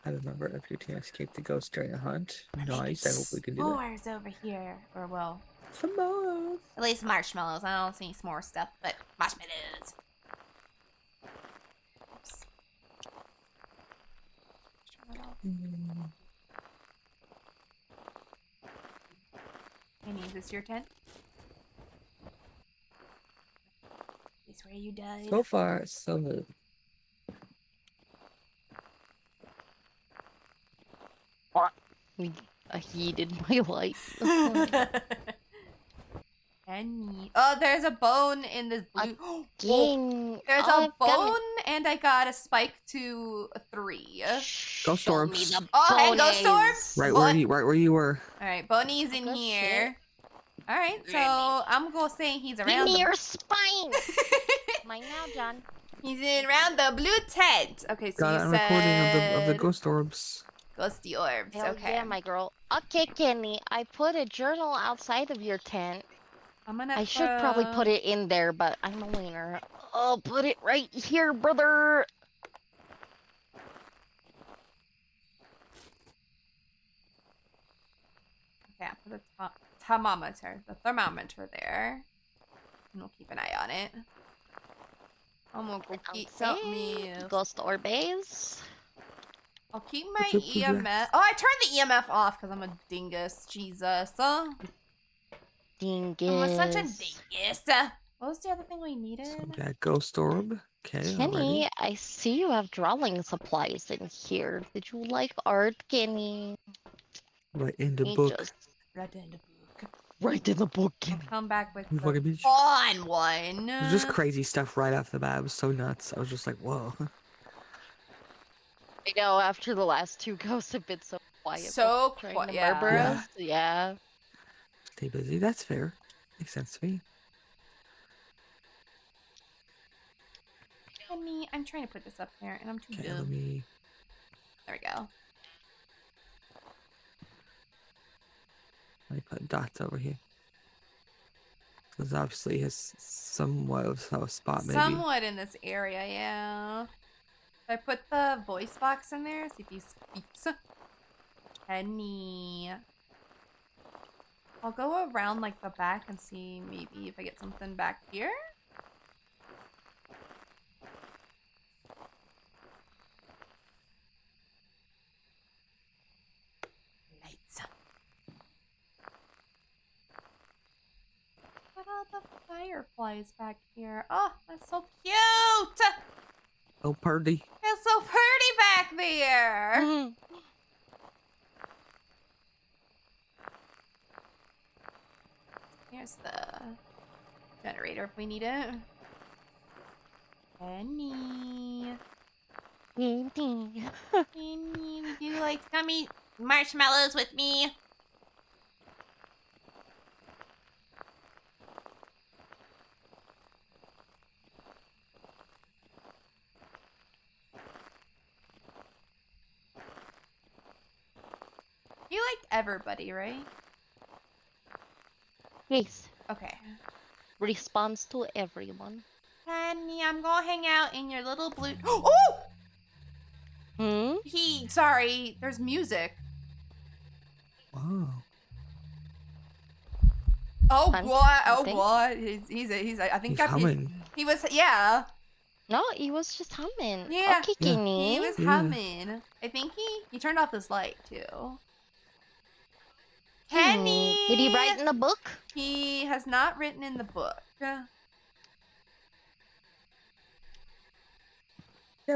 Have a member of your team escape the ghost during a hunt. Nice. I hope we can do that. S'mores over here. Or, well, Some more. at least marshmallows. I don't see s'more stuff, but marshmallows. Oops. Turn it off. Kenny, is this your tent? Is this where you died? So far, so good. I heated my life. Kenny. Oh, there's a bone in this blue. Dang. There's Oh, a bone, and I got a spike to 3. Ghost Show me orbs. the Oh, and ghost bonies. orbs? Right Bon- where you were. Alright, Bonnie's in Good here. Alright, so Ready. I'm gonna say he's Give around me the... your spine. Mine now, John. He's in around the blue tent. Okay, so Got you a said... recording of the ghost orbs. Ghosty orbs, Hell okay. yeah, my girl. Okay, Kenny, I put a journal outside of your tent. I'm gonna I should probably put it in there, but I'm a wiener. I'll put it right here, brother. Okay, I'll put the thermometer there. And we'll keep an eye on it. I'm gonna go get something else. Ghost orbs. I'll keep my What's up, Pooja? EMF. Oh, I turned the EMF off because I'm a dingus. Jesus. Dingus. I'm such a dingus. What was the other thing we needed? So that ghost orb. Okay, Kenny, already. I see you have drawing supplies in here. Did you like art, Kenny? Right in the He book. just Right in the book. right in the book, I'll Kenny. come back with You the fucking bitch. fun one. It was just crazy stuff right off the bat. It was so nuts. I was just like, whoa. I know after the last two ghosts have been so quiet. So both trying quiet, to yeah. murder Yeah. us. Yeah. Stay busy. That's fair. Makes sense to me. Penny, I'm trying to put this up there, and I'm too Okay, dumb. let me. There we go. Let me put dots over here. Because obviously his somewhat of a spot, maybe. Somewhat in this area, yeah. I put the voice box in there, see if he speaks. Penny. I'll go around like the back and see maybe if I get something back here. Lights. What are the fireflies back here? Oh, that's so cute! Oh, party. It's so pretty back there! Here's the generator if we need it. Penny. Kenny. Penny, would you like to come eat marshmallows with me? You like everybody, right? Yes. Okay. Responds to everyone. Penny, I'm gonna hang out in your little blue. Oh! Sorry, there's music. Wow. Oh, Hunt, what? you Oh, think? what? I think He's he's, humming. he was, yeah. No, he was just humming. Yeah. Okay, Yeah. Kenny. He was Yeah. humming. I think he turned off this light, too. Kenny! Did he write in the book? He has not written in the book. Yeah,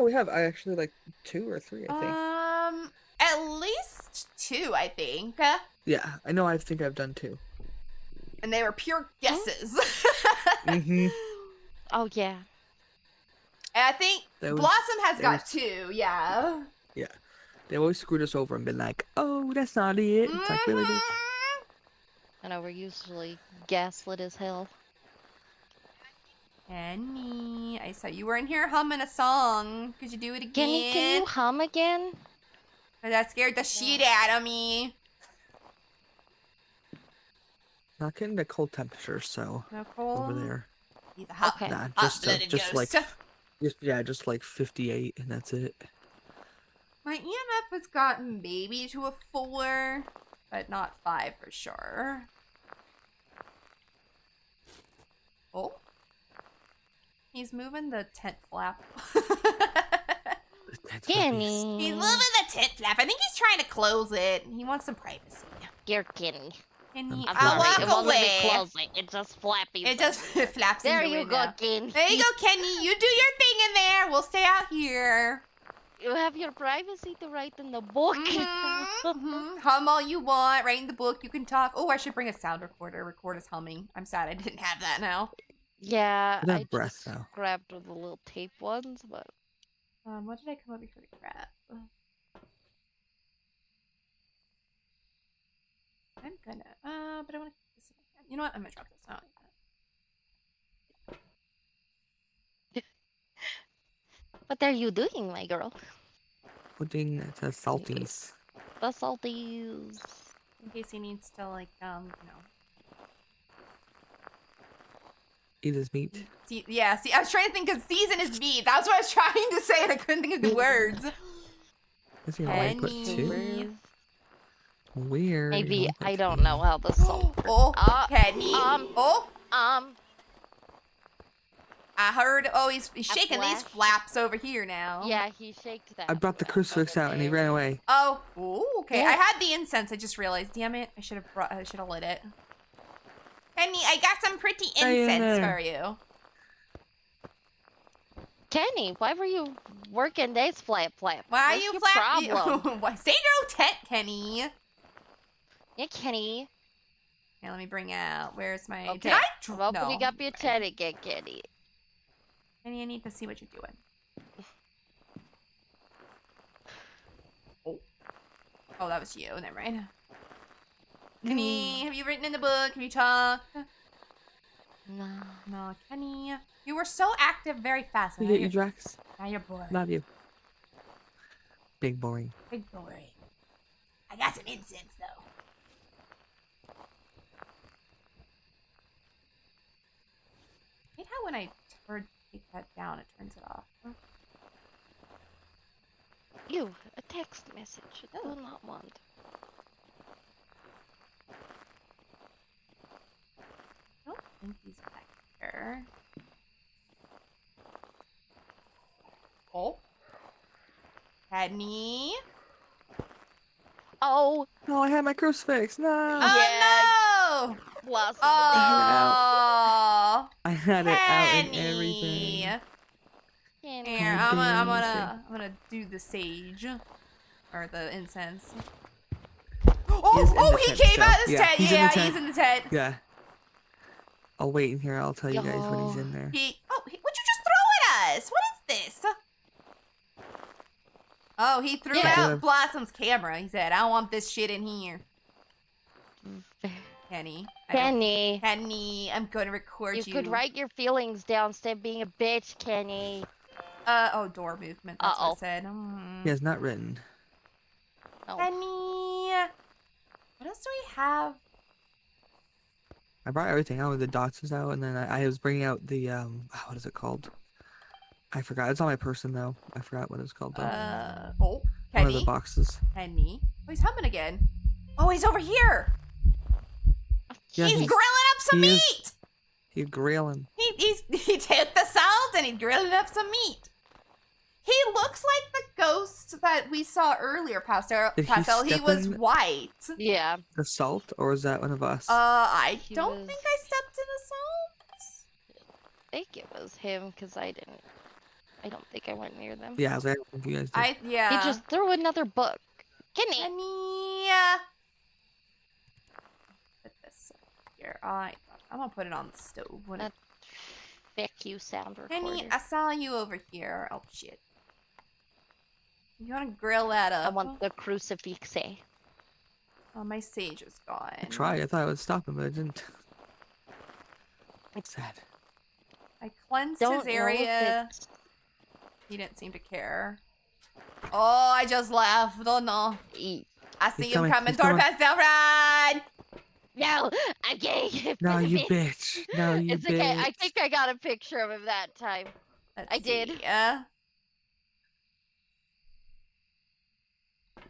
we have actually like 2 or 3, I think. At least 2, I think. Yeah, I know. I think I've done 2. And they were pure guesses. Mm-hmm. Oh, yeah. And I think That was- Blossom has that got was- 2, yeah. Yeah. They always screwed us over and been like, oh, that's not it. It's like, really, bitch? I know we're usually gaslit as hell. Penny, I saw you were in here humming a song. Could you do it again? Kenny, can you hum again? That scared the shit out of me. Not getting the cold temperature, so Nicole? over there. He's a hot, Okay. Nah, hot-blooded just ghost. like just like 58, and that's it. My EMF has gotten maybe to a 4, but not 5 for sure. Oh. He's moving the tent flap. That's Kenny. He's moving the tent flap. I think he's trying to close it. He wants some privacy. You're Kenny. Kenny, I'm I'll sorry. It walk wasn't me away. closing. It just flappy. It just flaps There in the you window. go, Kenny. There you go, Kenny. You do your thing in there. We'll stay out here. You have your privacy to write in the book. Mhm. Hum all you want. Write in the book. You can talk. Oh, I should bring a sound recorder. Record us humming. I'm sad I didn't have that now. Yeah, Good I breath, just though. grabbed the little tape ones, but What did I come up before to grab? I'm gonna, but I want to keep this in my hand. You know what? I'm gonna drop this out. what are you doing, my girl? Putting the salties. The salties. In case he needs to, like, Eat his meat. See, I was trying to think of season is meat. That's what I was trying to say, and I couldn't think of the words. I think I only put Penny. 2. Weird. you Maybe only put I don't 2. know how the salt. Oh, Penny. um, I heard. Oh, he's shaking these flash. flaps over here now. Yeah, he shaked that. I brought the flap crucifix over out and he there. ran away. Oh, ooh, okay. Yeah. I had the incense. I just realized. Damn it! I should have lit it. Kenny, I got some pretty Stay in incense there. for you. Kenny, why were you working days flap? Why are What's you your flapping? problem? Why? Stay in your own tent, Kenny. Yeah, Kenny. Okay, let me bring out. Where's my? Okay. Did I? I'm opening No. up your Okay. tent again, Kenny. Kenny, I need to see what you're doing. Oh, that was you. Never mind. Kenny, have you written in the book? Have you talked? No. No, Kenny. You were so active very fast. We Now get you, you're, Drax. now you're bored. Love you. Big boring. Big boring. I got some incense, though. I hate how when I take that down, it turns it off. You, a text message. I do not want. I don't think he's back here. Oh. Kenny? Oh, No, I had my crucifix. No. Oh, no! Blossom. Oh, I had it out and Kenny. everything. Kenny. Here, How I'm dare gonna do the sage or the incense. He's Oh, in the he tent came still. out of his Yeah, tent. he's in the Yeah, tent. he's in the tent. Yeah. I'll wait in here. I'll tell you guys when he's Yo. in there. What'd you just throw at us? What is this? Oh, he threw Yeah. out Blossom's camera. He said, "I don't want this shit in here." Kenny. Kenny, I'm gonna record you. You could write your feelings down instead of being a bitch, Kenny. Oh, door movement. That's what Uh-oh. it said. He has not written. Oh. Kenny. What else do we have? I brought everything out. The dots was out, and then I was bringing out the what is it called? I forgot. It's on my person though. I forgot what it's called though. Oh, One of the Kenny. boxes. Kenny. Oh, he's humming again. Oh, he's over here. Yeah, he's grilling up some he is. meat. He's grilling. He took the salt and he's grilling up some meat. He looks like the ghost that we saw earlier, Pastel. Did he Pastel. He step was in- white. Yeah. The salt, or is that one of us? I He don't was- think I stepped in the salt. I think it was him because I don't think I went near them. Yeah, I was like, I don't think you guys did. Yeah. He just threw another book. Kenny. Kenny. Put this here. I'm gonna put it on the stove. When That Fuck you, sound recorder. Kenny, I saw you over here. Oh shit. You wanna grill that up? I want the crucifix. Oh, my sage is gone. I tried. I thought I would stop him, but I didn't. It's sad. I cleansed Don't his know if area. it's- He didn't seem to care. Oh, I just left. Oh no. E- I see He's him coming, coming he's toward coming. Pastel. Run! No, I'm gay. No, you bitch. No, you It's bitch. okay. I think I got a picture of him that time. Let's I did. see.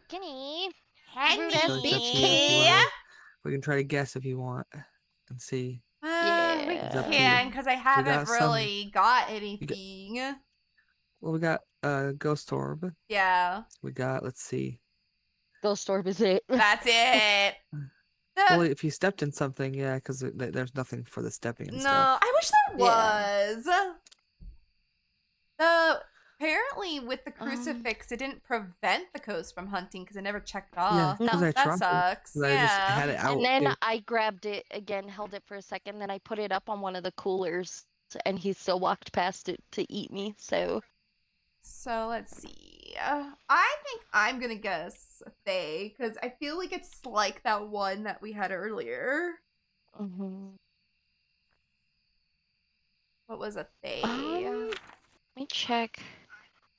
Kenny. Kenny. Rude ass So it's up to you if you Yeah. wanna- We can try to guess if you want and see. We Yeah. It's up to can, you. because I haven't got some- really got anything. Well, we got Ghost Orb. Yeah, We got, let's see. Ghost orb is it? that's it. Well, if you stepped in something, yeah, because there's nothing for the stepping and No, stuff. I wish there Yeah. was. Apparently, with the crucifix, it didn't prevent the ghost from hunting because it never checked Yeah, off. No, because I That tried. sucks. 'Cause I just had Yeah. it out. And then too. I grabbed it again, held it for a second, then I put it up on one of the coolers, and he still walked past it to eat me. So So let's see. I think I'm gonna guess Faye because I feel like it's like that one that we had earlier. mhm. What was a Faye? Let me check.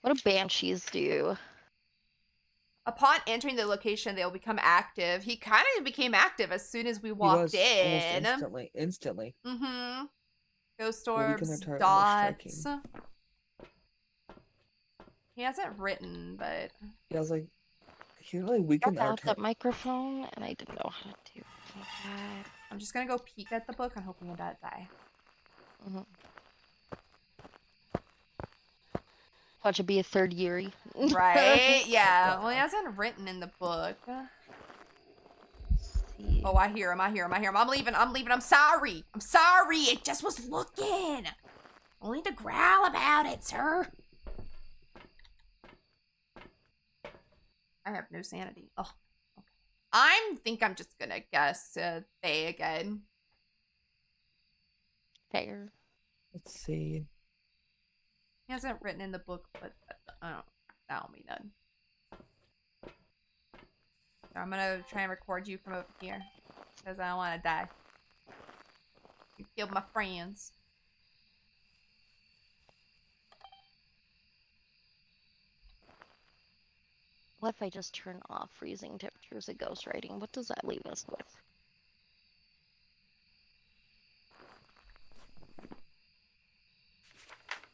What do banshees do? Upon entering the location, they'll become active. He kind of became active as soon as we walked in. Instantly. Mm-hmm. Ghost Will become orbs, a target more dots. striking. He hasn't written, but Yeah, I was like, he really weakened our Out that microphone, and I didn't know how to do that. I'm just gonna go peek at the book and hoping it doesn't die. Mhm. Watch it be a third Yuri. Right? Yeah. Well, he hasn't written in the book. Let's see. Oh, I hear him. I'm leaving. I'm sorry. It just was looking. Only to growl about it, sir. I have no sanity. Oh, okay. I think I'm just gonna guess they again. Fair. Let's see. He hasn't written in the book, but that'll be none. So I'm gonna try and record you from over here. Because I don't want to die. You killed my friends. What if I just turn off freezing temperatures of ghostwriting? What does that leave us with?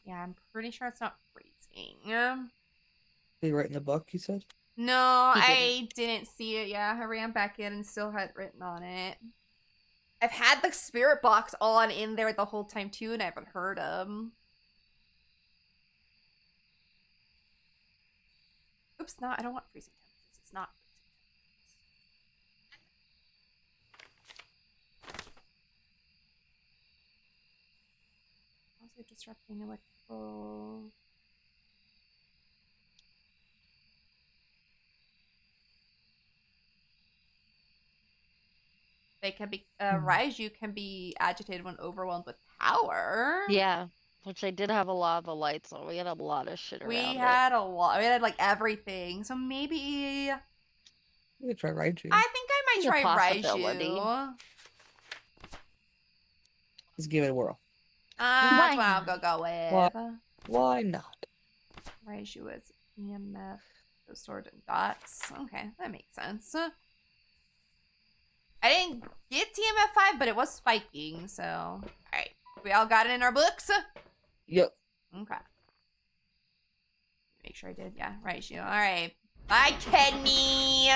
Yeah, I'm pretty sure it's not freezing. Did he write in the book, you said? No, He I didn't see it. Yeah, I ran back in and still had it written on it. I've had the spirit box on in there the whole time too, and I haven't heard him. Oops, no, I don't want freezing temperatures. It's not freezing temperatures. Also disrupting electrical. They can be Raiju can be agitated when overwhelmed with power. Yeah, which I did have a lot of the lights on. We had a lot of shit around We it. had a lot. We had like everything. So maybe You could try Raiju. I think I might It's a try possibility. Raiju. Let's give it a whirl. That's what I'm gonna go with. Why not? Raiju is EMF, those sword and dots. Okay, that makes sense. I didn't get TMF 5, but it was spiking, so alright. We all got it in our books? Yep. Okay. Make sure I did, yeah. Raiju. Alright. Bye, Kenny!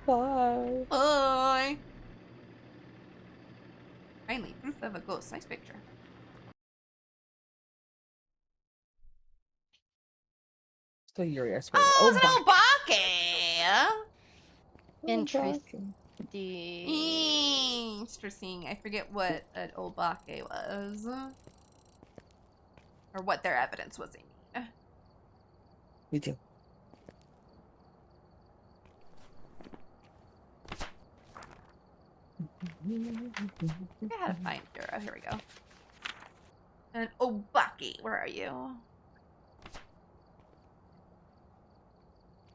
Bye. Bye! Finally, proof of a ghost. Nice picture. So Yuri, I swear. Oh, it's an Bach. Obake! Interesting. Interesting. I forget what an Obake was. Or what their evidence was. Me too. I had to find Dura. Here we go. An Obake. Where are you?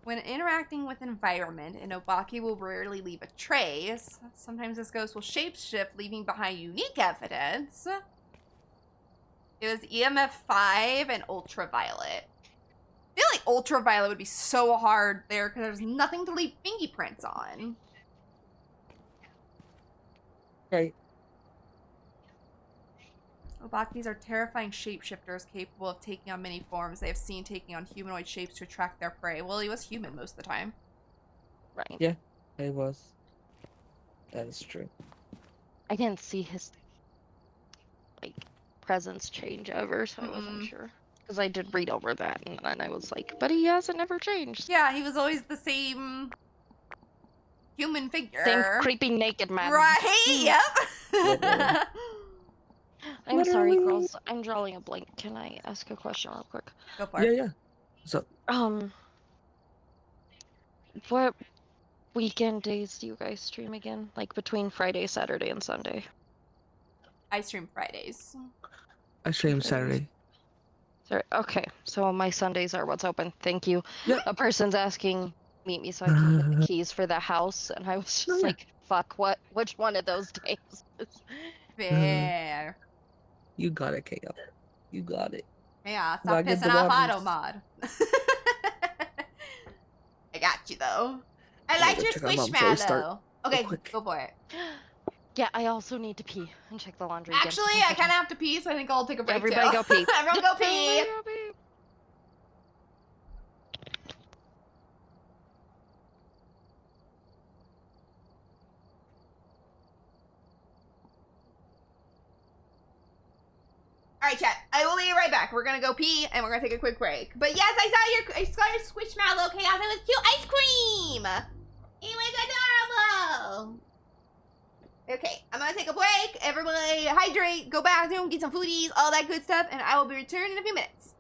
When interacting with environment, an Obake will rarely leave a trace. Sometimes this ghost will shapeshift, leaving behind unique evidence. It was EMF 5 and ultraviolet. I feel like ultraviolet would be so hard there because there's nothing to leave fingerprints on. Right. Obakis are terrifying shapeshifters capable of taking on many forms. They have seen taking on humanoid shapes to attract their prey. Well, he was human most of the time. Right. Yeah, it was. That is true. I didn't see his like presence change ever, so I wasn't sure. Because I did read over that, and then I was like, but he hasn't ever changed. Yeah, he was always the same human figure. Same creepy naked man. Right, yep. Literally. I'm sorry, Literally. girls. I'm drawing a blank. Can I ask a question real quick? Go for it. Yeah. So, What weekend days do you guys stream again? Like between Friday, Saturday, and Sunday? I stream Fridays. I stream Saturday. Sorry. Okay, so my Sundays are what's open. Thank you. Yep. A person's asking meet me so I can get the keys for the house, and I was just like, fuck, what? Which one of those days? Fair. You got it, KO. You got it. Yeah, Gotta stop get pissing the off waters. Auto Mod. I got you though. I I'm like gonna your check out Mom before we start. squishmallow. Okay, quick. go for it. Yeah, I also need to pee and check the laundry. again. Actually, I kind of have to pee, so I think I'll take a break Everybody too. go pee. Everyone go pee. Alright, chat. I will be right back. We're gonna go pee and we're gonna take a quick break. But yes, I saw your squishmallow chaos. It was cute ice cream! It was adorable! go. Okay, I'm gonna take a break. Everybody hydrate, go bathroom, get some foodies, all that good stuff, and I will be returning in a few minutes.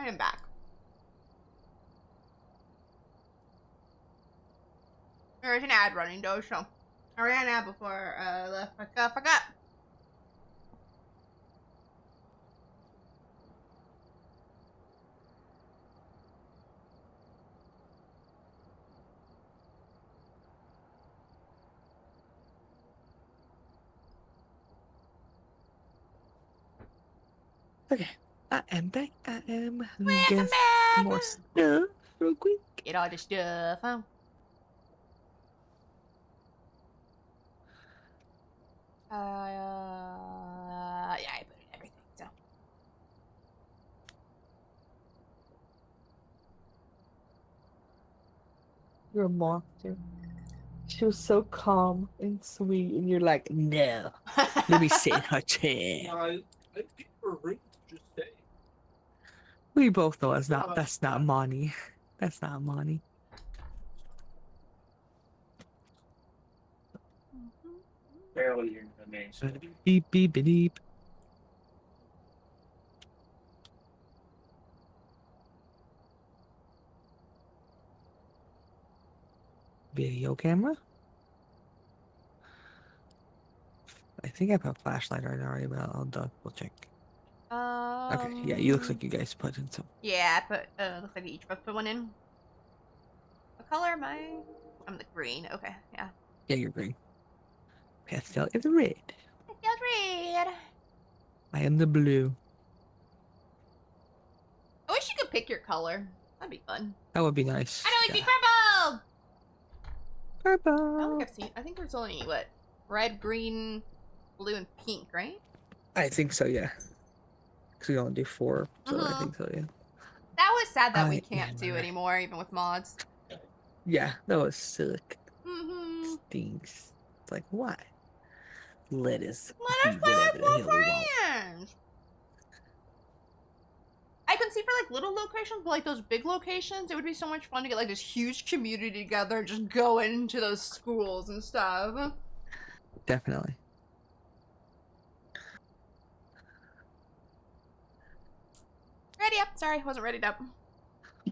I am back. There's an ad running though, so I ran an ad before I left. I forgot. Okay, I am back. I am. Welcome Guess back. more stuff real quick. Get all the stuff. Huh? Yeah, I put in everything. So Your mom too. She was so calm and sweet, and you're like, no, let me sit in her chair. I give her a ring to just say. We both know that's not Monty. That's not Monty. Barely hearing the name. So Beep beep beep. Video camera. I think I put flashlight on already, but I'll double check. Okay, yeah, you looks like you guys put in some. Yeah, I put. Looks like each of us put one in. What color am I? I'm the green. Okay, yeah. Yeah, you're green. Pastel is red. It feels red. I am the blue. I wish you could pick your color. That'd be fun. That would be nice. I know it'd be Yeah. purple. I don't Purple. think I've seen. I think there's only what, red, green, blue, and pink, right? I think so, yeah. Because we only do 4, so I Mhm. think so, yeah. That was sad that we I can't am do red. anymore, even with mods. Yeah, that was sick. Mm-hmm. Stinks. It's like, why? Let us Let us do play whatever with the hell more we want. friends. I can see for like little locations, but like those big locations, it would be so much fun to get like this huge community together, and just go into those schools and stuff. Definitely. Ready up. Sorry, wasn't ready up.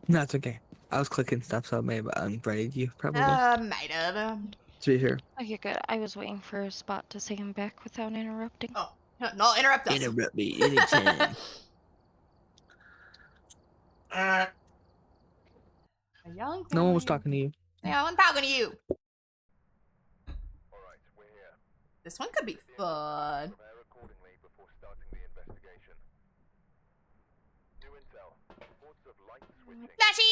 No, it's okay. I was clicking stuff, so I may have unreadied you, probably. Might have. To be sure. Oh, you're good. I was waiting for a spot to say I'm back without interrupting. Oh, no, interrupt us. Interrupt me anytime. A young No one was family. talking to you. Yeah, I'm talking to you. This one could be fun. Flashy!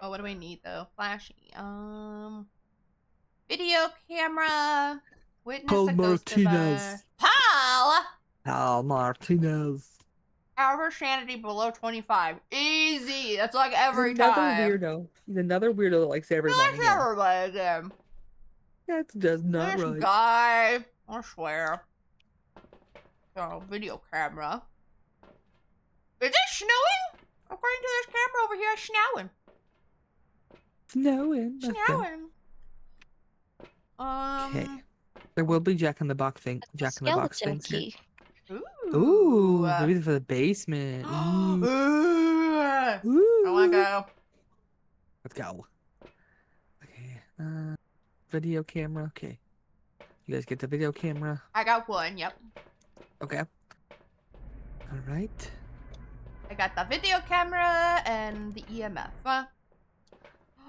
Oh, what do we need though? Flashy. Video camera. Witness Paul a ghost of Martinez. Paul! Al Martinez. Our sanity below 25. Easy. That's like every He's another time. weirdo. He's another weirdo that likes everyone. That's everybody again. That's just not This right. guy, I swear. Oh, video camera. Is it snowing? According to this camera over here, it's snowing. Snowing. That's good. Snowing. Okay. There will be Jack in the Box thing. Jack in the Box Skeleton things. Here. key. Ooh, maybe for the basement. Ooh. Ooh. I Ooh. wanna go. Let's go. Okay. Video camera. Okay. You guys get the video camera. I got one, yep. Okay. All right. I got the video camera and the EMF.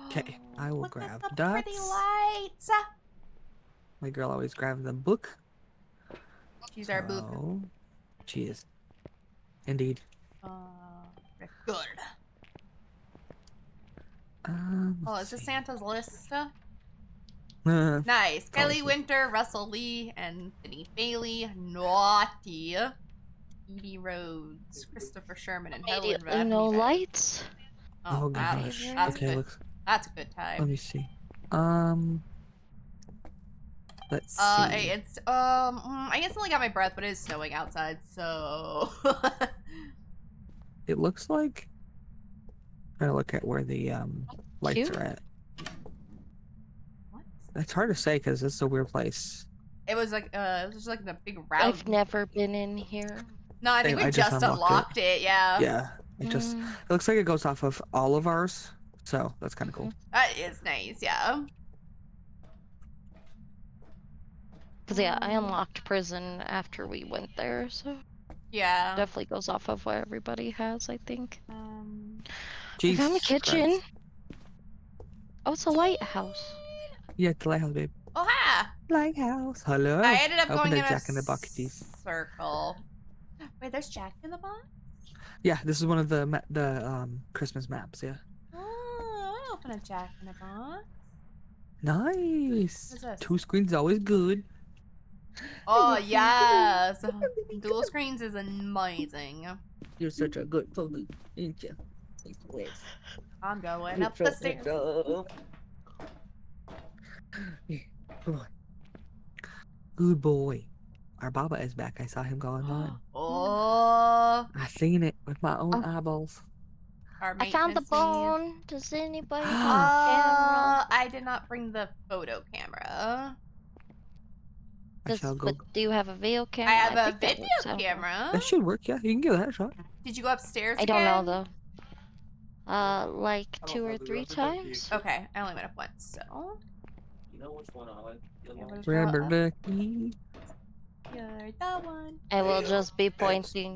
Okay, I will Look grab at the pretty dots. lights. My girl always grabs the book. She's our book. Oh, she is. Indeed. Good. Oh, let's is this see. Santa's list? Uh, Nice. Kelly Probably. Winter, Russell Lee, Anthony Bailey, Naughty, Edie Rhodes, Christopher Sherman, and Helen Immediately Van no Meter. lights. oh that's, gosh. that's Okay, good. looks. That's a good Let time. me see. Let's see. Hey, it's I instantly got my breath, but it is snowing outside, so. It looks like. Trying to look at where the lights Cute. are at. What? It's hard to say because it's a weird place. It was like it was just like the big round. I've never been in here. No, I think I we just just unlocked unlocked it. Yeah. Yeah, it looks like it goes off of all of ours, so that's kind of cool. That is nice. Yeah. Because yeah, I unlocked prison after we went there, so Yeah. definitely goes off of what everybody has, I think. I Jesus found the kitchen. Christ. Oh, it's a lighthouse. Yeah, the lighthouse, babe. Oh, ha! Lighthouse. Hello. I ended up I opened going in a a Jack in the Box teeth. circle. Wait, there's Jack in the Box? Yeah, this is one of the Christmas maps. Yeah. Oh, I open a Jack in the Box. Nice. What's this? 2 screens is always good. Oh, yes. Dual screens is amazing. You're such a good fool, ain't you? I'm going up the stairs. Good boy. Our Baba is back. I saw him go online. Oh. I seen it with my own eyeballs. Our I found the maintenance needs. bone. Does anybody have a camera? I did not bring the photo camera. But do you have a video camera? I have a think that video works out. camera. That should work, yeah. You can give that a shot. Did you go upstairs I don't again? know though. Like 2 or 3 times. Okay, I only went up once, so. You know which one I like? Remember the key. You're the one. I will just be pointing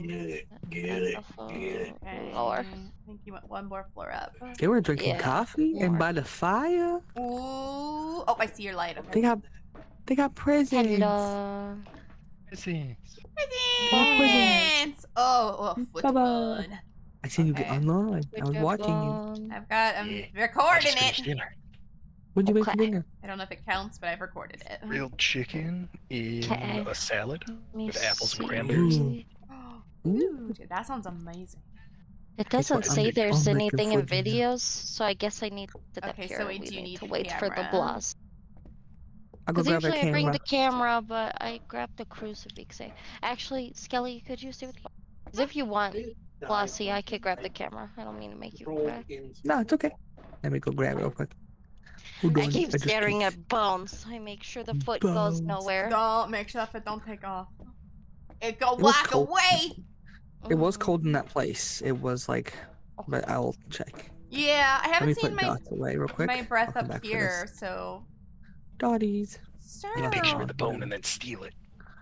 Get at it, the phone. Okay. Or I think you went one more floor up. They were drinking Yeah, coffee and more. by the fire. Ooh. Oh, I see your light. They Okay. got presents. Hello. Presents. presents. Oh, foot Bye-bye. fun. I seen you get Okay. online. I was With your watching you. phone. I'm Yeah. recording I just finished it. dinner. What'd you make for Okay. dinner? I don't know if it counts, but I've recorded it. Grilled chicken in Okay. a salad. Let me With apples and see. cranberries. Ooh. Ooh, dude, that sounds amazing. It Guess what? doesn't I'm say making- there's I'm making anything in for dinner. videos, so I guess I need to Okay, so here. we We do need need to the wait for the camera. blast. I'll go Because grab that usually I bring camera. the camera, but I grabbed the crucifix. Actually, Skelly, could you stay with? Because if you want, Flossie, I could grab the camama. I don't mean to make you go back. No, it's okay. Let me go grab it real quick. Hold I on, keep just staring keep- at bones. I make sure the foot goes Bones. nowhere. Don't make sure that it don't take off. It go was whack cold. away. It was Mhm. cold in that place. It was like, but I'll check. Yeah, I Let me haven't put seen my dots away real quick. my breath I'll come up back for here, this. so. Dotties. Sir. Picture Oh. of the bone and then steal it.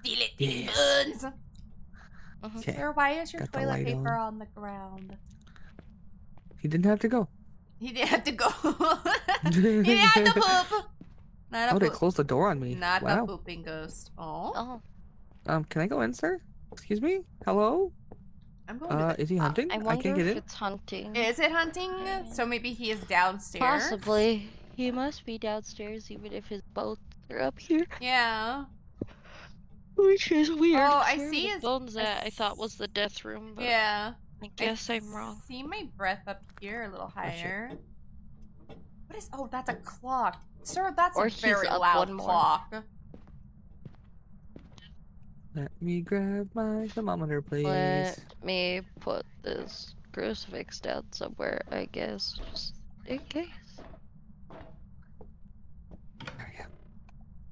Steal it, Yes. buns. Mhm. Okay. Sir, why is your Got the toilet light paper on. on the ground? He didn't have to go. He didn't have to go. He didn't have to poop. Not a Oh, they poop. closed the door on me. Not Wow. a pooping ghost. Oh, Oh, Can I go in, sir? Excuse me? Hello? I'm going to the Is he hunting? I I wonder can't get if in. it's hunting. Is it hunting? So maybe he is downstairs. Possibly. He must be downstairs, even if his bones are up here. Yeah. Which is weird. Oh, I 'cause see where his- the bones I at I thought was the death room, but Yeah. I guess I'm wrong. See my breath up here a little shit. higher. What is? Oh, that's a clock. Sir, that's Or a he's very up loud one more. clock. Let me grab my thermometer, please. Let me put this crucifix down somewhere, I guess, just in case. There we go.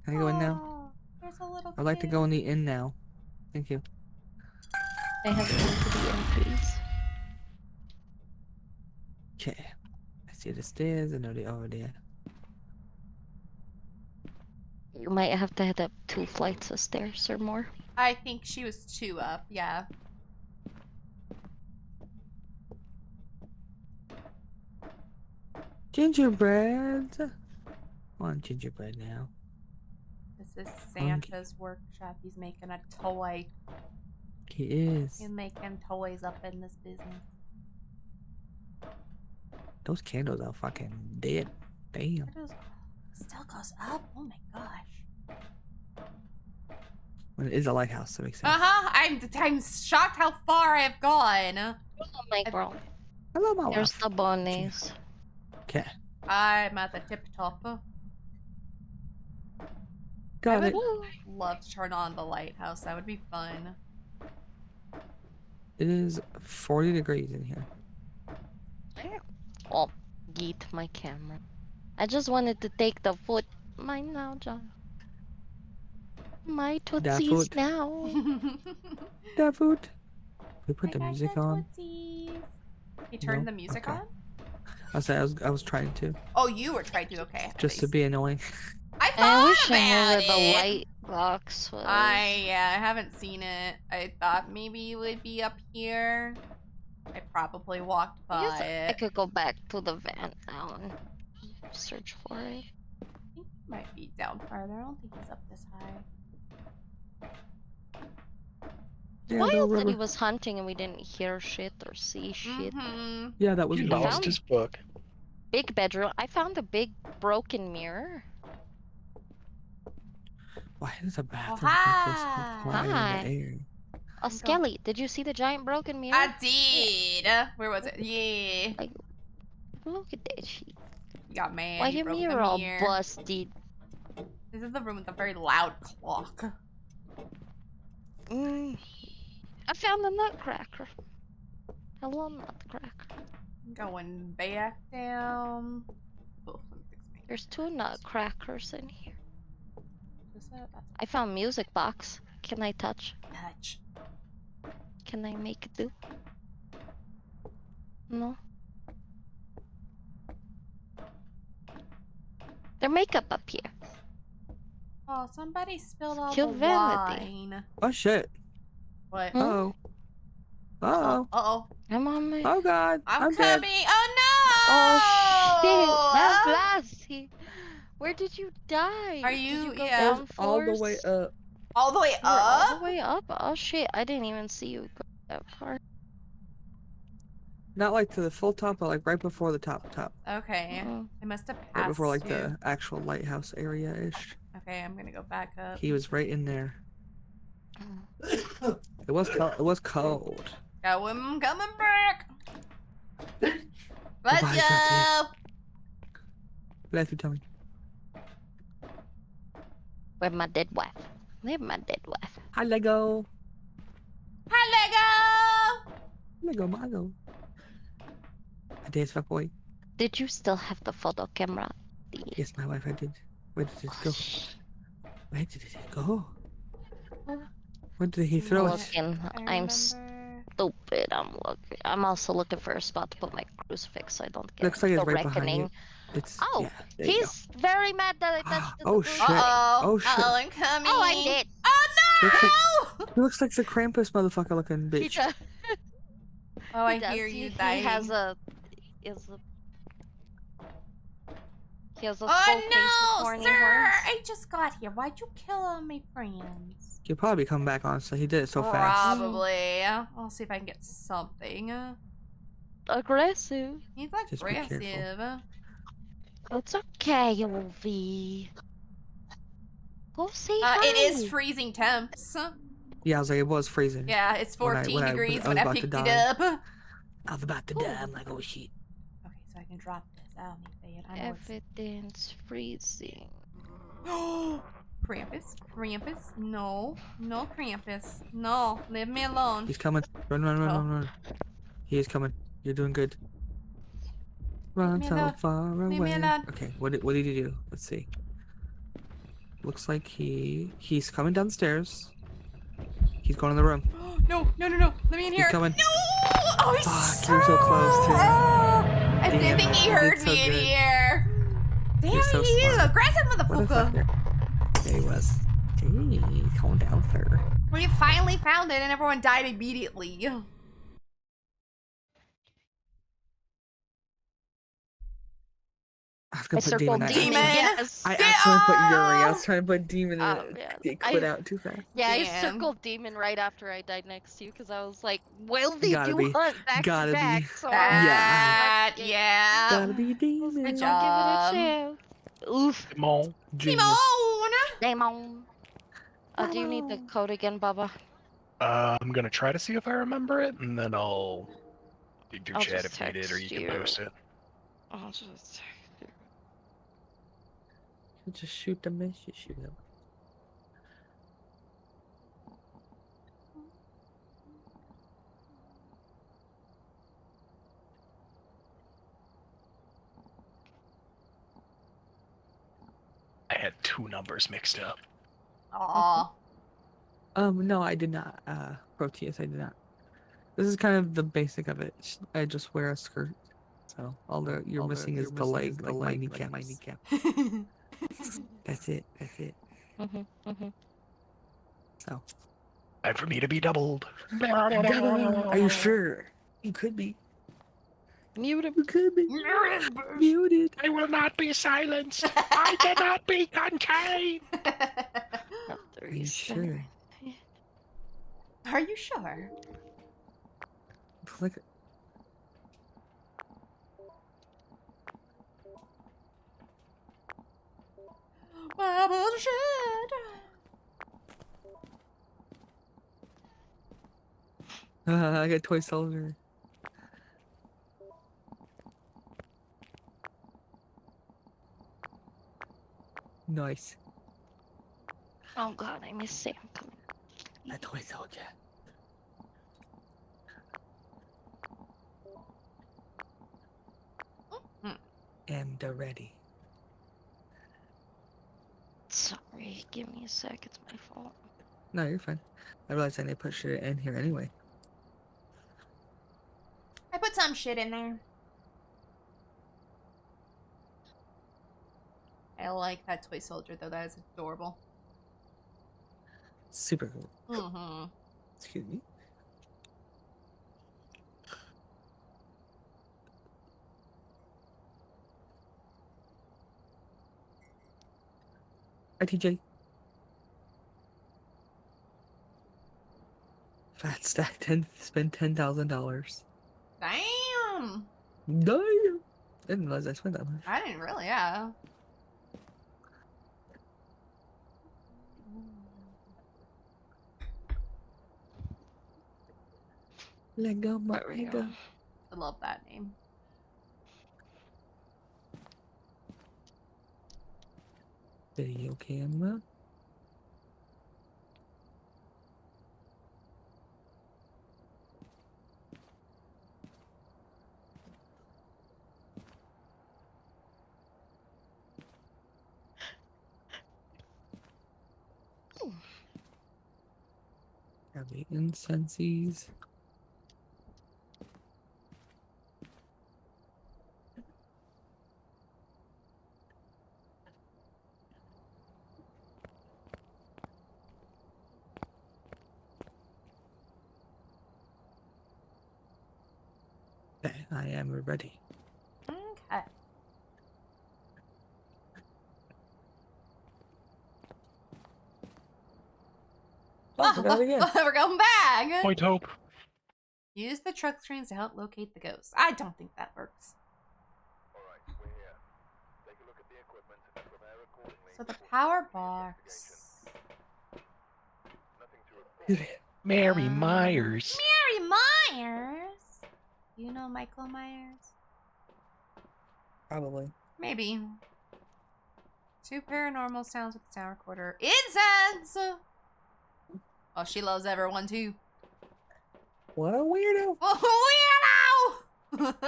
Can I go in now? Oh, there's a little I'd like to go in the inn now. Thank you. I have to the inn, please. Okay. I see the stairs. I know they're over there. You might have to head up 2 flights of stairs or more. I think she was 2 up, yeah. Gingerbread. I want gingerbread now. This is Santa's workshop. He's making a toy. He is. He's making toys up in this business. Those candles are fucking dead. Damn. It still goes up? Oh my gosh. Well, it is a lighthouse, so it makes sense. Uh-huh. I'm shocked how far I've gone. Oh my girl. Hello, my There's wife. the bunnies. Okay. I'm at the tip top. Got I it. would love to turn on the lighthouse. That would be fun. It is 40 degrees in here. Oh, yeet my camera. I just wanted to take the foot. Mine now, John. My tootsies foot. now. That food. We put the I got music the on. tootsies. You turned No? the music Okay. on? I was trying to, Oh, you were trying to. Okay. just to be annoying. I I thought wish I knew about where the it. light box was. I haven't seen it. I thought maybe it would be up here. I probably walked I guess by I it. could go back to the van now and search for it. I think he might be down farther. I don't think he's up this high. Yeah, Wild the that he river. was hunting and we didn't hear shit or see shit. Mm-hmm. Yeah, that was He me. found- lost his book. Big bedroom. I found a big broken mirror. Why is a bathroom like this up hi. high in Hi. the air? Oh, Skelly, did you see the giant broken mirror? I did. Where was it? Yeah. Look at that shit. You got mad. Why You your broke mirror the all mirror. busted? This is the room with a very loud clock. I found the nutcracker. Hello, nutcracker. Going back down. Oh, let me fix my There's 2 nutcrackers in here. Is that- that's I found music box. Can I touch? touch. Can I make it do? No. Their makeup up here. Oh, somebody spilled all Cute the vanity. wine. Oh shit. What? Hmm? Oh. Oh. Uh-oh. I'm on my. Oh god. I'm dead. coming. Oh Oh shit! That's no! Lassie. Where did you die? Are Did you- you go yeah. It was down all the way floors? up. All the way You were all up? the way up? Oh shit! I didn't even see you go that far. Not like to the full top, but like right before the top. Okay. Mm. I must have passed Right before like you. the actual lighthouse area-ish. Okay, I'm gonna go back up. He was right in there. Mm. It was cold. It was cold. Go, I'm coming back. Let's Bye-bye, go. Glad you tell me. Where's my dead wife? Where's my dead wife? Hi Lego. Hi, Lego. Lego Mago. I did, fuck boy. Did you still have the photo camera? Yes, my wife, I did. Where did it Oh, go? shit. Where did it go? Where did he throw it? Looking. I'm stupid. I'm also looking for a spot to put my crucifix so I don't get Looks like it's the right behind reckoning. you. It's Oh, yeah, there you go. he's very mad that I touched the Oh, crucifix. shit. Uh-oh. Oh, shit. Uh-oh, I'm coming. Oh, I'm dead. Looks Oh, no! He looks like the Krampus motherfucker looking He bitch. does. Oh, I He does. hear you He dying. has a full Oh, face no, with horny sir. horns. I just got here. Why'd you kill all my friends? He'll probably come back on, so he did it so fast. Probably. I'll see if I can get something. Aggressive. He's Just be careful. aggressive. It's okay, Ovi. Go say hi. It is freezing temps. Yeah, I was like, it was freezing. Yeah, it's 14 when I degrees was when I about to picked it die. up. Okay, I was about to die. I'm like, oh shit. so I can drop this. I don't need that. I know it's... Everything's freezing. Krampus? Krampus? No. No, Krampus. No. Leave me alone. He's coming. Run, run, run, Oh. run, run. He is coming. You're doing good. Run me so alone. far Leave me away. alone. Okay, what did he do? Let's see. Looks like he's coming downstairs. He's going in the room. No, no, no, no. Let me in He's here. coming. No! Oh, he's Fuck, you're so close to him. I didn't Damn, think he you heard did so me in good. here. Damn, You're so he is smart. aggressive What a motherfucker. fucker. There he was. Hey, calm down, sir. We finally found it and everyone died immediately. I was gonna I put demon. circled out. demon. Demon. Yes. I accidentally put Yuri. I Oh! was trying to put demon Oh, and man. it quit out too fast. Yeah, I Damn. circled demon right after I died next to you because I was like, will they Gotta do be. hunt back Gotta to be. back? So That, I yeah. Gotta be was like, demon. don't job. give it a chance. Oof. Come on. Genius. Simone! Damon. Do you need the code again, Bubba? I'm gonna try to see if I remember it, and then I'll do I'll chat just if needed, or you text can you. post it. I'll just... Just shoot the miss. You shoot them. I had two numbers mixed up. Aw. No, I did not. Proteus, I did not. This is kind of the basic of it. I just wear a skirt. So all you're missing is the leg, like my kneecaps. That's it. So. Time for me to be doubled. Are you sure? You could be. Muted. You could be. Muted. I will not be silenced. I cannot be contained. Are you sure? Are you sure? Like, I got toy soldier. Nice. Oh god, I miss Sam coming. A toy soldier. And ready. Sorry, give me a sec, it's my fault. No, you're fine. I realized I need to put shit in here anyway. I put some shit in there. I like that toy soldier though. That is adorable. Super cool. Mm-hmm. Excuse me. Hi, TJ. Fat stack 10. Spend $10,000. Damn. Damn. I didn't realize I spent that much. I didn't really, yeah. Lego, There we Lego. go. I love that name. Video camera. Have the incenses. Okay, I am ready. Okay. Oh, we got it again. We're going back. Point hope. Use the truck screens to help locate the ghosts. I don't think that works. So the power box. Mary Myers. Mary Myers? You know Michael Myers? Probably. Maybe. 2 paranormal sounds with the sound recorder. Incense! Oh, she loves everyone too. What a weirdo. Weirdo!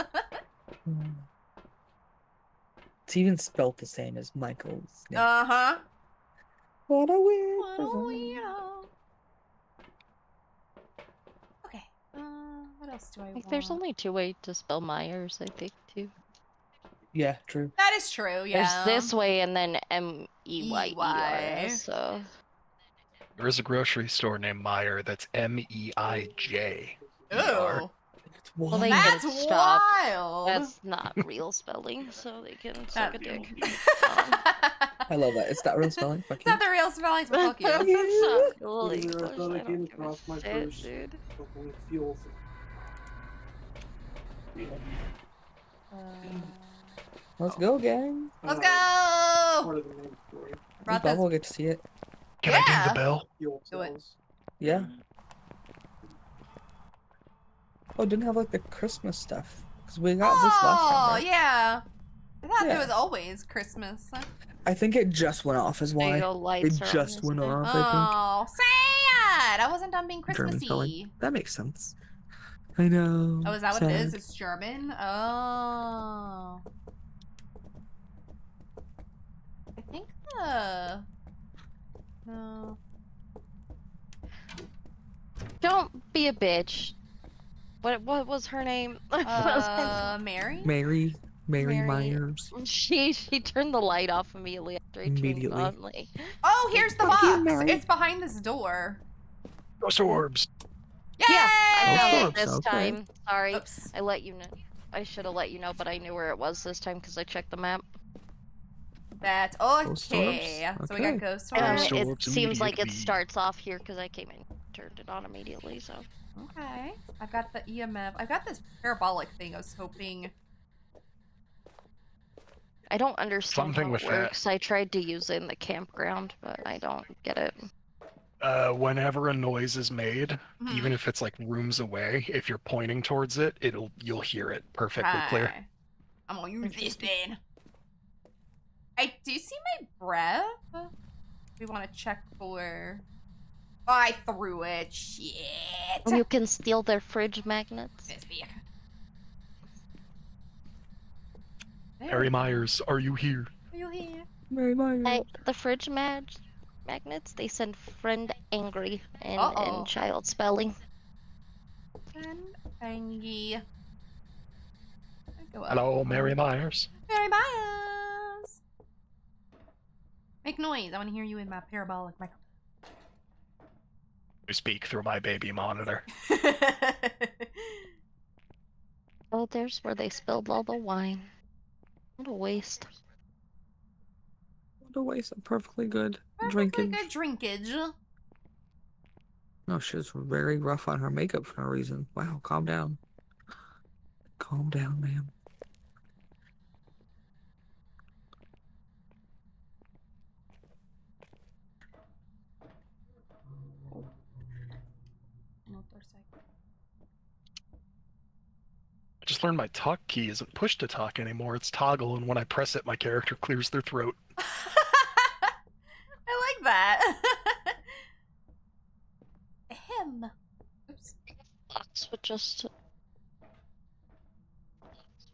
It's even spelt the same as Michael's name. Uh-huh. What a weirdo. What a weirdo. Okay. What else do I want? There's only 2 ways to spell Myers, I think, too. Yeah, true. That is true, yeah. There's this way and then M-E-Y-E-R-S, so... There is a grocery store named Meyer that's M-E-I-J. Ooh. Well, they That's can stop. wild. That's not real spelling, so they can suck a dick. I love that. It's not real spelling. Fuck It's you. not the real spelling, so fuck you. That's not cool Believe it or English, not, I I came don't give a across my shit, first dude. propylene fuel. Let's go, gang. Let's Part go! of the main story. Brought Bubble this. will get to see it. Can I Yeah. ding the bell? Fuel Do it. cells. Yeah. Oh, it didn't have like the Christmas stuff. Because we got this last time, right? Yeah. I thought Yeah. it was always Christmas. I think it just went off is There you why. go, lights It are on just this went thing. off, I Oh, sad! I wasn't done being think. German Christmassy. spelling. That makes sense. I know. Oh, is that what it is? Sad. It's German? Oh. I think no. Don't be a bitch. What was her name? Mary? Mary Mary. Myers. She turned the light off immediately after I turned it Immediately. on. Like, Oh, here's the Fuck you, box. Mary. It's behind this door. Ghost orbs. Yay! yeah, I Ghost found it orbs, this okay. time. Sorry, Oops. I let you know. I should have let you know, but I knew where it was this time because I checked the map. That's Ghost okay. orbs? So we got Okay. ghost And orbs. Ghost it orbs seems like it immediately. starts off here because I came in and turned it on immediately. So Okay. I've got the EMF. I've got this parabolic thing I was hoping. I don't understand Something how with it that. works. I tried to use it in the campground, but I don't get it. Whenever a noise is made, Mhm. even if it's like rooms away, if you're pointing towards it, you'll hear it perfectly clear. Okay. I'm gonna use this then. I do see my breath. We want to check for. Oh, I threw it. Shit. You can steal their fridge magnets. This big. Harry Myers, are you here? Are you here? Mary Myers. The fridge magnets, they send friend angry Uh-oh. in child spelling. And Angie. Go up. Hello, Mary Myers. Mary Myers. Make noise. I want to hear you in my parabolic microphone. You speak through my baby monitor. Oh, there's where they spilled all the wine. What a waste. What a waste of perfectly good Perfectly drinking. good drinkage. No, she was very rough on her makeup for no reason. Wow, calm down. Calm down, ma'am. I just learned my talk key isn't push to talk anymore, it's toggle, and when I press it, my character clears their throat. I like that. Him. Oops. Box with just a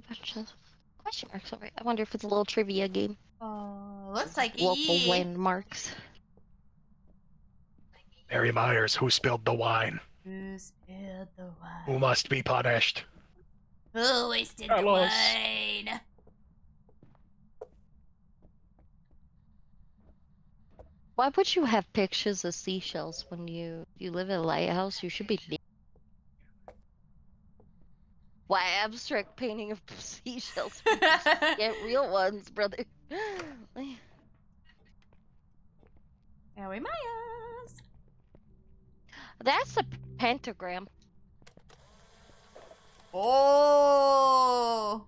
bunch of question marks over it. I wonder if it's a little trivia game. Oh, looks like Local ye. landmarks. Mary Myers, who spilled the wine? Who spilled the Who wine? must be punished? Who wasted Tell the us. wine? Why would you have pictures of seashells when you live in a lighthouse? You should be. Why abstract painting of seashells? Get real ones, brother. Mary Myers. That's a pentagram. Oh.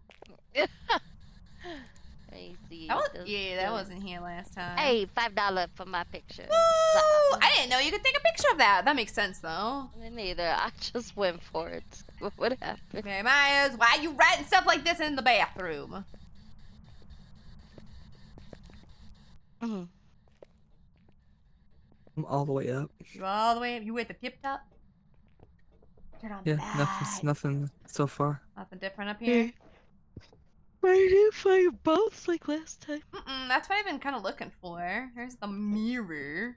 I see. That wasn't here last time. Hey, $5 for my picture. Woo! I didn't know you could take a picture of that. That makes sense, though. Me neither. I just went for it. What happened? Mary Myers, why are you writing stuff like this in the bathroom? Mhm. I'm all the way up. You all the way. You at the tip top? Turn on the Yeah, light. nothing so far. Nothing different up here. I didn't find both like last time. That's what I've been kind of looking for. Here's the mirror.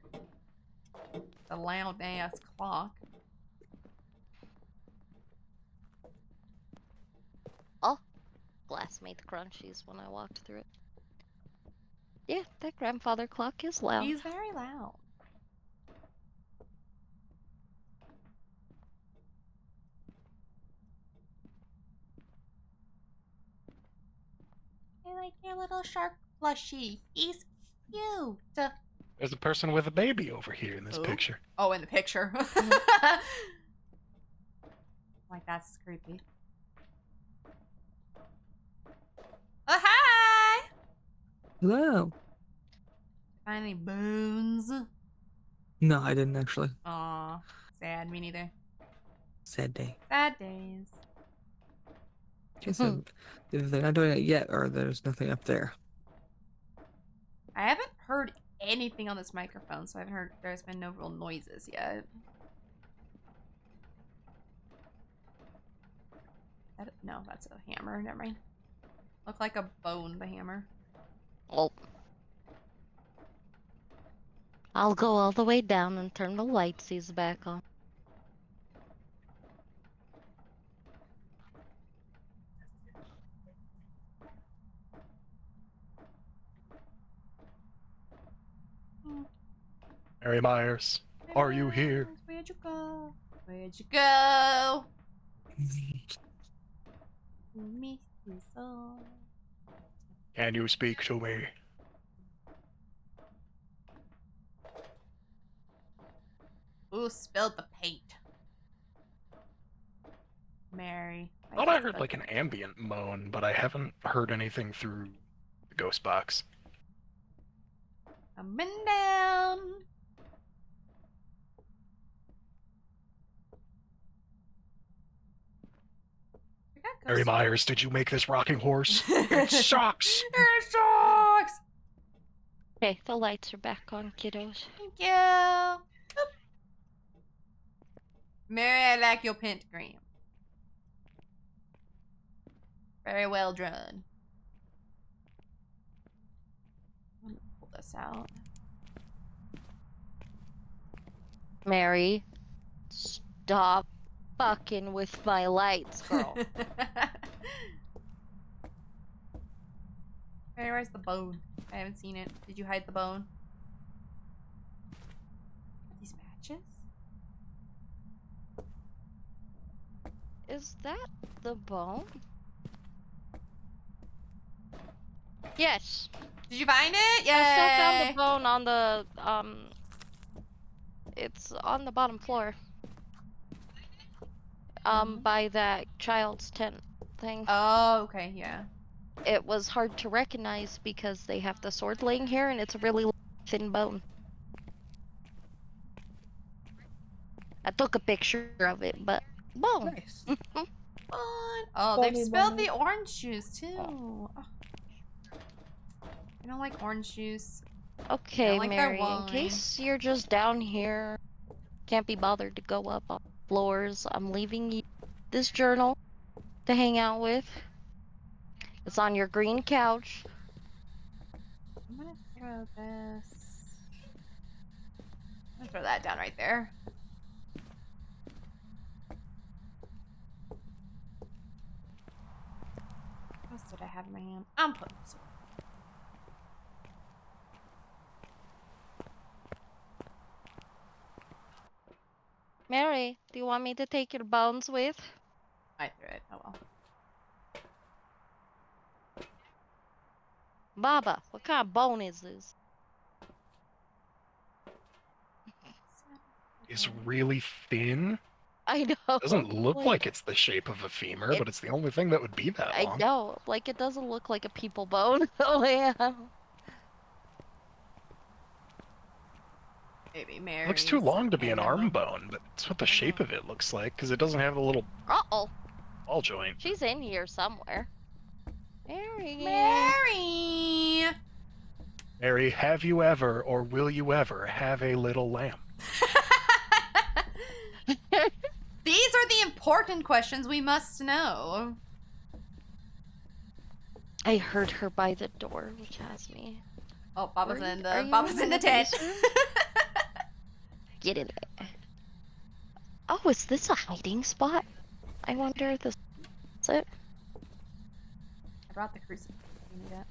The loud ass clock. Oh, glass made the crunchies when I walked through it. Yeah, that grandfather clock is loud. He's very loud. I like your little shark plushie. He's cute. There's a person with a baby over here in this Who? picture. Oh, in the picture. Like, that's creepy. Oh, hi! Hello. Find any bones? No, I didn't actually. Aw, sad. Me neither. Sad day. Sad days. Guess either they're not doing it yet, or there's nothing up there. I haven't heard anything on this microphone, so there's been no real noises yet. No, that's a hammer. Never mind. Look like a bone, the hammer. Oh. I'll go all the way down and turn the lightsies back on. Mary Myers, are you here? Where'd you go? Where'd you go? Me so. Can you speak to me? Ooh, spilled the paint. Mary. I thought I heard like an ambient moan, but I haven't heard anything through the ghost box. Coming down. Mary Myers, did you make this rocking horse? It sucks! It sucks! Okay, the lights are back on, kiddos. Thank you. Boop. Mary, I like your pentagram. Very well drawn. Let me pull this out. Mary, stop fucking with my lights, girl. Mary, where's the bone? I haven't seen it. Did you hide the bone? These matches? Is that the bone? Yes. Did you find it? Yeah. I still found the bone on the it's on the bottom floor. By that child's tent thing. Oh, okay, yeah. It was hard to recognize because they have the sword laying here and it's a really thin bone. I took a picture of it, but bone. Nice. Fun. Oh, they've Funny spilled moment. the orange juice too. Oh. I don't like orange juice. Okay, like their Mary, in wine. case you're just down here, can't be bothered to go up on floors, I'm leaving you this journal to hang out with. It's on your green couch. I'm gonna throw this. I'm gonna throw that down right there. What else did I have in my hand? I'm putting this away. Mary, do you want me to take your bones with? I threw it. Oh well. Baba, what kind of bone is this? It's really thin. I know. Doesn't look like it's the shape of a femur, but it's the only thing that would be that I long. know. Like, it doesn't look like a people bone. Oh, yeah. Maybe Mary. Looks too long to be an arm bone, but it's what the shape of it looks like, because it doesn't have the little Uh-oh. ball joint. She's in here somewhere. Mary. Mary. Mary, have you ever, or will you ever, have a little lamb? These are the important questions we must know. I heard her by the door, which has me. Oh, Baba's Are in you the in the tent. basement? Get in there. Oh, is this a hiding spot? I wonder if this is it. I brought the crucifix. You need it.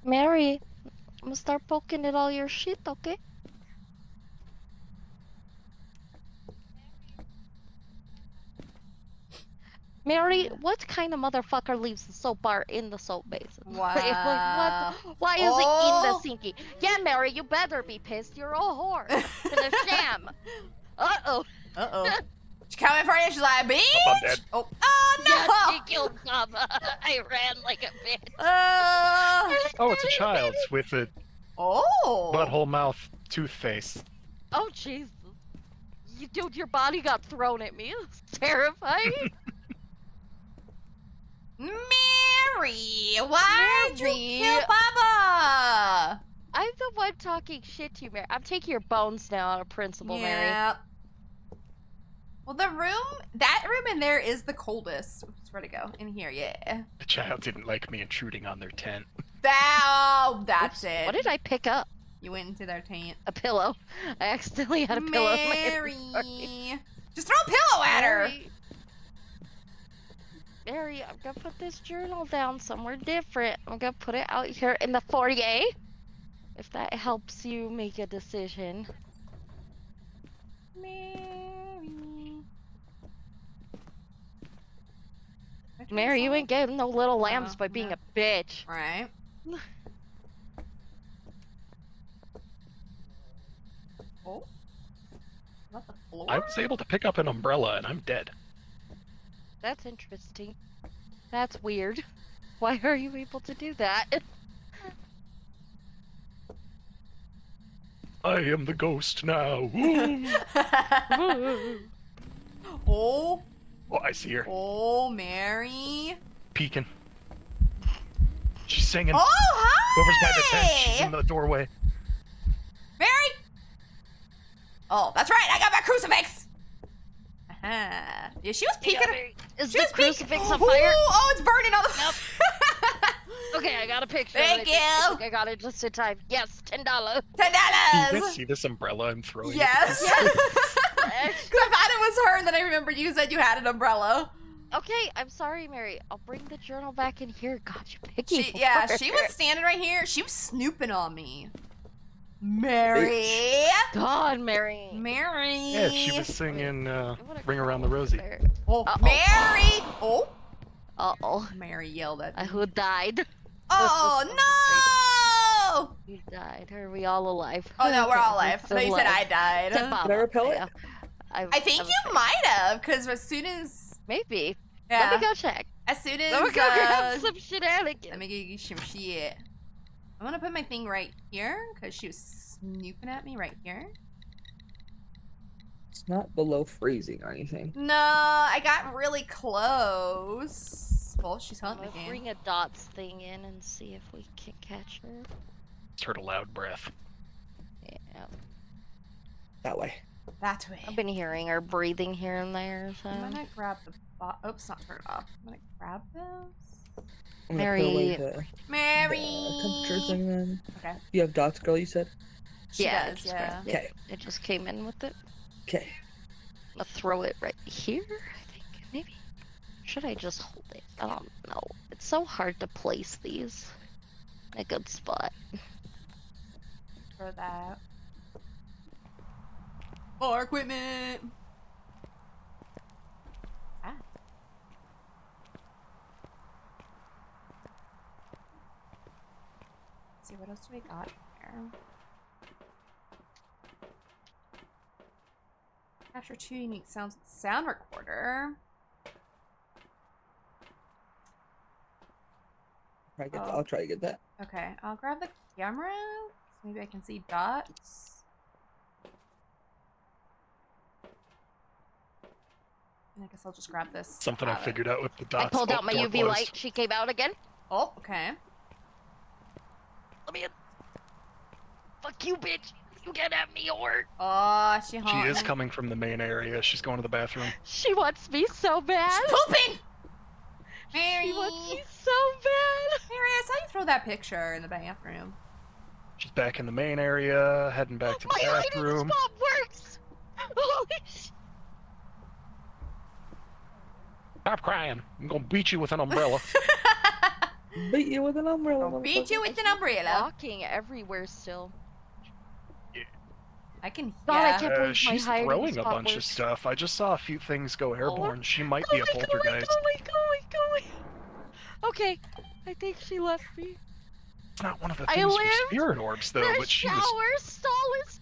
Mary, I'm gonna start poking at all your shit, okay? Mary, what kind of motherfucker leaves the soap bar in the soap basin? Wow. Why is it in the Oh. sinky? Yeah, Mary, you better be pissed. You're a whore. For the sham. Uh-oh. Uh-oh. She coming for you? She's like, bitch! I'm dead. Oh, oh no! Yes, she killed Mama. I ran like a bitch. Oh, it's a child with a Oh! butthole mouth tooth face. Oh, Jesus. Dude, your body got thrown at me. It's terrifying. Mary! Why'd you Mary. kill Baba? I'm the one talking shit to you, Mary. I'm taking your bones now out of principle, Mary. Yeah. Well, that room in there is the coldest. Oops, where'd it go? In here, yeah. The child didn't like me intruding on their tent. That's it. What did I pick up? You went into their tent. A pillow. I accidentally had a pillow in my Mary! inventory. Just throw a pillow at her! Mary. Mary, I'm gonna put this journal down somewhere different. I'm gonna put it out here in the foyer. If that helps you make a decision. Mary, you ain't getting no little lambs by being a bitch. Right. Oh. What the floor? I was able to pick up an umbrella and I'm dead. That's interesting. That's weird. Why are you able to do that? I am the ghost now. Oh. Oh, I see her. Oh, Mary. Peeking. She's singing. Oh, hi! Whoever's by the tent, she's in the doorway. Mary! Oh, that's right, I got my crucifix! Yeah, she was peeking. Is She the was peeking. crucifix on Ooh, fire? oh, it's burning on the Okay, I got a picture. Thank of it. you. I think I got it just in time. Yes, $10. $10. You guys see this umbrella I'm throwing? Yes. Because I thought it was her, and then I remember you said you had an umbrella. Okay, I'm sorry, Mary. I'll bring the journal back in here. God, you're picky. She was standing right here. She was snooping on me. Mary. God, Mary. Mary. Yeah, she was singing Ring Around the Rosie. Oh, Uh-oh. Mary. Oh. Uh-oh. Mary yelled at me. Who died? Oh, no. You died. Are we all alive? Oh, no, we're all alive. I Still thought you said I died. Except Bob. Did I repel it? Yeah. I think you might have, because as soon as... Maybe. Yeah. Let me go check. As soon as... Let me go grab some shenanigans. Let me give you some shit. I'm gonna put my thing right here, because she was snooping at me right here. It's not below freezing or anything. No, I got really close. Well, she's I'm hunting gonna again. bring a dots thing in and see if we can catch her. Just heard a loud breath. Yeah. That way. That way. I've been hearing her breathing here and there, so. I'm gonna grab the oops, not turn it off. I'm gonna grab this. I'm gonna put away Mary. Mary. the temperature thing then. Okay. You have dots, girl, you said? She Yeah, does, just yeah. grabbed it. Okay. It just came in with it. Okay. I'm gonna throw it right here, I think, maybe? Should I just hold it? I don't know. It's so hard to place these in a good spot. For that. More equipment. Ah. Let's see, what else do we got here? Capture 2 unique sounds with sound recorder. I'll try to get that. Okay, I'll grab the camera. So maybe I can see dots. And I guess I'll just grab this. Something I figured out with the dots. I pulled out my door UV closed. light. She came out again. Oh, okay. Let me in. Fuck you, bitch. You get at me, or Oh, she She haunting. is coming from the main area. She's going to the bathroom. she wants me so bad. She's pooping! Mary! She wants me so bad. Mary, I saw you throw that picture in the bathroom. She's back in the main area, heading back to the My hiding bathroom. spot works. Holy shit. Stop crying. I'm gonna beat you with an umbrella. Beat you with an umbrella. I'll beat you with an I keep umbrella. walking everywhere still. I can. God, I Yeah. can't believe my She's hiding throwing a spot bunch of works. stuff. I just saw a few things go airborne. She might be a poltergeist. Going. Okay, I think she left me. It's not one of the I things for lived. spirit orbs, though, The but she shower was... stall is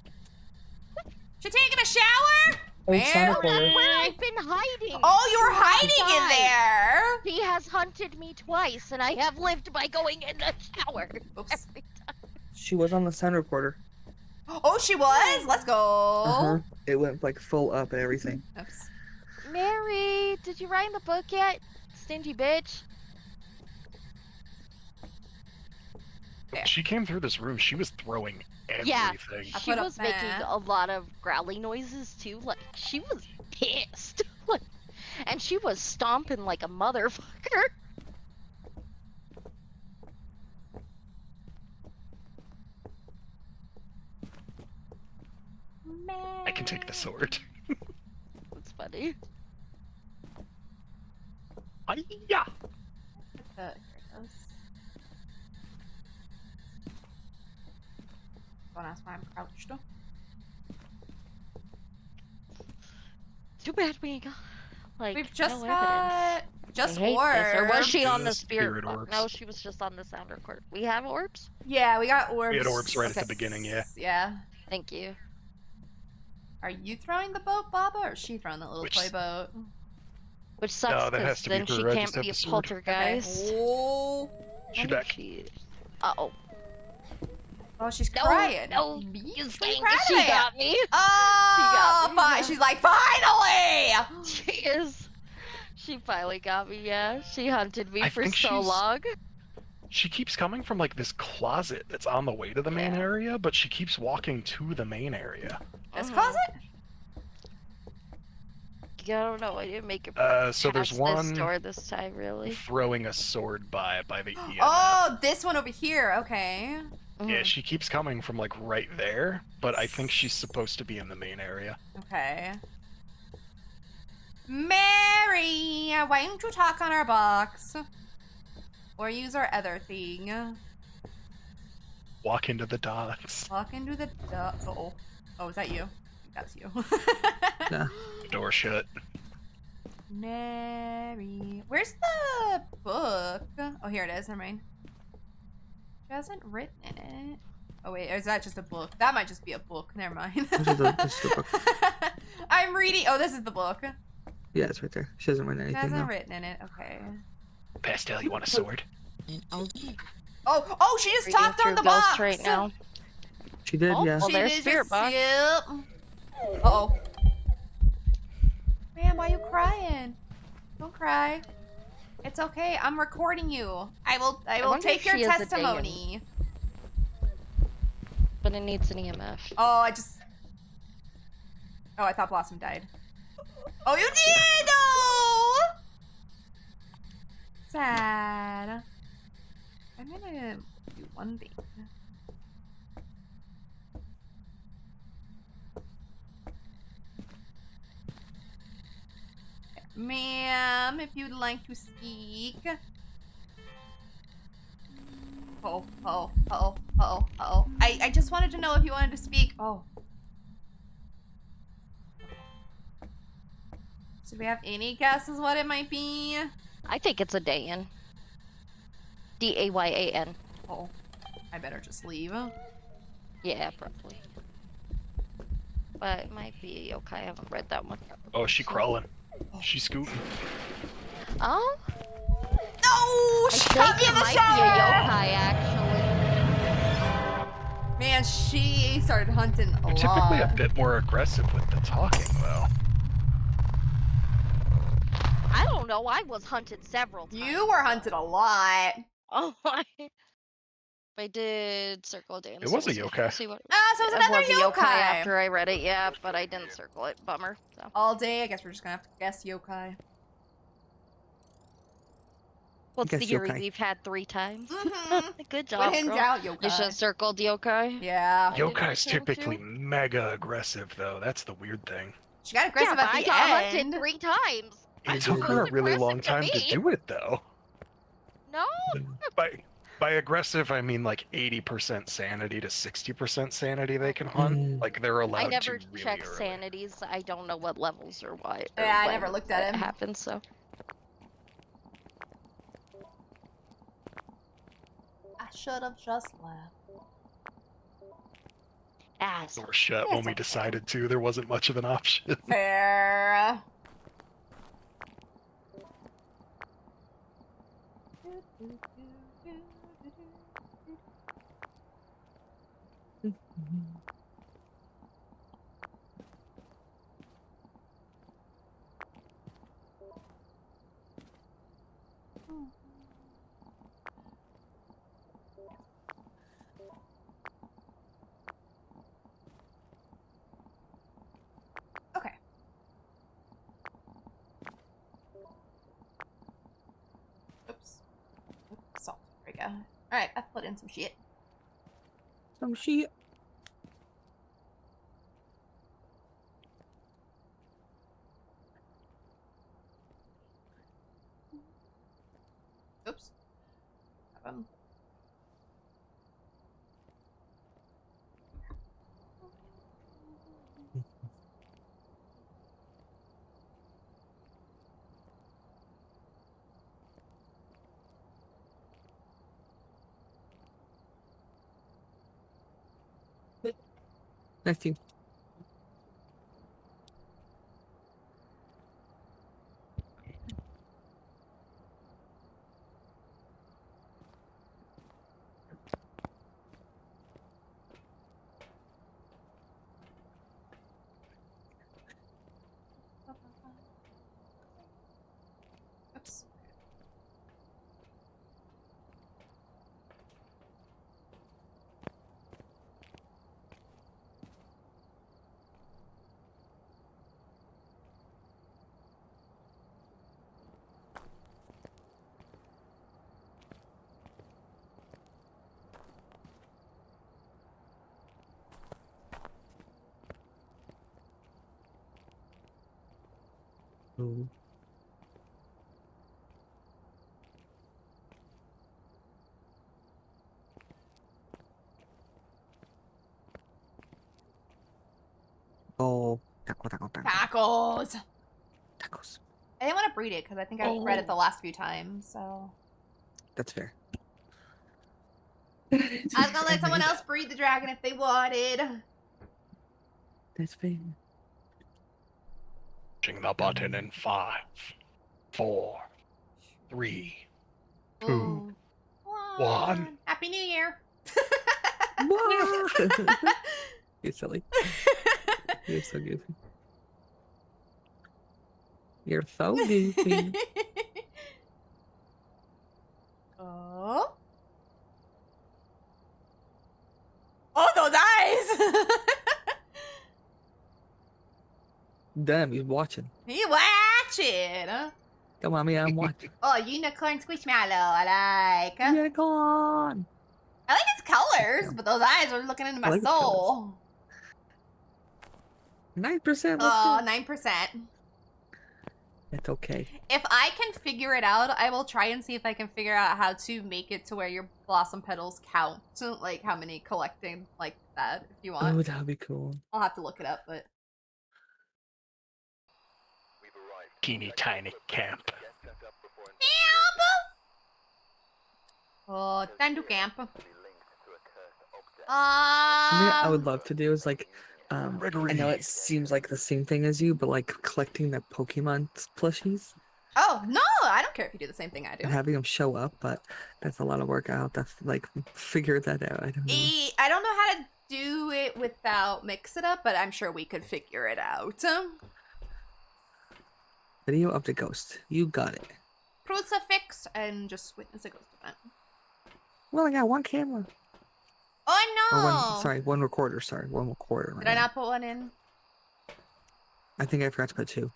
She taking a shower? Oh, Mary? sound that's recorder. where I've been hiding. Oh, you were hiding in Outside. there. He has hunted me twice, and I have lived by going in the shower. Oops. Every time. She was on the sound recorder. Oh, she was. Let's go. Uh-huh. It went like full up and everything. Oops. Mary, did you write in the book yet? Stingy bitch. Yeah. She came through this room. She was throwing Yeah. everything. I She put up was making that. a lot of growly noises too. Like she was pissed. Like, and she was stomping like a motherfucker. I can take the sword. That's funny. Hiya! Here it goes. Don't ask why I'm crouched. Too bad we got like We've just no got evidence. just I hate this. Or was she orbs. on the Just spirit spirit box? orbs. No, she was just on the sound recorder. We have orbs? Yeah, we got orbs. We had orbs right at Okay. the beginning, yeah. Yeah. Thank you. Are you throwing the boat, Baba, or is she throwing the little Which- toy boat? Which sucks that has because to be then she her. I can't just have be a the sword. Okay. poltergeist. Oh. She's Wonder if back. she- Uh-oh. Oh, she's No, crying. no, Bitch, you what are you dang crying it, she about? got me. Oh, me, fine. yeah. She's like, finally! She is. She finally got me, yeah. She hunted me I for think so she's- long. She keeps coming from like this closet that's on the way to the main Yeah. area, but she keeps walking to the main area. This Mhm. closet? Yeah, I don't know. I didn't make it So there's past one this door this time, really. throwing a sword by the EMF. Oh, this one over here. Okay. Yeah, Mhm. she keeps coming from like right there, but I think she's supposed to be in the main area. Okay. Mary, why don't you talk on our box? Or use our other thing? Walk into the dots. Walk into the uh-oh. Oh, is that you? That's you. Yeah. Door shut. Mary. Where's the book? Oh, here it is. Never mind. She hasn't written in it. Oh, wait. Is that just a book? That might just be a book. Never mind. This is the book. I'm reading. Oh, this is the book. Yeah, it's right there. She hasn't written She anything. hasn't No. written in it. Okay. Pastel, you want a sword? Oh, she just Reading tapped on through the Ghost box. right now. She did, Oh, yeah. well, She there's did spirit just- box. Yep. Uh-oh. Man, why are you crying? Don't cry. It's okay. I'm recording you. I will wonder take if your she has a testimony. But it needs an EMF. Oh, I thought Blossom died. Oh, you did! Oh! Sad. I'm gonna do one thing. Ma'am, if you'd like to speak. Oh. I just wanted to know if you wanted to speak. Oh. So do we have any guesses what it might be? I think it's a Dayan. D-A-Y-A-N. Oh. I better just leave. Yeah, probably. But it might be a yokai. I haven't read that one. Oh, she crawling. She's scooting. Oh? No! I She think got me it in the might shower! be a yokai, actually. Man, she started hunting a They're typically a lot. bit more aggressive with the talking, though. I don't know. I was hunted several times. You were hunted a lot. Oh my. I did circle it down. It so was a we'll yokai. see what. Ah, so it was It another was a yokai. after I read it, yeah, but I didn't circle it. Bummer. So. All day, I guess we're just gonna have to guess yokai. What's guess the theory yokai. we've had 3 times? Mhm. Good job, When in girl. doubt, You should have yokai. circled yokai. Yeah. I did Yokai's that too. typically mega aggressive, though. That's the weird thing. She got aggressive Yeah, but at I the got end. hunted 3 times. It That's took her a most really long aggressive time to me. do it, though. No. By aggressive, I mean like 80% sanity to 60% sanity they can hunt. Mm. Like they're allowed I never to really check early. sanities. I don't know what levels or why. Or Yeah, I when never looked at that him. happens, so. I should have just left. Ass. Door shut Yes, when we okay. decided to. There wasn't much of an option. Fair. Okay. Oops. Salt. There we go. Alright, I've put in some shit. Some shit. happen. Nice to you. Oops. Ooh. Oh, taco. Tacos. Tacos. I didn't want to breed it because I think I've read it the Oh. last few times, so. That's fair. I was gonna let someone else breed the dragon if they wanted. That's fair. Pushing the button in 5, 4, 3, 2, Ooh. 1. Happy New Year. What? You're silly. You're so goofy. You're so goofy. Oh. Oh, those eyes! Damn, he's watching. You watch it. Come on, me, I'm watching. Oh, unicorn squishmallow. I like. Unicorn. I like its colors, but those eyes are looking into I my like its soul. 9%. Oh, Let's go. 9%. It's okay. If I can figure it out, I will try and see if I can figure out how to make it to where your blossom petals count. Like how many collecting like that, if you want. Oh, that would be cool. I'll have to look it up, but. Teeny tiny camp. Oh, time to camp. Something I would love to do is like, I know it seems like the same thing as you, but like collecting the Pokemon plushies Oh, no! I don't care if you do the same thing I do. and having them show up, but that's a lot of work. I'll have to like figure that out. I don't know. I don't know how to do it without mix it up, but I'm sure we could figure it out. Video of the ghost. You got it. Crucifix and just witness a ghost event. Well, I got one camera. Oh no! Or one recorder. Sorry, one recorder. Did I not put one in? I think I forgot to put 2.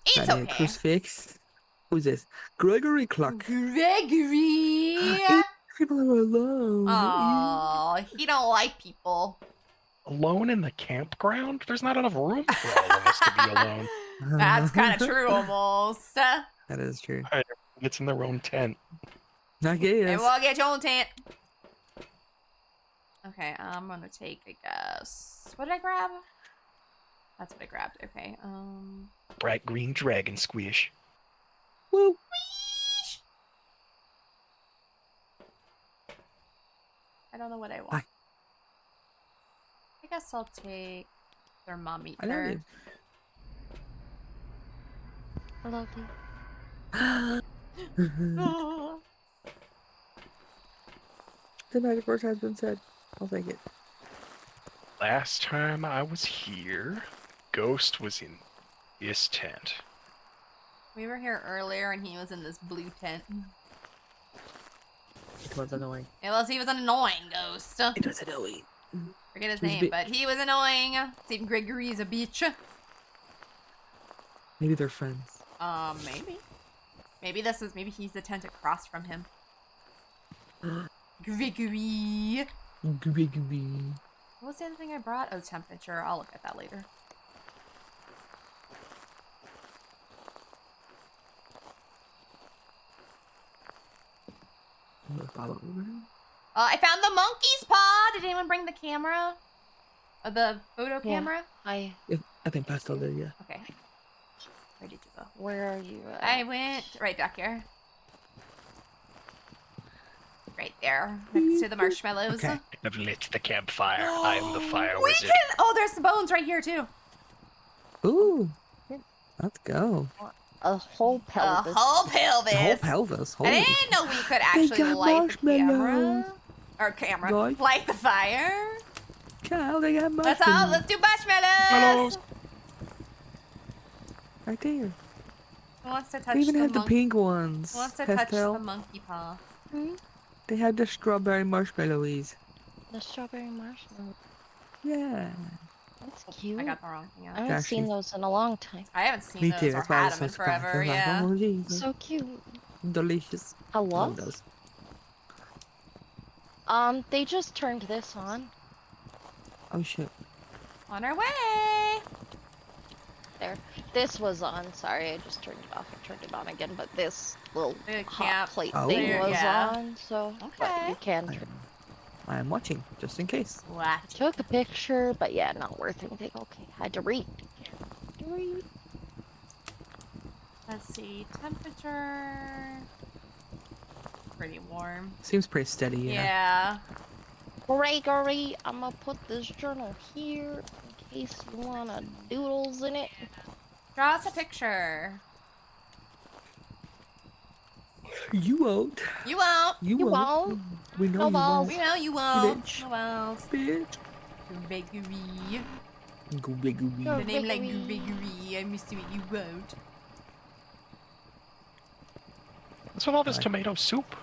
It's Got a okay. crucifix. Who's this? Gregory Clark. Gregory! People are alone. Oh, he don't like people. Alone in the campground? There's not enough room for all of us to be alone. That's kind of true, almost. That is true. It's in their own tent. I guess. And we'll get your own tent. Okay, I'm gonna take a guess. What did I grab? That's what I grabbed. Okay, Bright green dragon squish. Woo. I don't know what I want. Hi. I guess I'll take thermometer. I love you. I love you. Oh. The magic words has been said. I'll take it. Last time I was here, Ghost was in this tent. We were here earlier and he was in this blue tent. It was annoying. He was an annoying ghost. It was annoying. Forget his He was a name, bitch. but he was annoying. Same Gregory's a bitch. Maybe they're friends. Maybe. Maybe he's the tent across from him. Gregory. Gregory. What was the other thing I brought? Oh, temperature. I'll look at that later. I found the monkey's paw. Did anyone bring the camera? The photo Yeah. camera? I. Yeah, I think Pastel did, yeah. Okay. Where did you go? Where are you? I went right back here. Right there, next to the marshmallows. Okay. I've lit the campfire. I am the fire We wizard. can. Oh, there's the bones right here too. Ooh. Let's go. A whole pelvis. A whole pelvis. The whole pelvis. I Holy. didn't know we could actually got light the camera. marshmallows. Or Right. light the fire. Cow, they got That's all. marshmallows. Let's do marshmallows. Right there. Who wants to touch They even the have the monkey? pink ones. Who wants to Pastel. touch the monkey paw? They have the strawberry marshmallowies. The strawberry marshmallow. Yeah. That's cute. I got the wrong thing I out. haven't seen Actually- those in a long time. I haven't seen Me those too. or That's why I had was them so in surprised. I forever. was like, Yeah. oh, Jesus. So cute. Delicious. I Love love. those. They just turned this on. Oh shit. On our way. There. This was on. Sorry, I just turned it off and turned it on again. But this little The hot camp- plate Oh. thing There, was yeah. on. So but Okay. you can. I am watching, just in case. What? Took a picture, but yeah, not worth anything. Okay, had to read. Let's see. Temperature. Pretty warm. Seems pretty steady, Yeah. Gregory, I'm gonna put this journal here in case you wanna doodles in it. Draw us a picture. You won't. You won't. You, You won't. won't. We know No you balls. We won't. know you won't. Bitch. No else. Bitch. Gregory. Gooby gooby. Go. The name like Gregory. Gregory. I'm assuming you won't. What's with all this Right. tomato soup?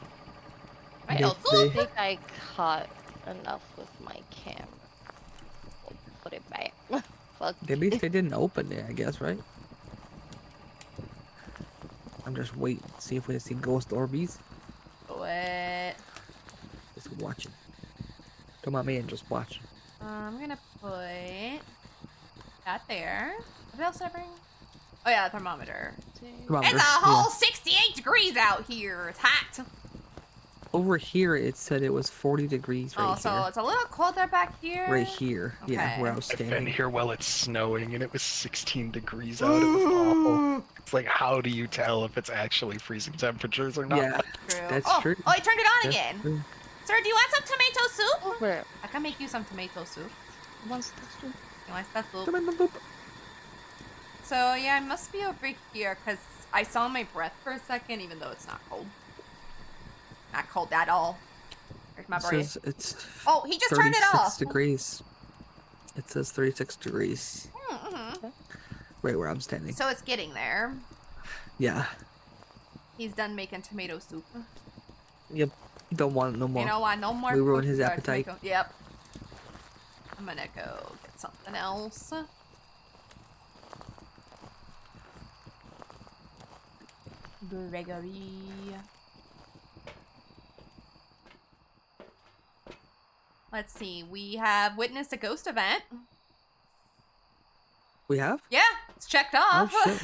Right, They- oh, I they- think I caught enough with my camera. We'll put it back. Fuck. At least they didn't open it, I guess, right? I'm just waiting to see if we see ghost Orbeez. What? Just watching. Come on, man, just watch. I'm gonna put that there. What else did I bring? Oh yeah, thermometer. Thermometer, It's a yeah. whole 68 degrees out here. It's hot. Over here, it said it was 40 degrees right Oh, so here. it's a little colder back here. Right here, yeah, Okay. where I was I've been standing. here while it's snowing and it was 16 degrees out. It was awful. It's like, how do you tell if it's actually freezing temperatures or not? Yeah, True. that's oh, true. Oh, I turned it on That's again. true. Sir, do you want some tomato soup? Over. I can make you some tomato soup. Once this one. You want that soup? Come on, boop. So yeah, I must be over here because I saw my breath for a second, even though it's not cold. Not cold at all. Where's my It breath? says it's Oh, he just turned it 36 off. degrees. It says 36 degrees. Mm-hmm. Right where I'm standing. So it's getting there. Yeah. He's done making tomato soup. Yep. Don't want it no more. You know what? No more. We ruined his food- appetite. tomato- Yep. I'm gonna go get something else. Gregory. Let's see. We have witnessed a ghost event. We have? Yeah, it's checked off. shit.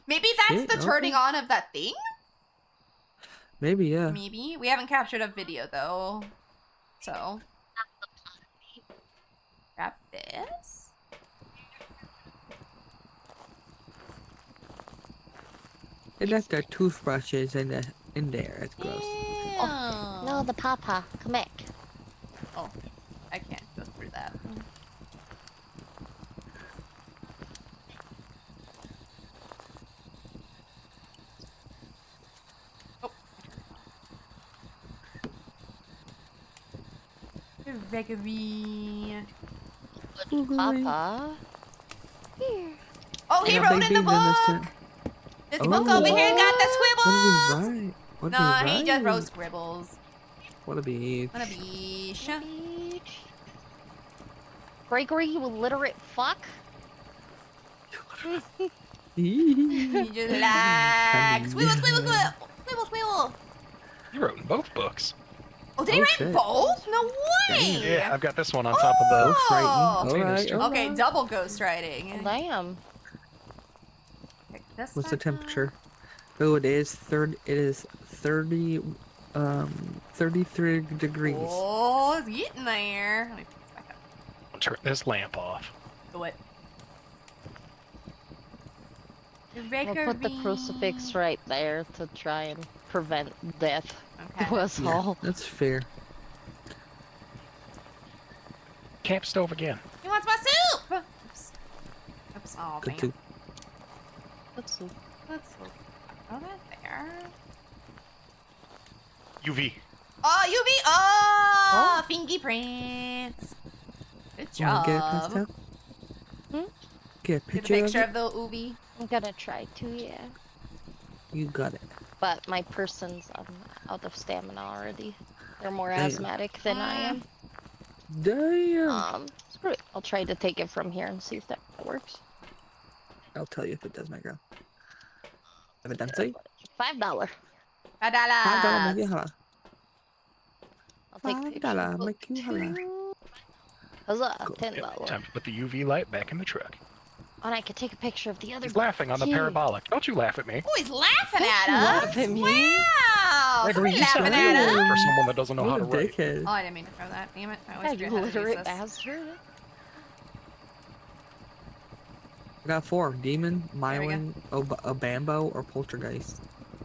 Maybe that's Shit, the turning okay. on of that thing? Maybe, yeah. Maybe. We haven't captured a video though. So. Grab this. They left their toothbrushes in there. That's gross. Oh, no, the papa. Come back. Oh, I can't go through that. Oh. Gregory. Papa. Here. Oh, he Yeah, wrote big in the beans in this book. too. This Oh. book over here got the What squibbles. did he write? What did Nah, he he write? just wrote scribbles. What a beach. What a beach. Beach. Gregory, you illiterate fuck. He just like squibble, squibble, squibble, squibble, squibble. You wrote in both books. Oh, did he Oh, write shit. both? No way. Yeah, I've got this one on top of the. Ghost writing. Oh. Alright, Okay, Okay, double ghost writing. Damn. Pick this What's the back up. temperature? Oh, it is 30. It is 30. 33 degrees. Oh, it's getting there. Let me put this back up. I'll turn this lamp off. Do it. We'll put the crucifix right there to try and prevent death Okay. to us Yeah, all. that's fair. Camp stove again. He wants my soup! Oops. Oops. Oh, Good man. too. Let's see. Let's look. Oh, that there. UV. Oh, UV! Oh, fingerprints. Good Wanna get it passed job. out? Hmm? Get a Get a picture, picture of of the UV. I'm gonna try to, yeah. it? You got it. But my person's out of stamina already. They're more Damn. asthmatic than I am. Damn. Screw it. I'll try to take it from here and see if that works. I'll tell you if it does, my girl. Evidently. $5. $5 $5. make you holla. I'll take $5 pictures. make you holla. Huzzah, Cool. $10. Yep, time to put the UV light back in the truck. And I could take a picture of the other. He's laughing on the Cute. parabolic. Don't you laugh at me. Oh, he's laughing at Don't us. laugh at me. Wow. Gregory, Don't you be sound laughing real at old us. for someone that doesn't know how What to a write. dickhead. Oh, I didn't mean to throw that. Damn it. I Yeah, always you forget how to use literate this. bastard. I got 4. Demon, we go. Myling, a Bambo, or Poltergeist.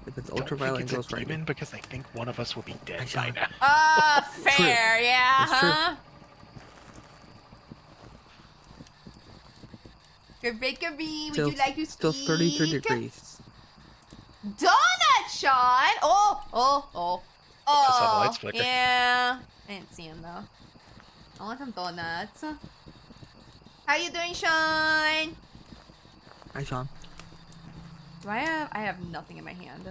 If it's Don't ultraviolet think and it's Ghost a Rider. demon because I think one of us will be dead saw by it. now. Fair, yeah, That's true. huh? Rebecca B, would you like to Still speak? 33 degrees. Donut Sean! Oh. I saw the lights flicker. Yeah. I didn't see him though. I want some donuts. How you doing, Sean? Hi, Sean. Do I have nothing in my hand.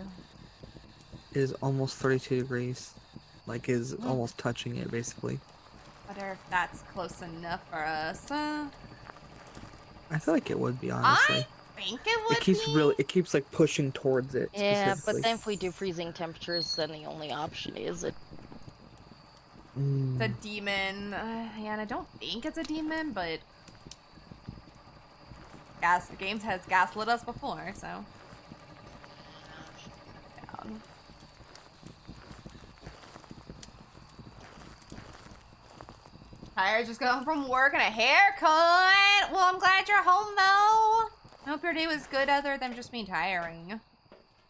It is almost 32 degrees. Like, is almost touching it, basically. Wonder if that's close enough for us. I feel like it would be, honestly. I think it would It keeps, like, pushing towards it, Yeah, but specifically. then if we do freezing temperatures, then the only option is it. It's a demon. Yeah, and I don't think it's a demon, but the games has gaslit us before, so. Down. Tyra just got home from work and a haircut. Well, I'm glad you're home though. I hope your day was good other than just being tiring.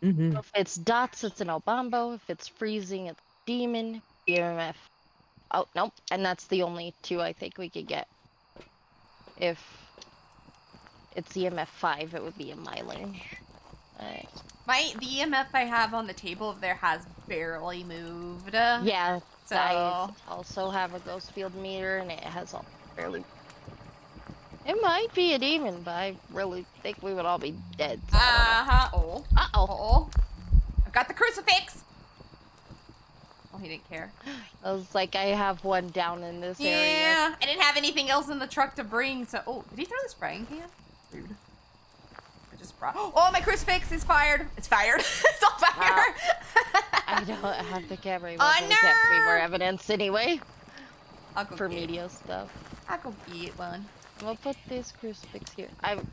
If it's dots, it's an Obambo. If it's freezing, it's demon. EMF. Oh, nope. And that's the only 2 I think we could get. If it's EMF 5, it would be a Myling. The EMF I have on the table over there has barely moved. Yeah, So. I also have a ghost field meter, and it has barely. It might be a demon, but I really think we would all be dead. So Oh. Uh-oh. Oh. I've got the crucifix. Oh, he didn't care. I was like, I have one down in this area. Yeah. I didn't have anything else in the truck to bring, so. Oh, did he throw the spraying can? Rude. I just brought. Oh, my crucifix is fired. It's fired. It's on fire. I don't have the camera. Oh, We can't be no! more evidence anyway I'll go for get it. media stuff. I'll go get one. We'll put this crucifix here.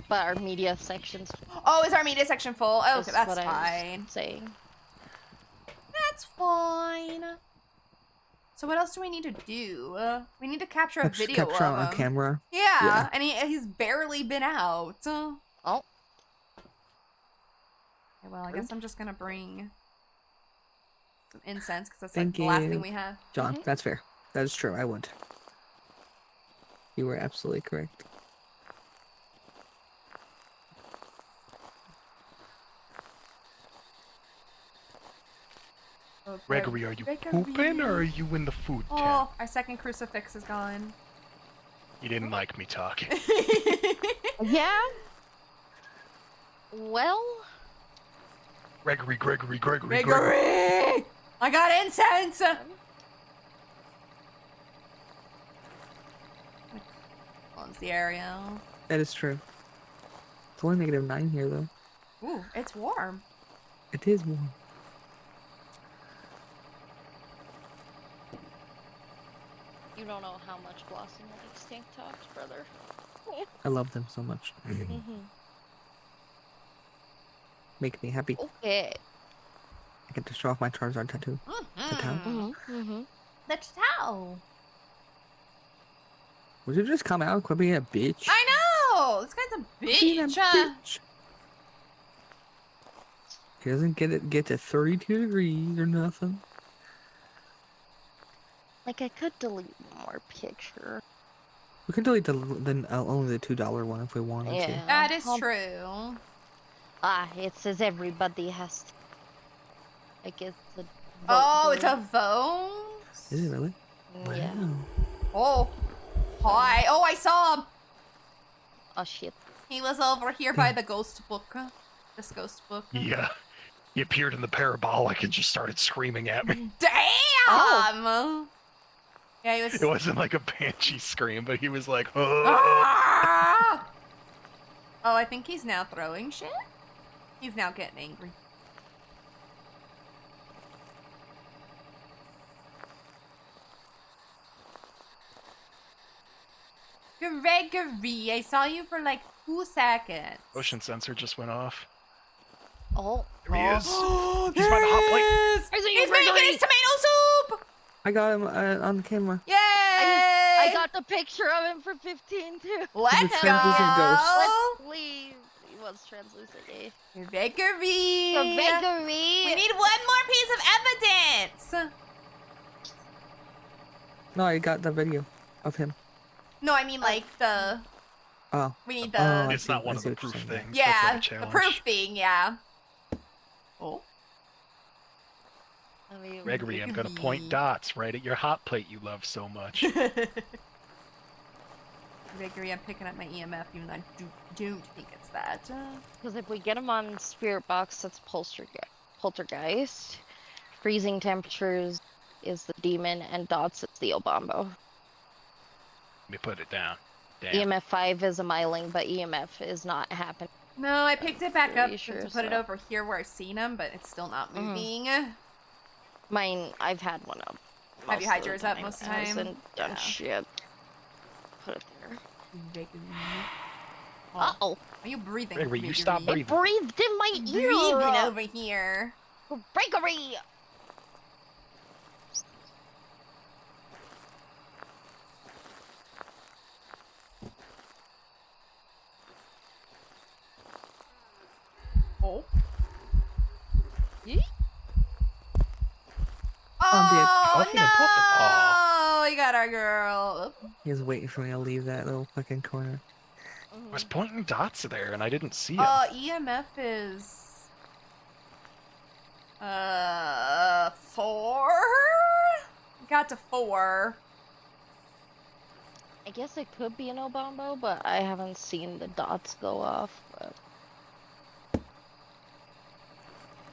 But our media section's. Oh, is our media section full? Oh, okay, is that's what I was fine. saying. That's fine. So what else do we need to do? We need to capture a video Capture of on him. camera. Yeah, Yeah. and he's barely been out. Oh. Okay, well, I guess I'm just gonna bring some incense because that's Thank like the last you. thing we have. John, that's fair. That is true. I would. You were absolutely correct. Okay. Gregory, are you Gregory. pooping or are you in the food tent? Oh, our second crucifix is gone. You didn't like me talking. Yeah. Well. Gregory. Gregory! I got incense! Cleanse the area. That is true. It's only -9 here, though. Ooh, it's warm. It is warm. You don't know how much Blossom likes tank tops, brother. I love them so much. Make me happy. Okay. Get to show off my Charizard tattoo. The town. Mm-hmm. The towel. Would you just come out? Quit being a bitch. I know. This guy's a Being a bitch. bitch. He doesn't get to 32 degrees or nothing. Like, I could delete one more picture. We can delete only the $2 one if we wanted to. Yeah. That is I'll- true. It says everybody has to. I guess the. Oh, it's a vote. Is it really? Yeah. Wow. Oh, hi. Oh, I saw him. Oh shit. He was over here by the ghost book. This ghost book. Yeah. He appeared in the parabolic and just started screaming at me. Damn. Yeah, he was. It wasn't like a banshee scream, but he was like, oh. Ah! Oh, I think he's now throwing shit. He's now getting angry. Gregory, I saw you for like 2 seconds. Motion sensor just went off. Oh. There he is. Oh, He's by the hot plate. plate. He's making his tomato soup. I got him on camera. Yay! I got the picture of him for 15 too. Let's He's a translucent go. Let's please. He was translucent. Eh? Gregory. Gregory. We need one more piece of evidence. No, I got the video of him. No, I mean like the. Oh. We need the. Oh, I It's see- not one I of see the what you're proof saying. things. Yeah, That's like a the challenge. proof thing. Yeah. Oh. I mean, Gregory, I'm gonna point dots right at your hot plate you love so much. Gregory, I'm picking up my EMF, even though I don't think it's that. Because if we get him on Spirit Box, that's Poltergeist. Freezing temperatures is the demon, and dots is the Obambo. Let me put it down. Damn. EMF 5 is a Myling, but EMF is not happening. No, I picked it back up Pretty sure to put it so. over here where I've seen them, but it's still not moving. Mine, I've had one up. Have you most had of the yours up time. most of It the time? hasn't done Yeah. shit. Put it there. Gregory. Uh-oh. Are you breathing? Gregory, you Gregory? stop It breathing. breathed in my ear! Breathing over here. Gregory! Oh. Yeet. Oh, Puffin and Puffin. no! We got our girl. He was waiting for me to leave that little fucking corner. I was pointing dots there and I didn't see him. EMF is 4. Got to 4. I guess it could be an Obambo, but I haven't seen the dots go off. But...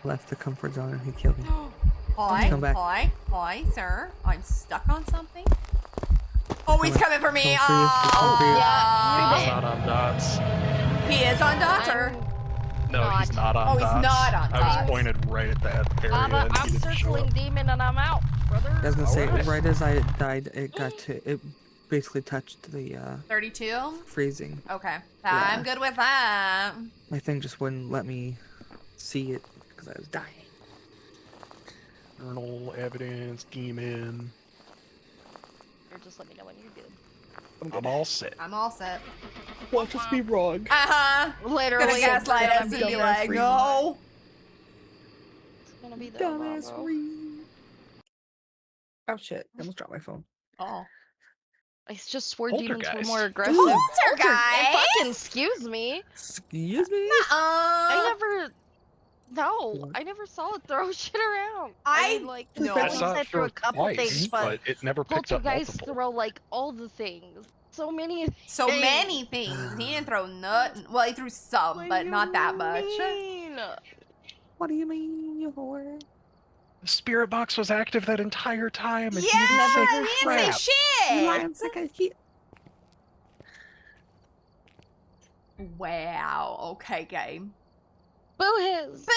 Left the comfort zone and he killed me. Hi, Come back. hi, sir. I'm stuck on something. Oh, he's coming for me. Come for you, come for you. Oh, He's not on dots. he is on Daughter. No, he's not on Oh, he's dots. not on I dots. was pointed right at that area I'm and he didn't show circling up. demon and I'm out, brother. I was gonna say, Alright. right as I died, it basically touched the 32? freezing. Okay. Yeah. I'm good with that. My thing just wouldn't let me see it because I was dying. Journal, evidence, demon. Or just let me know when you're good. I'm all set. I'm all set. Watch us be wrong. Uh-huh. Literally, Gonna gaslight it's us gonna and be be, like, no. it's gonna be the Dumbass Obambo. Reed. Oh shit! I almost dropped my phone. Oh. I just swore demons were Poltergeist. more aggressive. Poltergeist? Fucking excuse me. Excuse me. I never. No, What? I never saw it throw shit around. I- mean, like no. I I saw said it through throw a couple twice, things, but it never picked up Poltergeist multiple. throw like all the things. So many. So things. many things. He didn't throw nothing. Well, he threw some, What but do not you that much. mean? What do you mean, you whore? The spirit box was active that entire time. And Yeah, he didn't say he didn't crap. say shit. Lance, like Wow. Okay, game. Boo his. Boo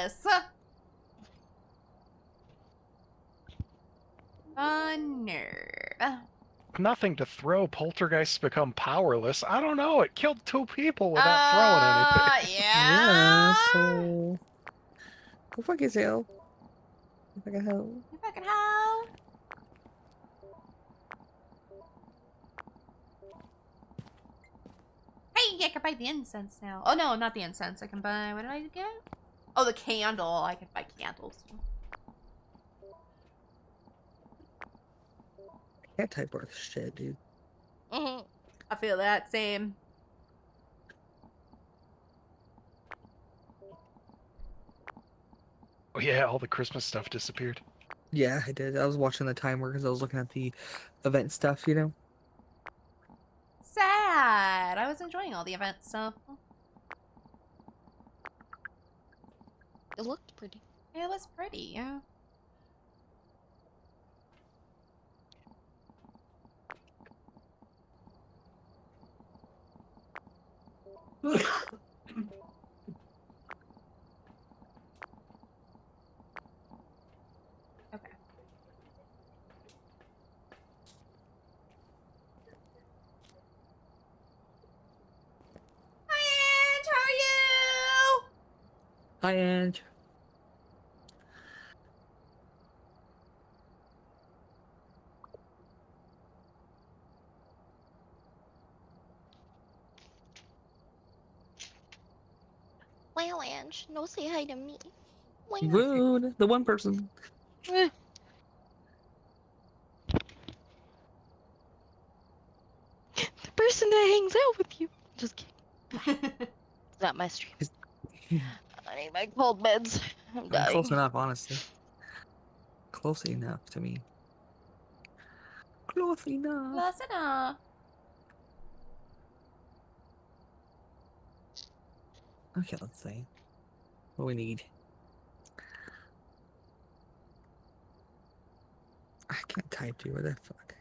hiss! A nerve. Nothing to throw. Poltergeists become powerless. I don't know. It killed 2 people without throwing anything. Yeah. so Go fuck yourself. You fucking hoe. You fucking hoe. Hey, I can buy the incense now. Oh no, not the incense. I can buy, what did I get? Oh, the candle. I can buy candles. I can't type worth shit, dude. Mhm. I feel that same. Oh yeah, all the Christmas stuff disappeared. Yeah, I did. I was watching the timer because I was looking at the event stuff, you know? Sad. I was enjoying all the event stuff. It looked pretty. It was pretty, yeah. Okay. Hi, Ange. How are you? Hi, Ange. Well, Ange, no say hi to me. Well, Rude. The one person. eh. The person that hangs out with you. Just kidding. It's not my stream. I need my cold meds. I'm dying. Close enough, honestly. Close enough to me. Close enough. Close enough. Okay, let's see. What we need. I can't type, dude. What the fuck?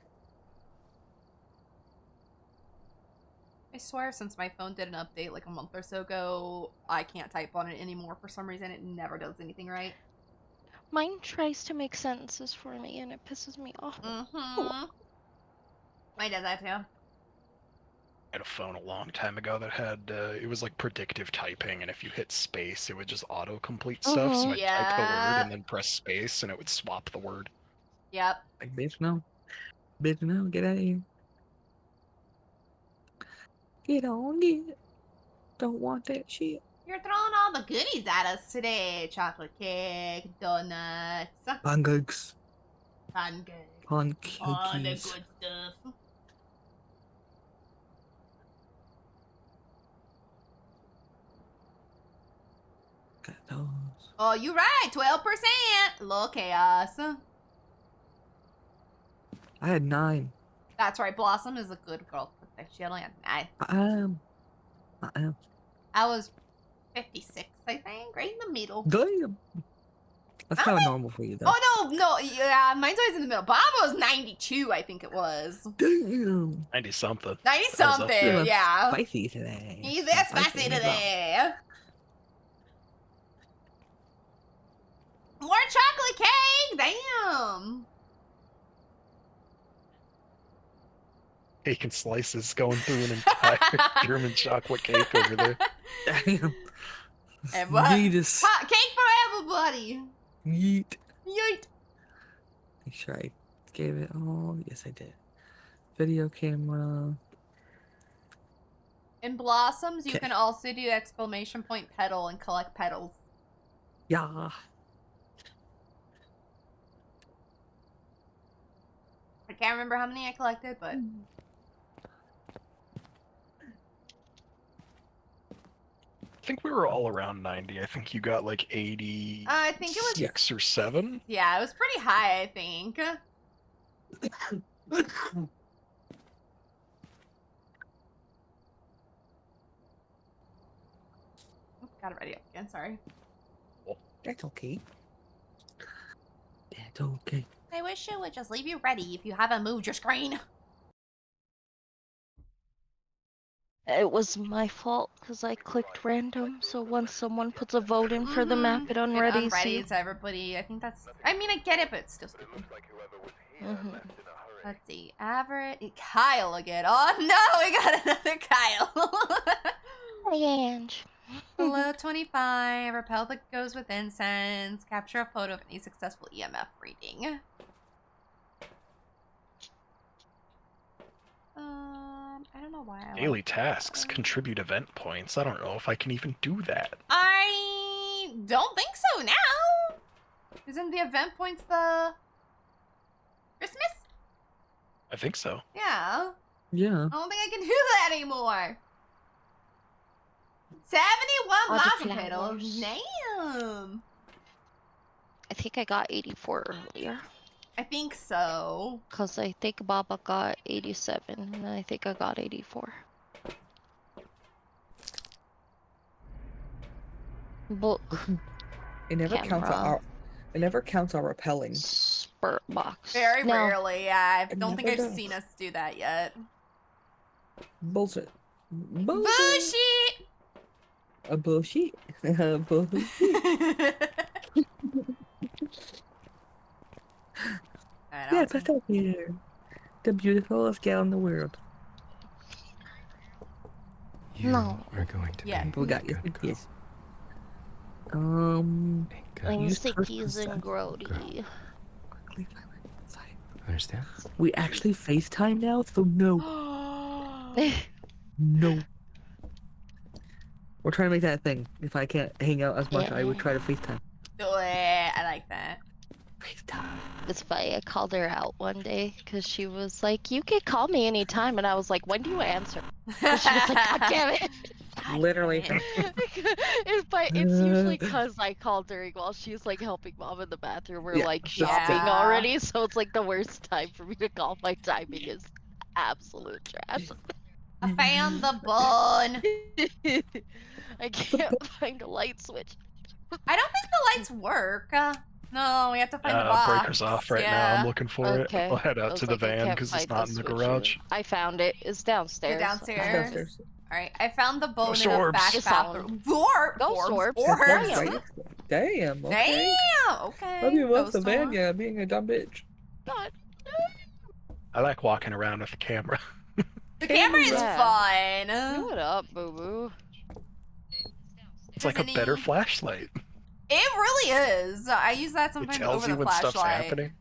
I swear since my phone did an update like a month or so ago, I can't type on it anymore for some reason. It never does anything right. Mine tries to make sentences for me and it pisses me off. Mm-hmm. Mine does that too. I had a phone a long time ago that had it was like predictive typing, and if you hit space, it would just auto-complete stuff. So I'd type the word and then press space, and it would swap the word. Yep. Like, bitch, no. Bitch, no. Get out of here. Get on, get. Don't want that shit. You're throwing all the goodies at us today. Chocolate cake, donuts, Pancakes. pancakes, Pancakes. all the good stuff. Got those. Oh, you right. 12%. Low chaos. I had 9. That's right. Blossom is a good girl. She only had 9. I am. I was 56, I think, right in the middle. Damn. That's kind of normal for you, though. Oh, no. Yeah, mine's always in the middle. Bob was 92, I think it was. Damn. 90-something. 90-something, yeah. Spicy today. He's there spicy today. More chocolate cake! Damn! Cake and slices going through an entire German chocolate cake over there. Damn. And what? Yeetus. Hot cake for everybody! Yeet. Yeet! Make sure I gave it all. Yes, I did. Video camera. In Blossoms, you Okay. can also do exclamation point petal and collect petals. Yeah. I can't remember how many I collected, but... I think we were all around 90. I think you got like 80. I think it was... 6 or 7. Yeah, it was pretty high, I think. Got it ready up again, sorry. That's okay. That's okay. I wish it would just leave you ready if you haven't moved your screen. It was my fault because I clicked random, so once someone puts a vote in for the map, it unreadies you. It unreadies everybody. I think that's... I mean, I get it, but it's still stupid. Let's see. Average... Kyle again. Oh, no! We got another Kyle. Hey, Ange. Hello, Below 25, repel that goes with incense, capture a photo of any successful EMF reading. I don't know why I Daily tasks contribute event points. I don't know if I can even do that. I don't think so now. Isn't the event points the Christmas? I think so. Yeah. Yeah. I don't think I can do that anymore. 71 All the mouse pedals. flowers. Damn. I think I got 84 earlier. I think so. Because I think Baba got 87, and I think I got 84. Book. It never counts Camera. our. It never counts our repelling. Spurt box. Very No. rarely. Yeah, I It don't think never I've does. seen us do that yet. Bullshit. Bullshit. Bullshit. A bullshit. A bullshit. Alright, Yeah, I'll that's up here. The beautifulest gal in the world. You No. are going to Yeah. be We got a you. good girl. Yes. A good I'm use curse sickies and girl. grody. Quickly find my side. Understand? We actually FaceTime now, so no. see. No. We're trying to make that a thing. If I can't hang out as much, I would try to FaceTime. Do it. I like that. FaceTime. It's funny, I called her out one day because she was like, you can call me anytime. And I was like, when do you answer? And she was like, God damn it. Literally. It's usually because I called during while she's like helping mom in the bathroom or Yeah, like that's shopping it. already. So it's like the worst time for me to call. My timing is absolute trash. I found the bone. I can't find a light switch. I don't think the lights work. No, we have to find the box. Breaker's off right now. I'm looking for Okay. it. I'll head I out was to the like, I van can't because it's find not in the switch garage. either. I found it. It's downstairs. downstairs. Downstairs. Alright, I found the bone Ghost in the orbs. back Just bathroom. Ghost orbs. Orbs. Damn. Damn. Okay. Damn. Okay. Love you Ghost once, orb. Savannah, being a dumb bitch. God. I like walking around with the camera. The camera is Yeah. fun. What up, boo boo? It's like a Doesn't better he- flashlight. It really is. I use that It sometimes tells over you the when flashlight. stuff's happening.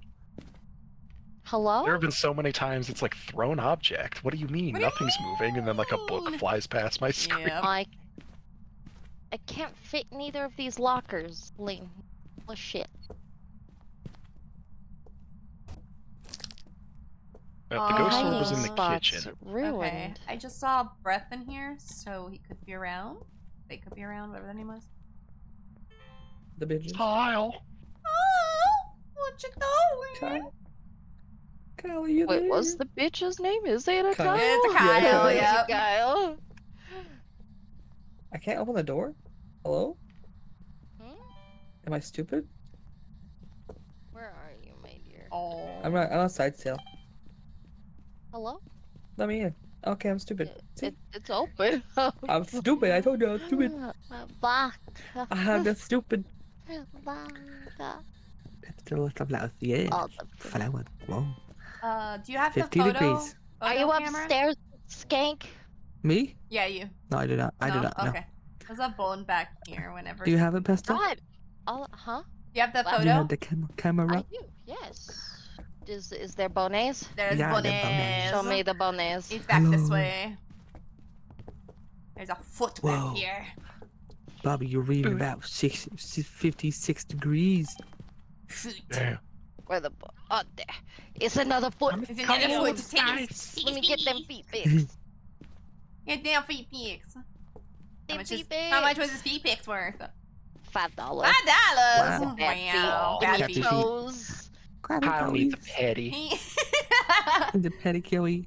Hello? There have been so many times it's like thrown object. What do you mean? What do you Nothing's moving, and then like a book mean? flies past my screen. Yep. I can't fit in either of these lockers. Lame. Well, shit. The ghost orb Oh. was in the Spot's kitchen. ruined. Okay. I just saw Breath in here, so he could be around. They could be around, whatever that name was. The bitches. Kyle. Oh, what you doing? Kyle. Kyle, are you Wait, there? what's the bitch's name? Is it a Kyle. Kyle? It's a Yeah, Kyle, Kyle. yep. Kyle. I can't open the door? Hello? Hmm? Am I stupid? Where are you, my dear? Oh. I'm outside still. Hello? Let me in. Okay, I'm stupid. See? It's open. I'm stupid. I told you I was stupid. Back. I'm just stupid. Back. Still some flowers. Yeah. All the- Flower. Whoa. Do you have the 50 photo? degrees. Are you upstairs, skank? Me? Yeah, you. No, I do not. I do not. No. Okay. There's a bone back here whenever. Do you have it, Pesta? God. Huh? You have the Wow. Do you photo? have the camera? I do. Yes. Is there bonnets? There's Yeah, the bones. Show me the bonnets. He's back this Hello. way. There's a foot Whoa. back here. Bobby, you're reading about 56 degrees. Foot. Damn. Where the oh there? It's another foot. There's another Come foot on, to take his Let me get them feet Mm. fixed. Get down feet pics. Them feet How much fixed. was his feet pics worth? $5. $5. Wow. Bad Wow. feet. Bad Give me feet. toes. Grab Kyle needs a it, petty. the pedicure.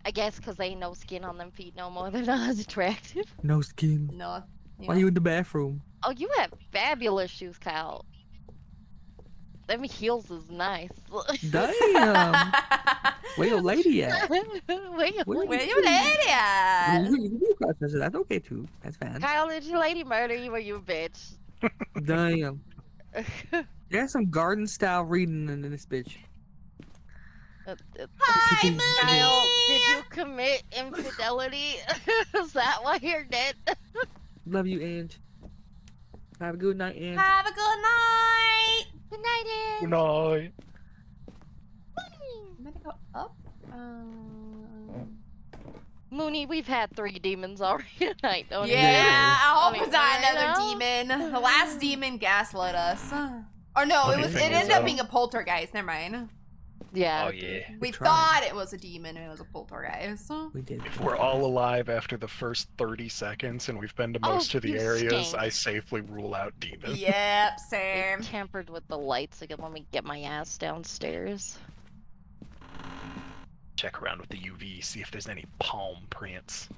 I guess because ain't no skin on them feet no more. They're not as attractive. No skin. No. Why are you in the bathroom? Oh, you have fabulous shoes, Kyle. Them heels is nice. Damn. Where your lady at? Wait, Where Where you lady at? You can be across this. That's okay too. That's fine. Kyle, did your lady murder you or you a bitch? Damn. There's some garden style reading in this bitch. Hi, Kyle, Mooney. did you commit infidelity? Is that why you're dead? Love you, Ange. Have a good night, Ange. Have a good night. Good night, Good Ange. night. I'm gonna go up. Mooney, we've had 3 demons already tonight, don't we? Yeah, I hope Don't it's we? not You another know? demon. The last demon gaslit us. Or no, Funny it thing is, ended up being a poltergeist. Never mind. Yeah. Oh it yeah. did. We tried. thought it was a demon and it was a poltergeist. We did. If we're all alive after the first 30 seconds and we've been to Oh, most of the you areas, stink. I safely rule out demon. Yep, They same. tampered with the lights again. Let me get my ass downstairs. Check around with the UV, see if there's any palm prints.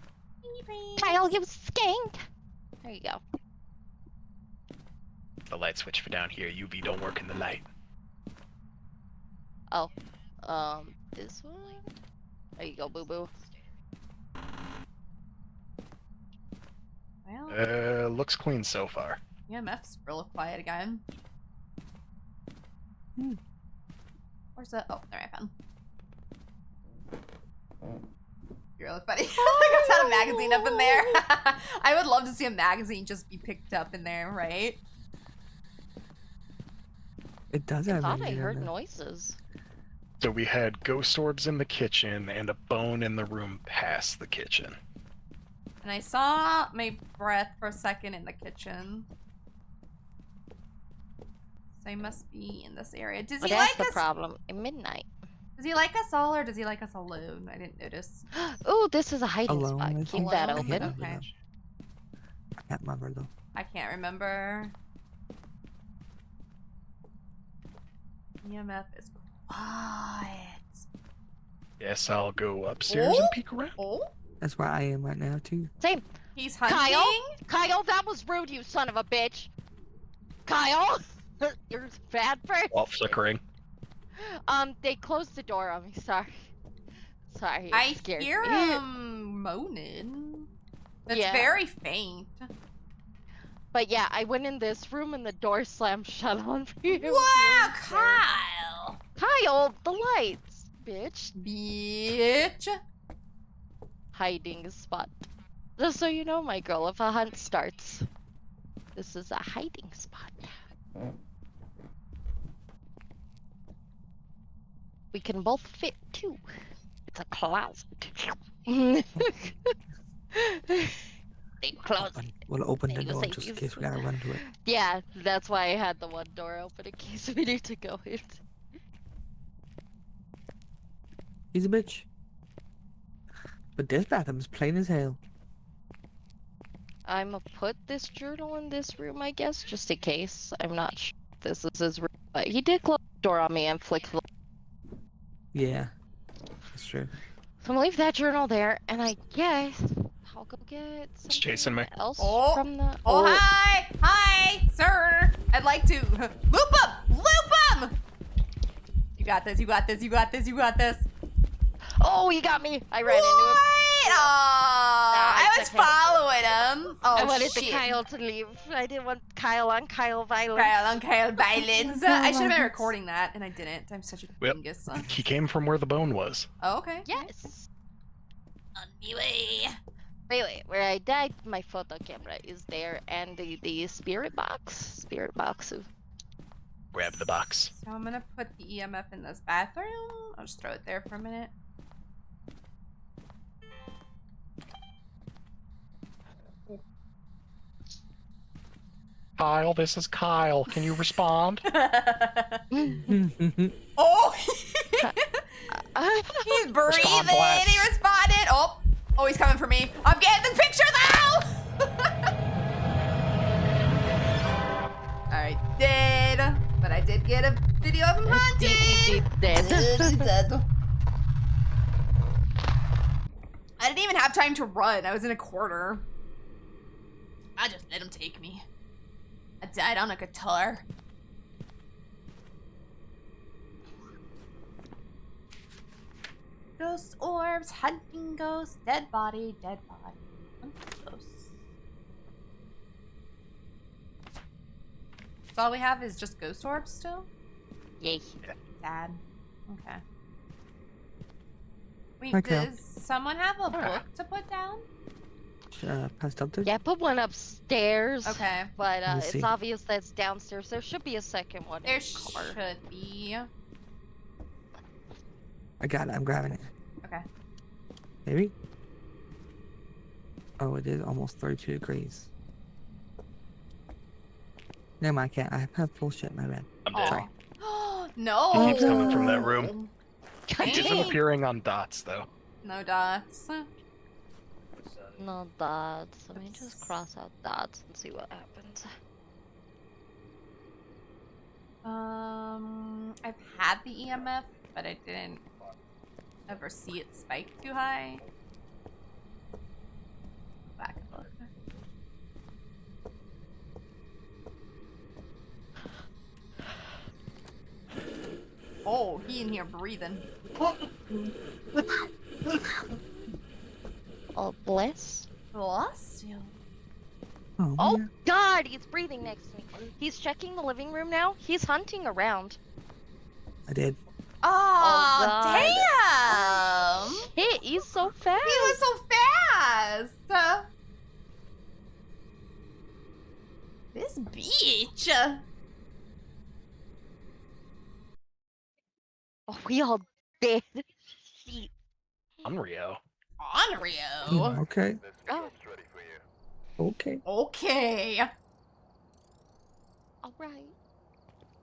Kyle, you skank! There you go. The light switch for down here. UV don't work in the light. Oh. This one? There you go, boo-boo. Well, Looks clean so far. EMF's real quiet again. Where's the? Oh, there I found. You're really funny. I just had a magazine up in there. I would love to see a magazine just be picked up in there, right? It does I have thought I energy in heard there. noises. So we had ghost orbs in the kitchen and a bone in the room past the kitchen. And I saw my breath for a second in the kitchen. So he must be in this area. Does But he that's like the us? problem. At midnight. Does he like us all, or does he like us alone? I didn't notice. Ooh, this is a hiding Alone, spot. I Keep think. that Alone? I hate open. that Okay. I can't remember though. I can't remember. EMF is quiet. Yes, I'll go upstairs and peek around. Oh, That's where I am right now too. Same. he's hunting. Kyle, that was rude, you son of a bitch. Kyle, you're bad person. Wall flickering. They closed the door on me. Sorry. Sorry. It I scared hear me. him moaning. It's Yeah. very faint. But yeah, I went in this room and the door slammed shut on me. It was Wow, really scary. Kyle! Kyle, the lights, bitch. Bitch. Hiding spot. Just so you know, my girl, if a hunt starts, this is a hiding spot. We can both fit too. It's a closet. They closed. We'll open the You door say just in these- case we gotta run to it. Yeah, that's why I had the one door open in case we need to go in. He's a bitch. But this bathroom's plain as hell. I'ma put this journal in this room, I guess, just in case. I'm not sure if this is his room, but he did close the door on me and flick the. Yeah, that's true. So I'm gonna leave that journal there, and I guess I'll go get something chasing me. else Oh. from the. Oh, hi! Hi, sir! I'd like to loop him! Loop him! You got this, you got this, you got this, you got this. Oh, he got me! I ran into him. What? I it's was okay. following him. Oh, I wanted shit. Kyle to leave. I didn't want Kyle on Kyle violence. Kyle on Kyle violence. I should have been recording that, and I didn't. I'm such a Well, dingus. He came from where the bone was. Oh, okay. Yes. Anyway. Wait, where I died, my photo camera is there, and the spirit box. Grab the box. So I'm gonna put the EMF in this bathroom. I'll just throw it there for a minute. Kyle, this is Kyle. Can you respond? Oh! I He's breathing. blast. He responded. Oh, he's coming for me. I'm getting the picture now. Alright, dead. But I did get a video of him hunting. dead. I didn't even have time to run. I was in a corner. I just let him take me. I died on a guitar. Ghost orbs, hunting ghosts, dead body, hunting ghosts. So all we have is just ghost orbs still? Yay. Sad. Okay. Wait, Hi, Cal. does someone have a book to put down? passed up there? Yeah, I put one upstairs. Okay. But Let me it's see. obvious that's downstairs. There should be a second one There in the car. should be. I got it. I'm grabbing it. Okay. Maybe? Oh, it is almost 32 degrees. Never mind, I can't. I have full shit, my bad. I'm dead. Sorry. No. He keeps coming from that room. God He isn't damn. appearing on dots, though. No dots. No dots. Let me just cross out dots and see what happens. I've had the EMF, but I didn't ever see it spike too high. Back and look. Oh, he in here breathing. Oh, bless. Lost you. Oh, yeah. God, he's breathing next to me. He's checking the living room now. He's hunting around. I did. Oh, God. damn! Shit, he's so fast. He was so fast! This beach! Oh, we all dead. Shit. Unreal. Onryo! Okay. Oh, Okay. Okay. alright.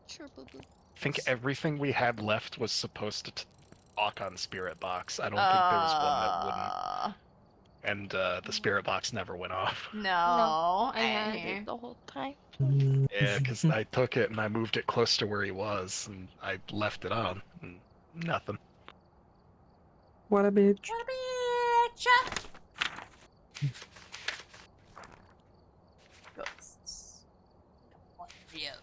Sure, boo-boo. I think everything we had left was supposed to talk on Spirit Box. I don't think there was one that wouldn't. And the Spirit Box never went off. No, I had it the whole time. Yeah, because I took it and I moved it close to where he was, and I left it on. And nothing. What a bitch. What a bitch! Ghosts. Unreal.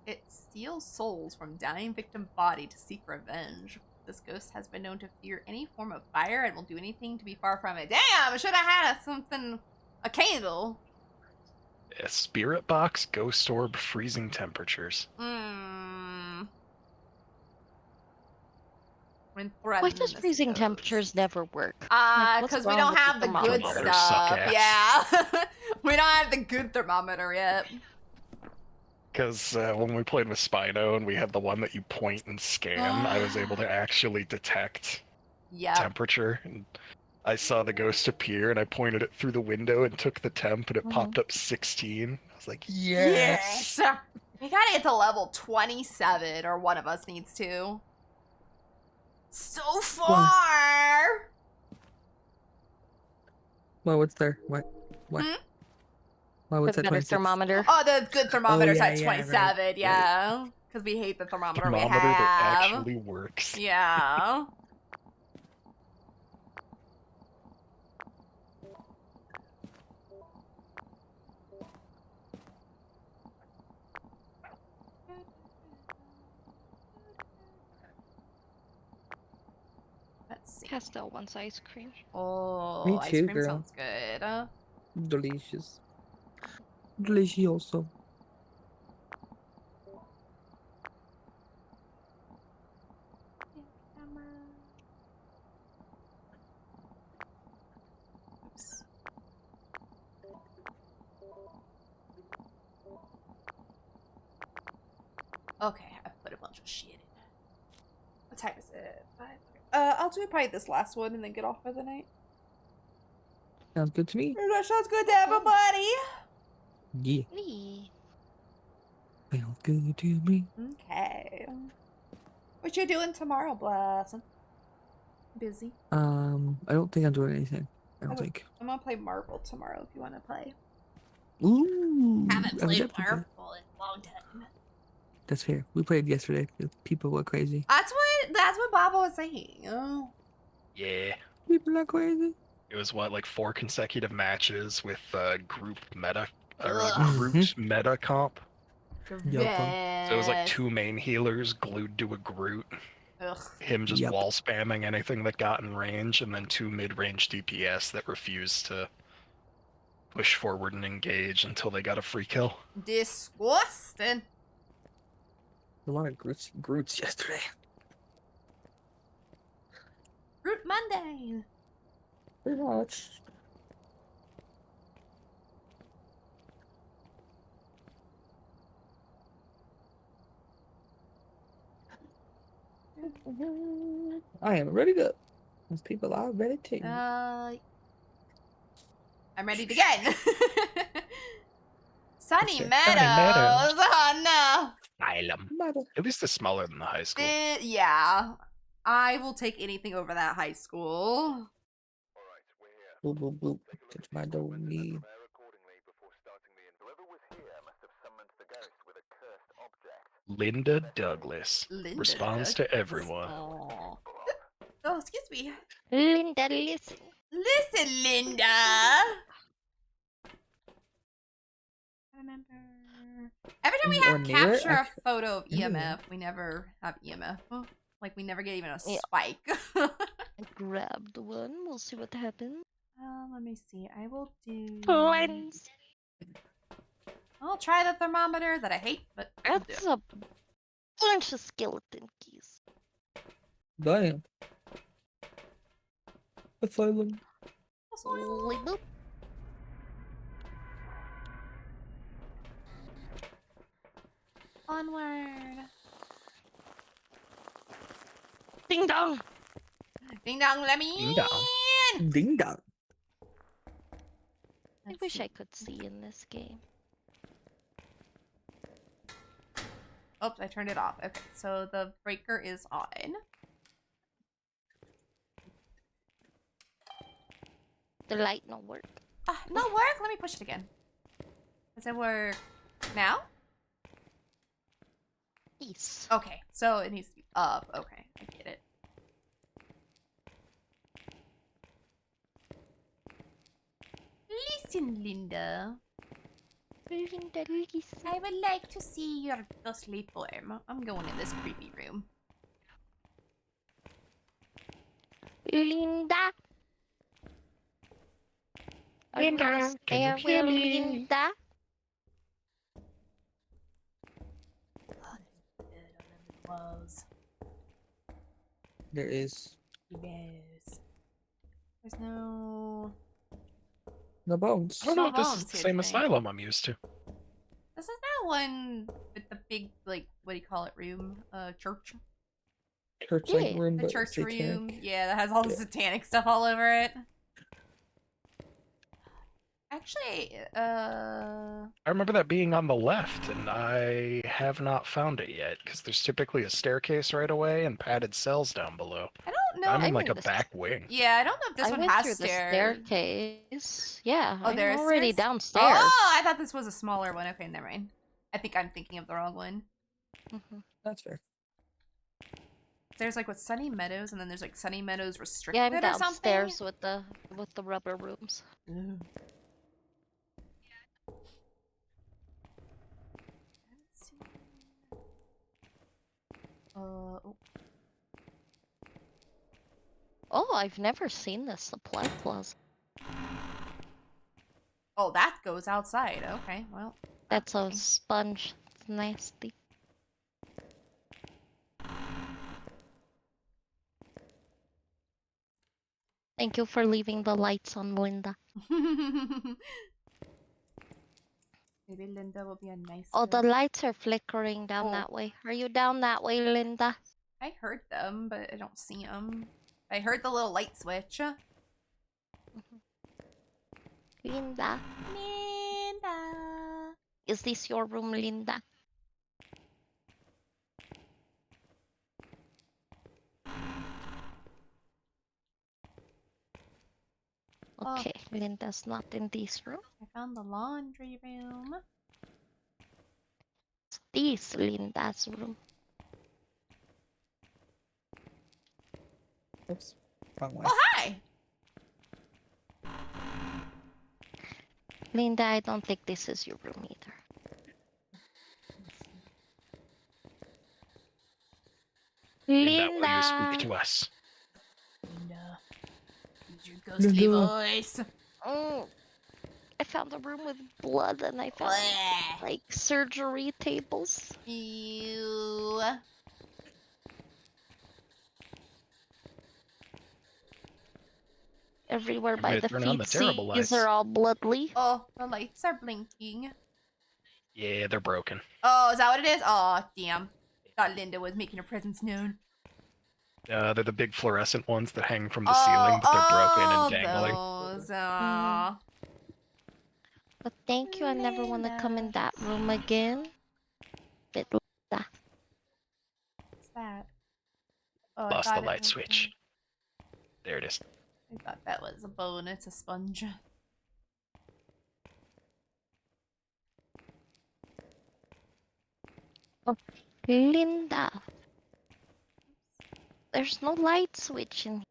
It steals souls from dying victim body to seek revenge. This ghost has been known to fear any form of fire and will do anything to be far from it. Damn, I should have had something, a candle. A Spirit Box, Ghost Orb, freezing temperatures. When Why threatened, does this freezing ghost. temperatures never work? Like, what's Because we wrong don't with have the good thermometers? Suck stuff. ass. Yeah. We don't have the good thermometer yet. Because when we played with Spino and we had the one that you point and scan, I was able to actually detect Yep. temperature. And I saw the ghost appear and I pointed it through the window and took the temp and it popped up 16. I was like, yes! Yes! We gotta get to level 27, or one of us needs to. So far! Well, what's there? What? What? Hmm? Well, what's We've that? got a 26? thermometer. Oh, the good thermometer's yeah, at yeah, 27, right, yeah. Because we hate the thermometer, we Thermometer have. that actually works. Yeah. Let's see. Pastel wants ice cream. Oh, Me ice too, cream girl. sounds good. Delicious. Delicioso. Oops. Okay, I've put a bunch of shit in. What time is it? 5. I'll do probably this last one and then get off for the night. Sounds good to me. That sounds good to everybody. Yeah. Nee. Sounds good to me. Okay. What you doing tomorrow, Blossom? Busy. I don't think I'm doing anything. I don't Okay. think. I'm gonna play Marvel tomorrow if you want to play. Ooh. Haven't I would played definitely play. Marvel in a long time. That's fair. We played yesterday. The people were crazy. That's what Baba was saying. Oh. Yeah. People are crazy. It was what, like 4 consecutive matches with group meta or Ugh. grouped meta comp. Yes. So it was like 2 main healers glued to a Groot. Ugh. Him just Yep. wall spamming anything that got in range, and then 2 mid-range DPS that refused to push forward and engage until they got a free kill. Disgusting. A lot of Groots yesterday. Root Monday. Pretty much. I am ready to. Those people are ready to. I'm ready to again. Sunny Sure. Meadows. Sunny Meadows. Oh no. Asylum. At least it's smaller than the high school. Yeah. I will take anything over that high school. Boop, boop, boop. Touch my doggy. Linda Douglas Linda responds to everyone. Oh. Oh, excuse me. Linda, listen. Listen, Linda. I remember. Every time we have capture a photo of EMF, we never have EMF. Like, we never get even a spike. I grabbed one. We'll see what happens. Let me see. I will do... Cleanse. I'll try the thermometer that I hate, but That's a bunch of skeleton keys. Damn. Asylum. Boop. Onward. Ding dong. Ding dong, let me Ding dong. in. Ding dong. I wish I could see in this game. Oops, I turned it off. Okay, so the breaker is on. The light no work. No work? Let me push it again. Does it work now? Yes. Okay, so it needs to be up. Okay, I get it. Listen, Linda. Linda, listen. I would like to see your ghostly form. I'm going in this creepy room. Linda. Linda, can you hear me? Linda. There is. Yes. There's no... The bones. I don't know No if this bones is the here same today. asylum I'm used to. This is that one with the big, like, what do you call it, room? Church? Church like Yeah, room, The but church satanic. room. Yeah, that has all the Yeah. satanic stuff all over it. Actually, I remember that being on the left, and I have not found it yet, because there's typically a staircase right away and padded cells down below. I don't know. I'm in I'm like in a this- back wing. Yeah, I don't know if this I one went has through stairs. the staircase. Yeah, Oh, I'm there's already stairs? downstairs. Oh, I thought this was a smaller one. Okay, never mind. I think I'm thinking of the wrong one. Mhm. That's fair. There's like with Sunny Meadows, and then there's like Sunny Meadows Restricted Yeah, I'm or something. downstairs with the rubber rooms. Ooh. Oh. Oh, I've never seen this supply closet. Oh, that goes outside. Okay, well. That's a sponge. It's nasty. Thank you for leaving the lights on, Linda. Maybe Linda will be a nice. Oh, the ghost. lights are flickering down that way. Are you down that way, Linda? I heard them, but I don't see them. I heard the little light switch. Linda. Linda. Is this your room, Linda? Okay, Linda's not in this room. I found the laundry room. It's this Linda's room. Oops. Wrong way. Oh, hi! Linda, I don't think this is your room either. In that way you speak to us. Linda. Use your ghostly Linda. voice. Oh, I found a room with blood and I found Bleh. like surgery tables. Ew. Everywhere I'm by gonna the turn on the terrible feetsies lights. are all bloodly. Oh, the lights are blinking. Yeah, they're broken. Oh, is that what it is? Oh, damn. Thought Linda was making her presence known. They're the big fluorescent ones that hang from the ceiling, but they're broken and dangling. Those. Oh. But thank you, I never want to come in that room again. What's that? Oh, I Lost the thought it light was switch. There it is. I thought that was a bone. It's a sponge. Oh, Linda. There's no light switch in here.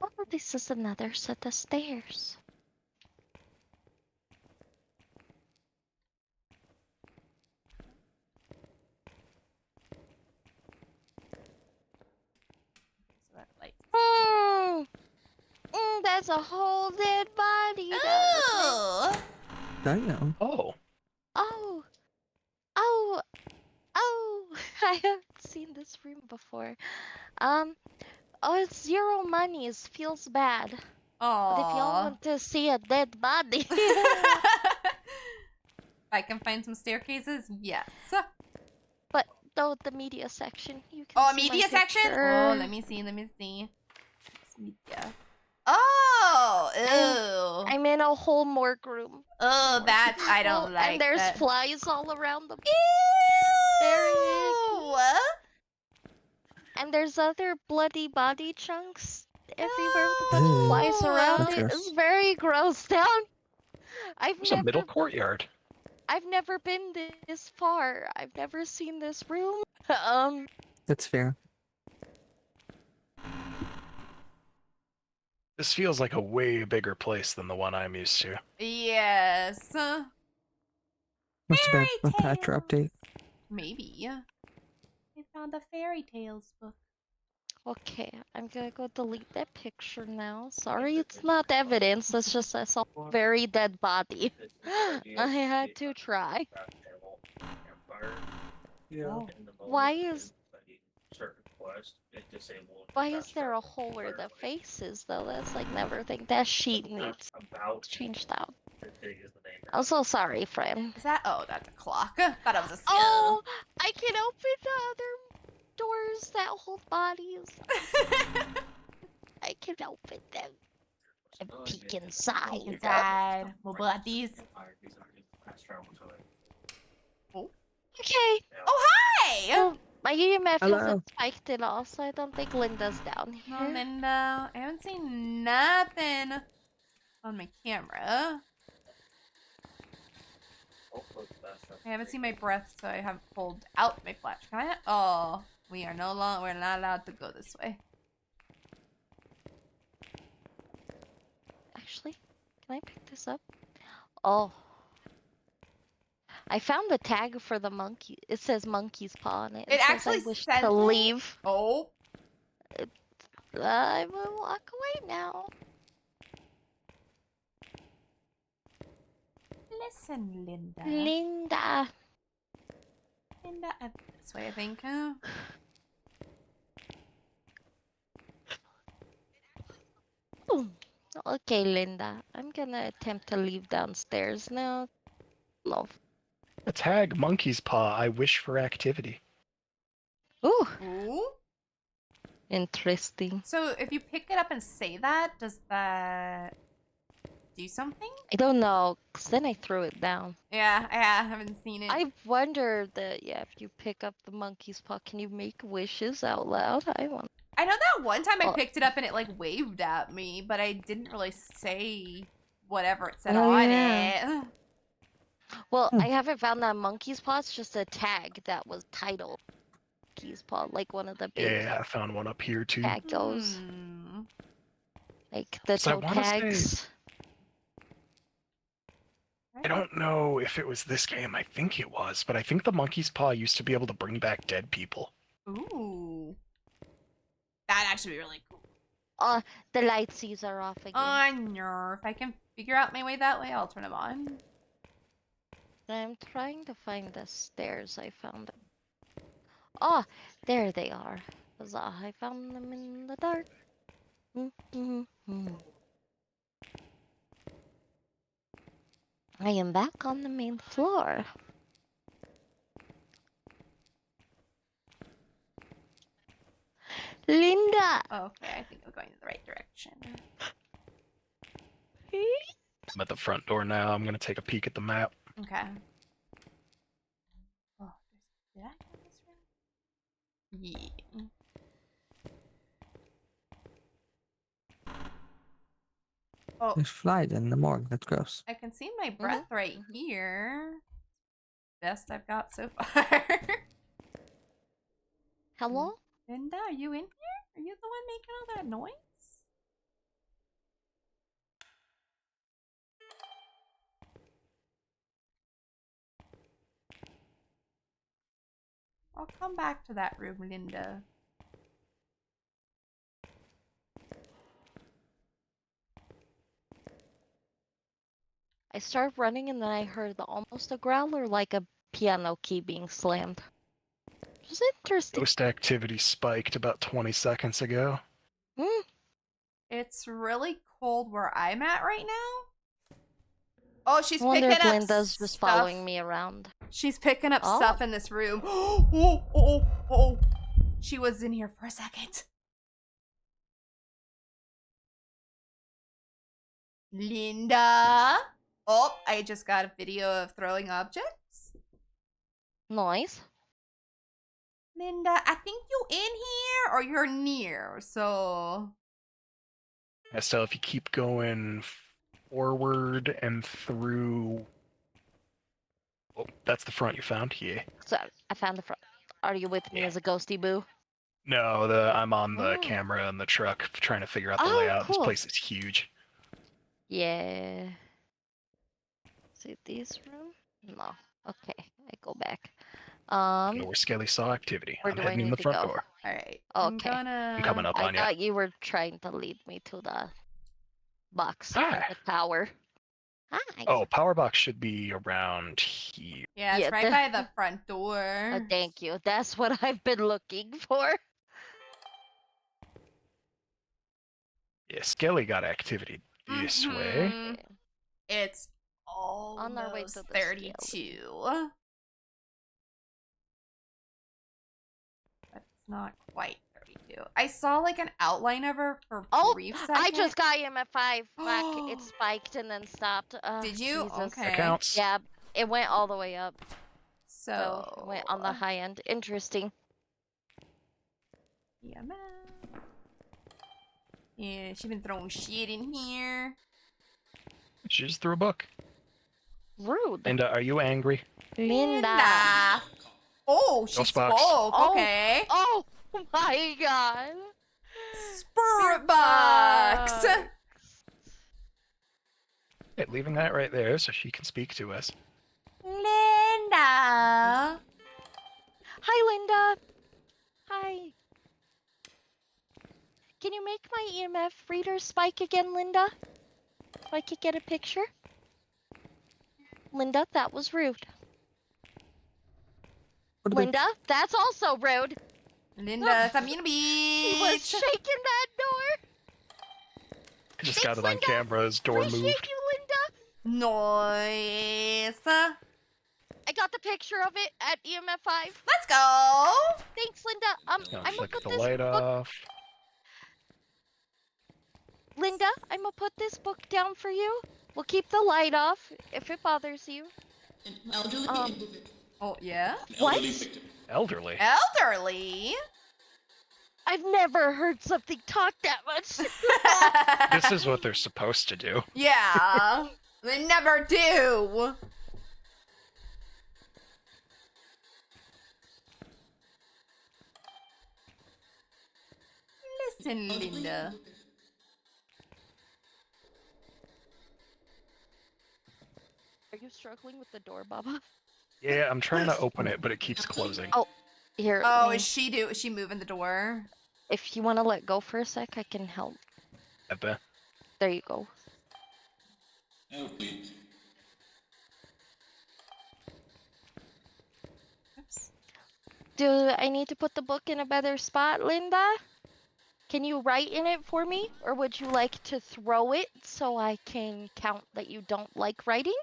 Oh, this is another set of stairs. So that light. That's a whole dead body. Oh! Damn. Oh. Oh, oh, oh! I haven't seen this room before. Oh, it's zero monies. Feels bad. Aww. But if y'all want to see a dead body, If I can find some staircases, yes. but though the media section, you can. Oh, see my media section? picture. Oh, let me see. It's media. Oh, ew. I'm in a whole morgue room. Oh, that's, I don't like And there's that. flies all around them. Ew! And there's other bloody body chunks everywhere with a Ew. bunch of flies around That's it. gross. It's very gross down. There's a middle courtyard. I've never been this far. I've never seen this room. That's fair. This feels like a way bigger place than the one I'm used to. Yes. Must have been a Fairy patch tales. update. Maybe. I found a fairy tales book. Okay, I'm gonna go delete that picture now. Sorry, it's not evidence. It's just I saw a very dead body. I had to try. Oh. Why is there a hole where the face is though? That's like never think that sheet needs changed out. I'm so sorry, friend. Is that? Oh, that's a clock. Thought it was a skull. Oh, I can open the other doors that hold bodies. I can open them and peek inside. Inside. More bodies. Okay. Oh, hi! Well, my EMF Hello. hasn't spiked at all, so I don't think Linda's down No, here. Linda. I haven't seen nothing on my camera. I haven't seen my breath, so I haven't pulled out my flash. Can I? Oh, we're not allowed to go this way. Actually, can I pick this up? Oh. I found the tag for the monkey. It says monkey's paw on it. It says actually I wish says to it? leave. Oh. I will walk away now. Listen, Linda. Linda. Linda, this way, I think. Ooh. Okay, Linda. I'm gonna attempt to leave downstairs now. Love. A tag monkey's paw. I wish for activity. Ooh. Ooh. Interesting. So if you pick it up and say that, does that do something? I don't know, cause then I threw it down. Yeah, I haven't seen it. I wonder that, yeah, if you pick up the monkey's paw, can you make wishes out loud? I know that one time I Oh. picked it up and it like waved at me, but I didn't really say whatever it said Oh, on yeah. it. Well, I haven't found that monkey's paw. It's just a tag that was titled monkey's paw, like one of the big Yeah, I found one up here too. tag goes. Hmm. Like the So I toe wanna say- tags. I don't know if it was this game. I think it was, but I think the monkey's paw used to be able to bring back dead people. Ooh. That'd actually be really cool. The lightsies are off again. I know. If I can figure out my way that way, I'll turn them on. I'm trying to find the stairs I found. Oh, there they are. Huzzah, I found them in the dark. I am back on the main floor. Linda! Okay, I think I'm going in the right direction. I'm at the front door now. I'm gonna take a peek at the map. Okay. Oh, did I go this room? Yeah. Oh, There's flies in the morgue. That's gross. I can see my breath right here. Best I've got so far. Hello? Linda, are you in here? Are you the one making all that noise? I'll come back to that room, Linda. I started running and then I heard almost a growler like a piano key being slammed. It was interesting. Ghost activity spiked about 20 seconds ago. It's really cold where I'm at right now. Oh, she's I wonder picking if up Linda's just stuff. following me around. She's picking up Oh. stuff in this room. Oh. She was in here for a second. Linda. Oh, I just got a video of throwing objects. Noise. Linda, I think you in here or you're near, so... Yeah, so if you keep going forward and through... Oh, that's the front you found? Yeah. So I found the front. Are you with me as a ghosty boo? No, I'm on the camera in the truck trying to figure out the layout. Cool. This place is huge. Yeah. Is it this room? No. Okay, I go back. I know where Skelly saw activity. Where I'm do I heading in the need to front go? door. Alright. Okay. I'm coming up I on you. thought you were trying to lead me to the box, Hi. the tower. Hi. Oh, power box should be around here. Yeah, it's Yeah, right by the front door. Thank you. That's what I've been looking for. Yeah, Skelly got activity this way. Mhm. It's On our way almost to the 32. But it's not quite 32. I saw like an outline of her for a brief second. I just got him at 5. Back. It spiked and then stopped. Did you? Jesus. Okay. That counts. Yeah, it went all the way up. So It went on the high end. Interesting. Yeah, man. Yeah, she's been throwing shit in here. She just threw a book. Rude. Linda, are you angry? Linda. Oh, she Ghost spoke. box. Okay. Oh my god. Spirit box. Hey, leaving that right there so she can speak to us. Linda. Hi, Linda. Hi. Can you make my EMF reader spike again, Linda? So I could get a picture? Linda, that was rude. Linda, that's also rude. Linda, I'm gonna He be. was shaking that door. I just Thanks, got it on Linda. camera. His door Appreciate moved. you, Linda. Noise. I got the picture of it at EMF 5. Let's go. Thanks, Linda. Gonna I'm gonna flick put the this light book. off. Linda, I'm gonna put this book down for you. We'll keep the light off if it bothers you. Oh, yeah? What? Elderly. Elderly? I've never heard something talk that much. This is what they're supposed to do. Yeah. They never do. Listen, Linda. Are you struggling with the door, Baba? Yeah, I'm trying to open it, but it keeps closing. Oh, here. Oh, let is me- she moving the door? If you want to let go for a sec, I can help. I bet. There you go. Do I need to put the book in a better spot, Linda? Can you write in it for me? Or would you like to throw it so I can count that you don't like writing?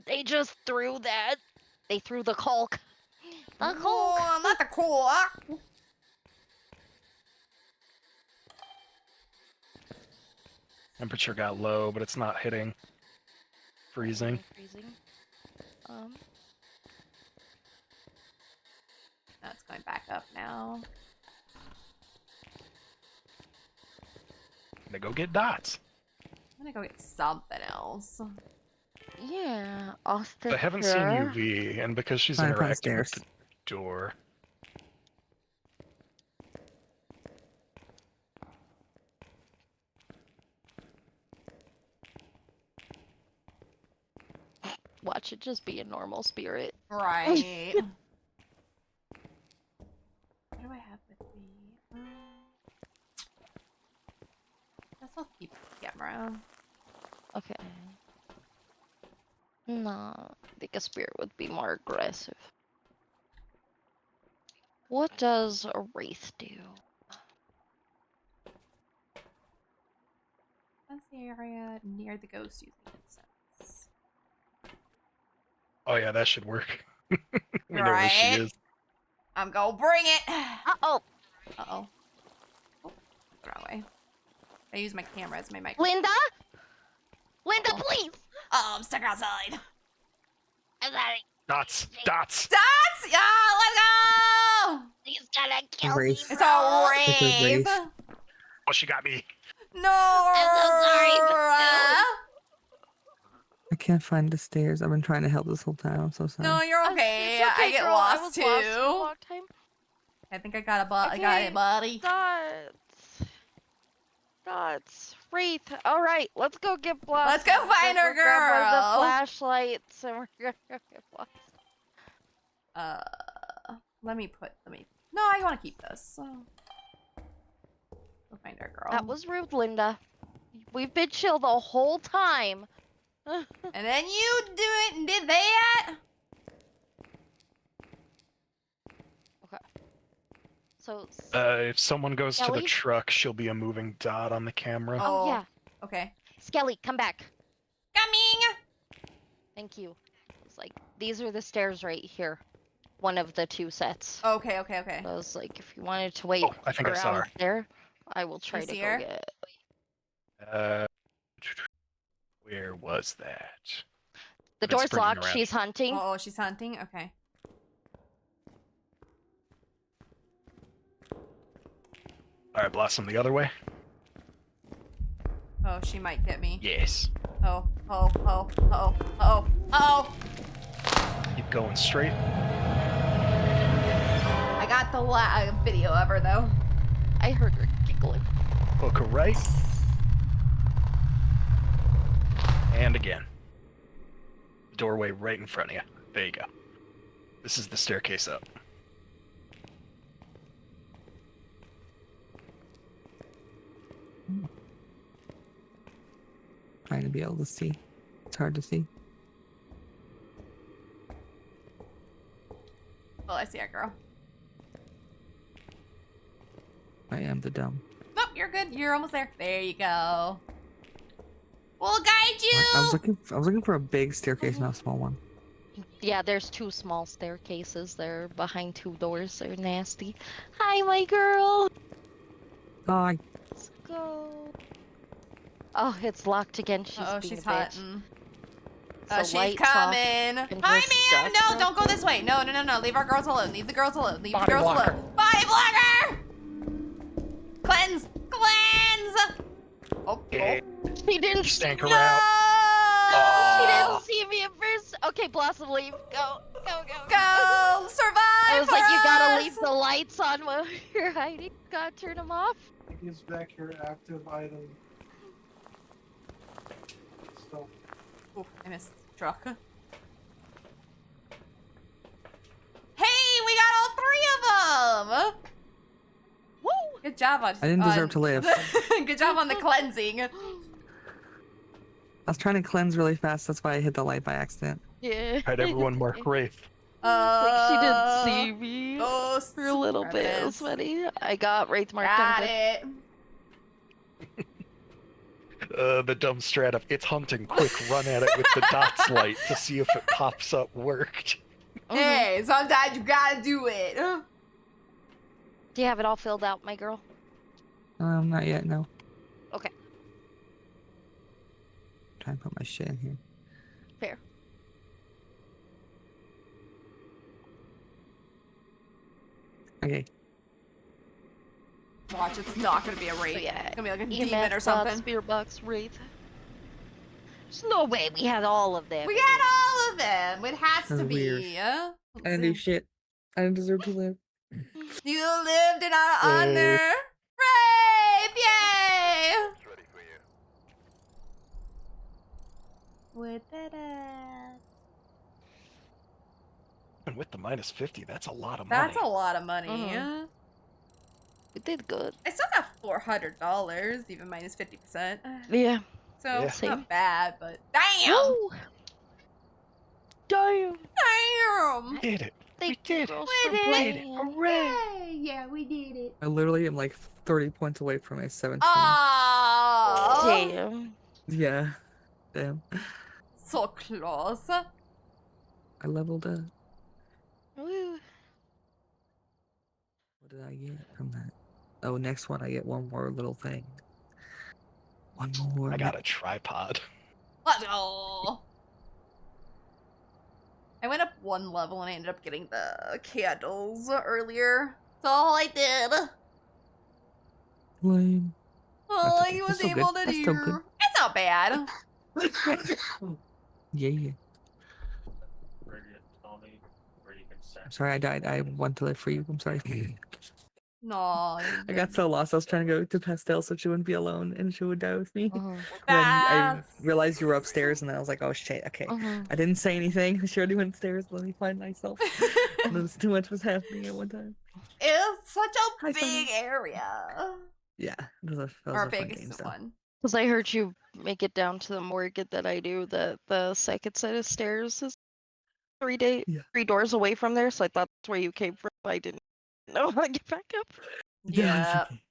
They just threw that. They threw the caulk. The caulk. Oh, not the caulk. Temperature got low, but it's not hitting. Freezing. Freezing. That's going back up now. Gonna go get dots. I'm gonna go get something else. Yeah, off the I haven't seen UV, and because she's Climb interacting with upstairs. the door. Watch it just be a normal spirit. Right. What do I have with me? Guess I'll keep the camera. Okay. No, I think a spirit would be more aggressive. What does a wraith do? That's the area near the ghost using incense. Oh yeah, that should work. We know where Right. she is. I'm gonna bring it. Uh-oh. Uh-oh. Oh, the wrong way. I use my camera as my mic. Linda? Linda, Oh. please! Oh, I'm stuck outside. I'm sorry. Dots! Dots! Dots! Yeah, let's go! He's gonna kill Wraith. me, It's a bro. It's a rave. wraith. Oh, she got me. No. I'm so sorry, but I can't find the stairs. I've been trying to help this whole time. I'm so sorry. No, you're okay. It's I get girl. lost I was too. lost for a long time. I think I got I got it, buddy. Dots. Wraith. All right, let's go get Blossom. Let's go find our We'll grab one of girl. the flashlights and we're gonna go get Blossom. Let me. No, I want to keep this. We'll find our girl. That was rude, Linda. We've been chill the whole time. And then you do it and did that. So. If someone goes to the Ellie? truck, she'll be a moving dot on the camera. Oh yeah. Okay. Skelly, come back. Coming. Thank you. It's like these are the stairs right here. One of the two sets. Okay. I was like, if you wanted to wait Oh, I think I saw around her. there, I will try You to see go her? get. Where was that? The It's door's sprinting locked. around. She's hunting. Oh, she's hunting. Okay. All right, Blossom, the other way. Oh, she might get me. Yes. Oh. Keep going straight. I got the video of her though. I heard her giggling. Hook her right. And again. Doorway right in front of you. There you go. This is the staircase up. Trying to be able to see. It's hard to see. Well, I see our girl. I am the dumb. Nope, you're good. You're almost there. There you go. We'll guide you. I was looking for a big staircase, not a small one. Yeah, there's two small staircases. They're behind two doors. They're nasty. Hi, my girl. Oh, Let's go. Oh, it's locked again. She's Oh, being she's a bitch. hunting. So Oh, she's lights off coming. and Hi, we're man. stuck No, now. don't go this way. No. Leave our girls alone. Leave the girls alone. Leave Body the girls blocker. alone. Body blocker. Cleanse. Oh. Yeah. She didn't. Stank her No. out. She Oh. didn't see me at first. Okay, Blossom, leave. Go. Go. Survive. I was for like, you gotta us. leave the lights on while you're hiding. Gotta turn them off. Gives back your active item stuff. Oh, I missed truck. Hey, we got all three of them. Woo! Good job on. I didn't deserve to live. Good job on the cleansing. I was trying to cleanse really fast. That's why I hit the light by accident. Yeah. Had everyone mark Wraith. Like she didn't see me Oh, for a little bit. It was funny. I got Wraith marked. Got it. The dumb strat of it's hunting, quick, run at it with the dots light to see if it pops up worked. Hey, sometimes you gotta do it. Do you have it all filled out, my girl? Not yet, no. Okay. Try and put my shit in here. Fair. Okay. Watch, it's not gonna be a raid. So yeah, It's gonna be like a EMF demon or something. Spear box, Wraith. There's no way we had all of them. We got all of them. It has That's to weird. be. I didn't do shit. I didn't deserve to live. You lived in our honor. Rape! Yay! With that And with the minus 50, that's a lot of money. That's a lot of money. Mhm. We did good. I still got $400, even minus 50%. Yeah. So Yeah. it's not bad, but damn! Woo! Damn! Damn! We did it. Thank We you, did it. girls, We for did playing. Yay! Yeah, we did it. I literally am like 30 points away from a 17. Oh, Damn. Yeah. Damn. so close. I leveled up. Woo. What did I get from that? Oh, next one I get one more little thing. One more. I got a tripod. Let's go. I went up one level and I ended up getting the candles earlier. That's all I did. Lame. All okay. I was That's still able good. to That's do. still good. It's not bad. Yeah. Ready to tell me where you can send. I'm sorry I died. I want to live for you. I'm sorry. No. I got so lost. I was trying to go to Pastel so she wouldn't be alone and she would die with me. Mhm. Then I That's- realized you were upstairs and then I was like, oh shit, okay. Mhm. I didn't say anything. She already went upstairs. Let me find myself. And there was too much was happening at one time. It's such a Hi, big area. Yeah, it was a Our fun game biggest stuff. one. Because I heard you make it down to the morgue that I do, that the second set of stairs is Yeah. 3 doors away from there, so I thought that's where you came from. I didn't know how to get back up. Yeah. It's okay.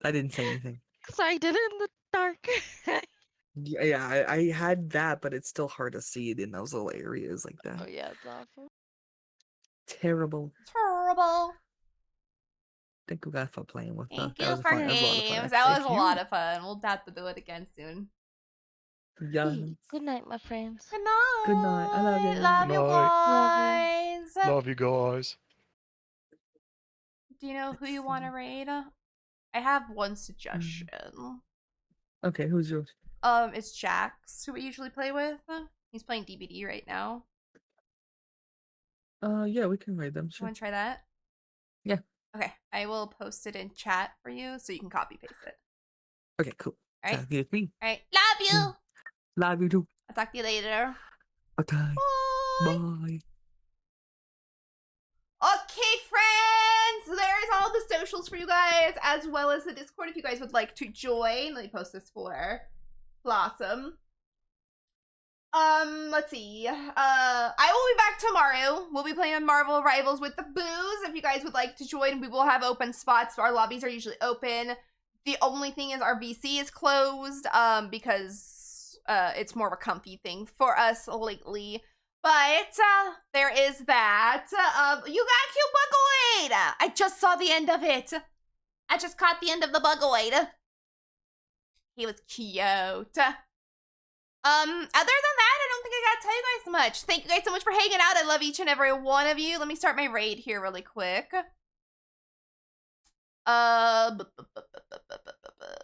I didn't say anything. Because I did it in the dark. Yeah, I had that, but it's still hard to see it in those little areas like that. Oh yeah, it's awful. Terrible. Terrible. Thank you guys for playing with us. Thank That you was for fun. That was a lot of fun. games. That was actually. a lot of fun. We'll have to do it again soon. Yeah. Hey, good night, my friends. Good night. Good night. I love you. Love you Night. guys. Love you guys. Do you know who you want to raid? I have one suggestion. Okay, who's yours? It's Jax, who we usually play with. He's playing DBD right now. Yeah, we can raid them. You Sure. want to try that? Yeah. Okay, I will post it in chat for you so you can copy paste it. Okay, cool. All right. Sounds good with me. All right. Love you. Love you too. I'll talk to you later. Okay. Bye. Bye. Okay, friends, there's all the socials for you guys, as well as the Discord if you guys would like to join. Let me post this for Blossom. Let's see. I will be back tomorrow. We'll be playing Marvel Rivals with the Booze. If you guys would like to join, we will have open spots. Our lobbies are usually open. The only thing is our VC is closed, because it's more of a comfy thing for us lately. But there is that. You got cute Bugoid! I just saw the end of it. I just caught the end of the Bugoid. He was cute. Other than that, I don't think I gotta tell you guys much. Thank you guys so much for hanging out. I love each and every one of you. Let me start my raid here really quick.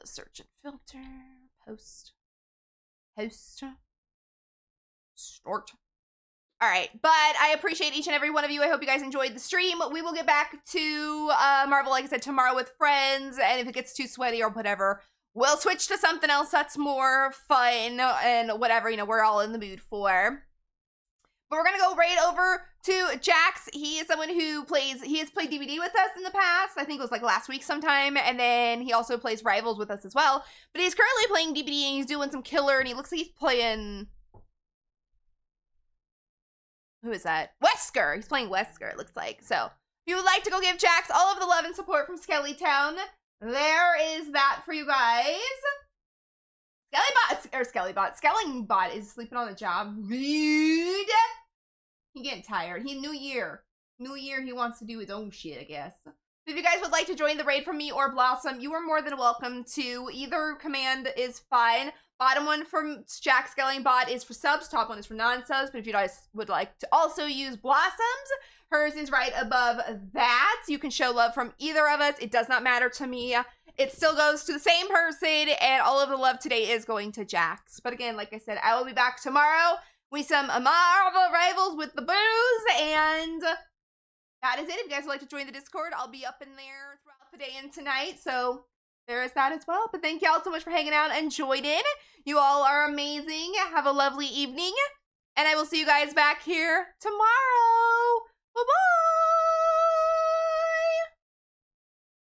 Search and filter. Post. Start. All right, but I appreciate each and every one of you. I hope you guys enjoyed the stream. We will get back to Marvel, like I said, tomorrow with friends, and if it gets too sweaty or whatever, we'll switch to something else that's more fun and whatever, you know, we're all in the mood for. But we're gonna go right over to Jax. He is someone who he has played DBD with us in the past. I think it was like last week sometime. And then he also plays Rivals with us as well. But he's currently playing DBD and he's doing some killer and he looks like he's playing... Who is that? Wesker. He's playing Wesker, it looks like. So if you would like to go give Jax all of the love and support from Skellytown, there is that for you guys. Skellybot is sleeping on the job. Rude. He's getting tired. New year, he wants to do his own shit, I guess. If you guys would like to join the raid from me or Blossom, you are more than welcome to. Either command is fine. Bottom one from Jack Skellybot is for subs. Top one is for non-subs. But if you guys would like to also use Blossoms, hers is right above that. You can show love from either of us. It does not matter to me. It still goes to the same person, and all of the love today is going to Jax. But again, like I said, I will be back tomorrow with some Marvel Rivals with the booze, and that is it. If you guys would like to join the Discord, I'll be up in there throughout the day and tonight, so there is that as well. But thank you all so much for hanging out and joining. You all are amazing. Have a lovely evening, and I will see you guys back here tomorrow. Bye-bye.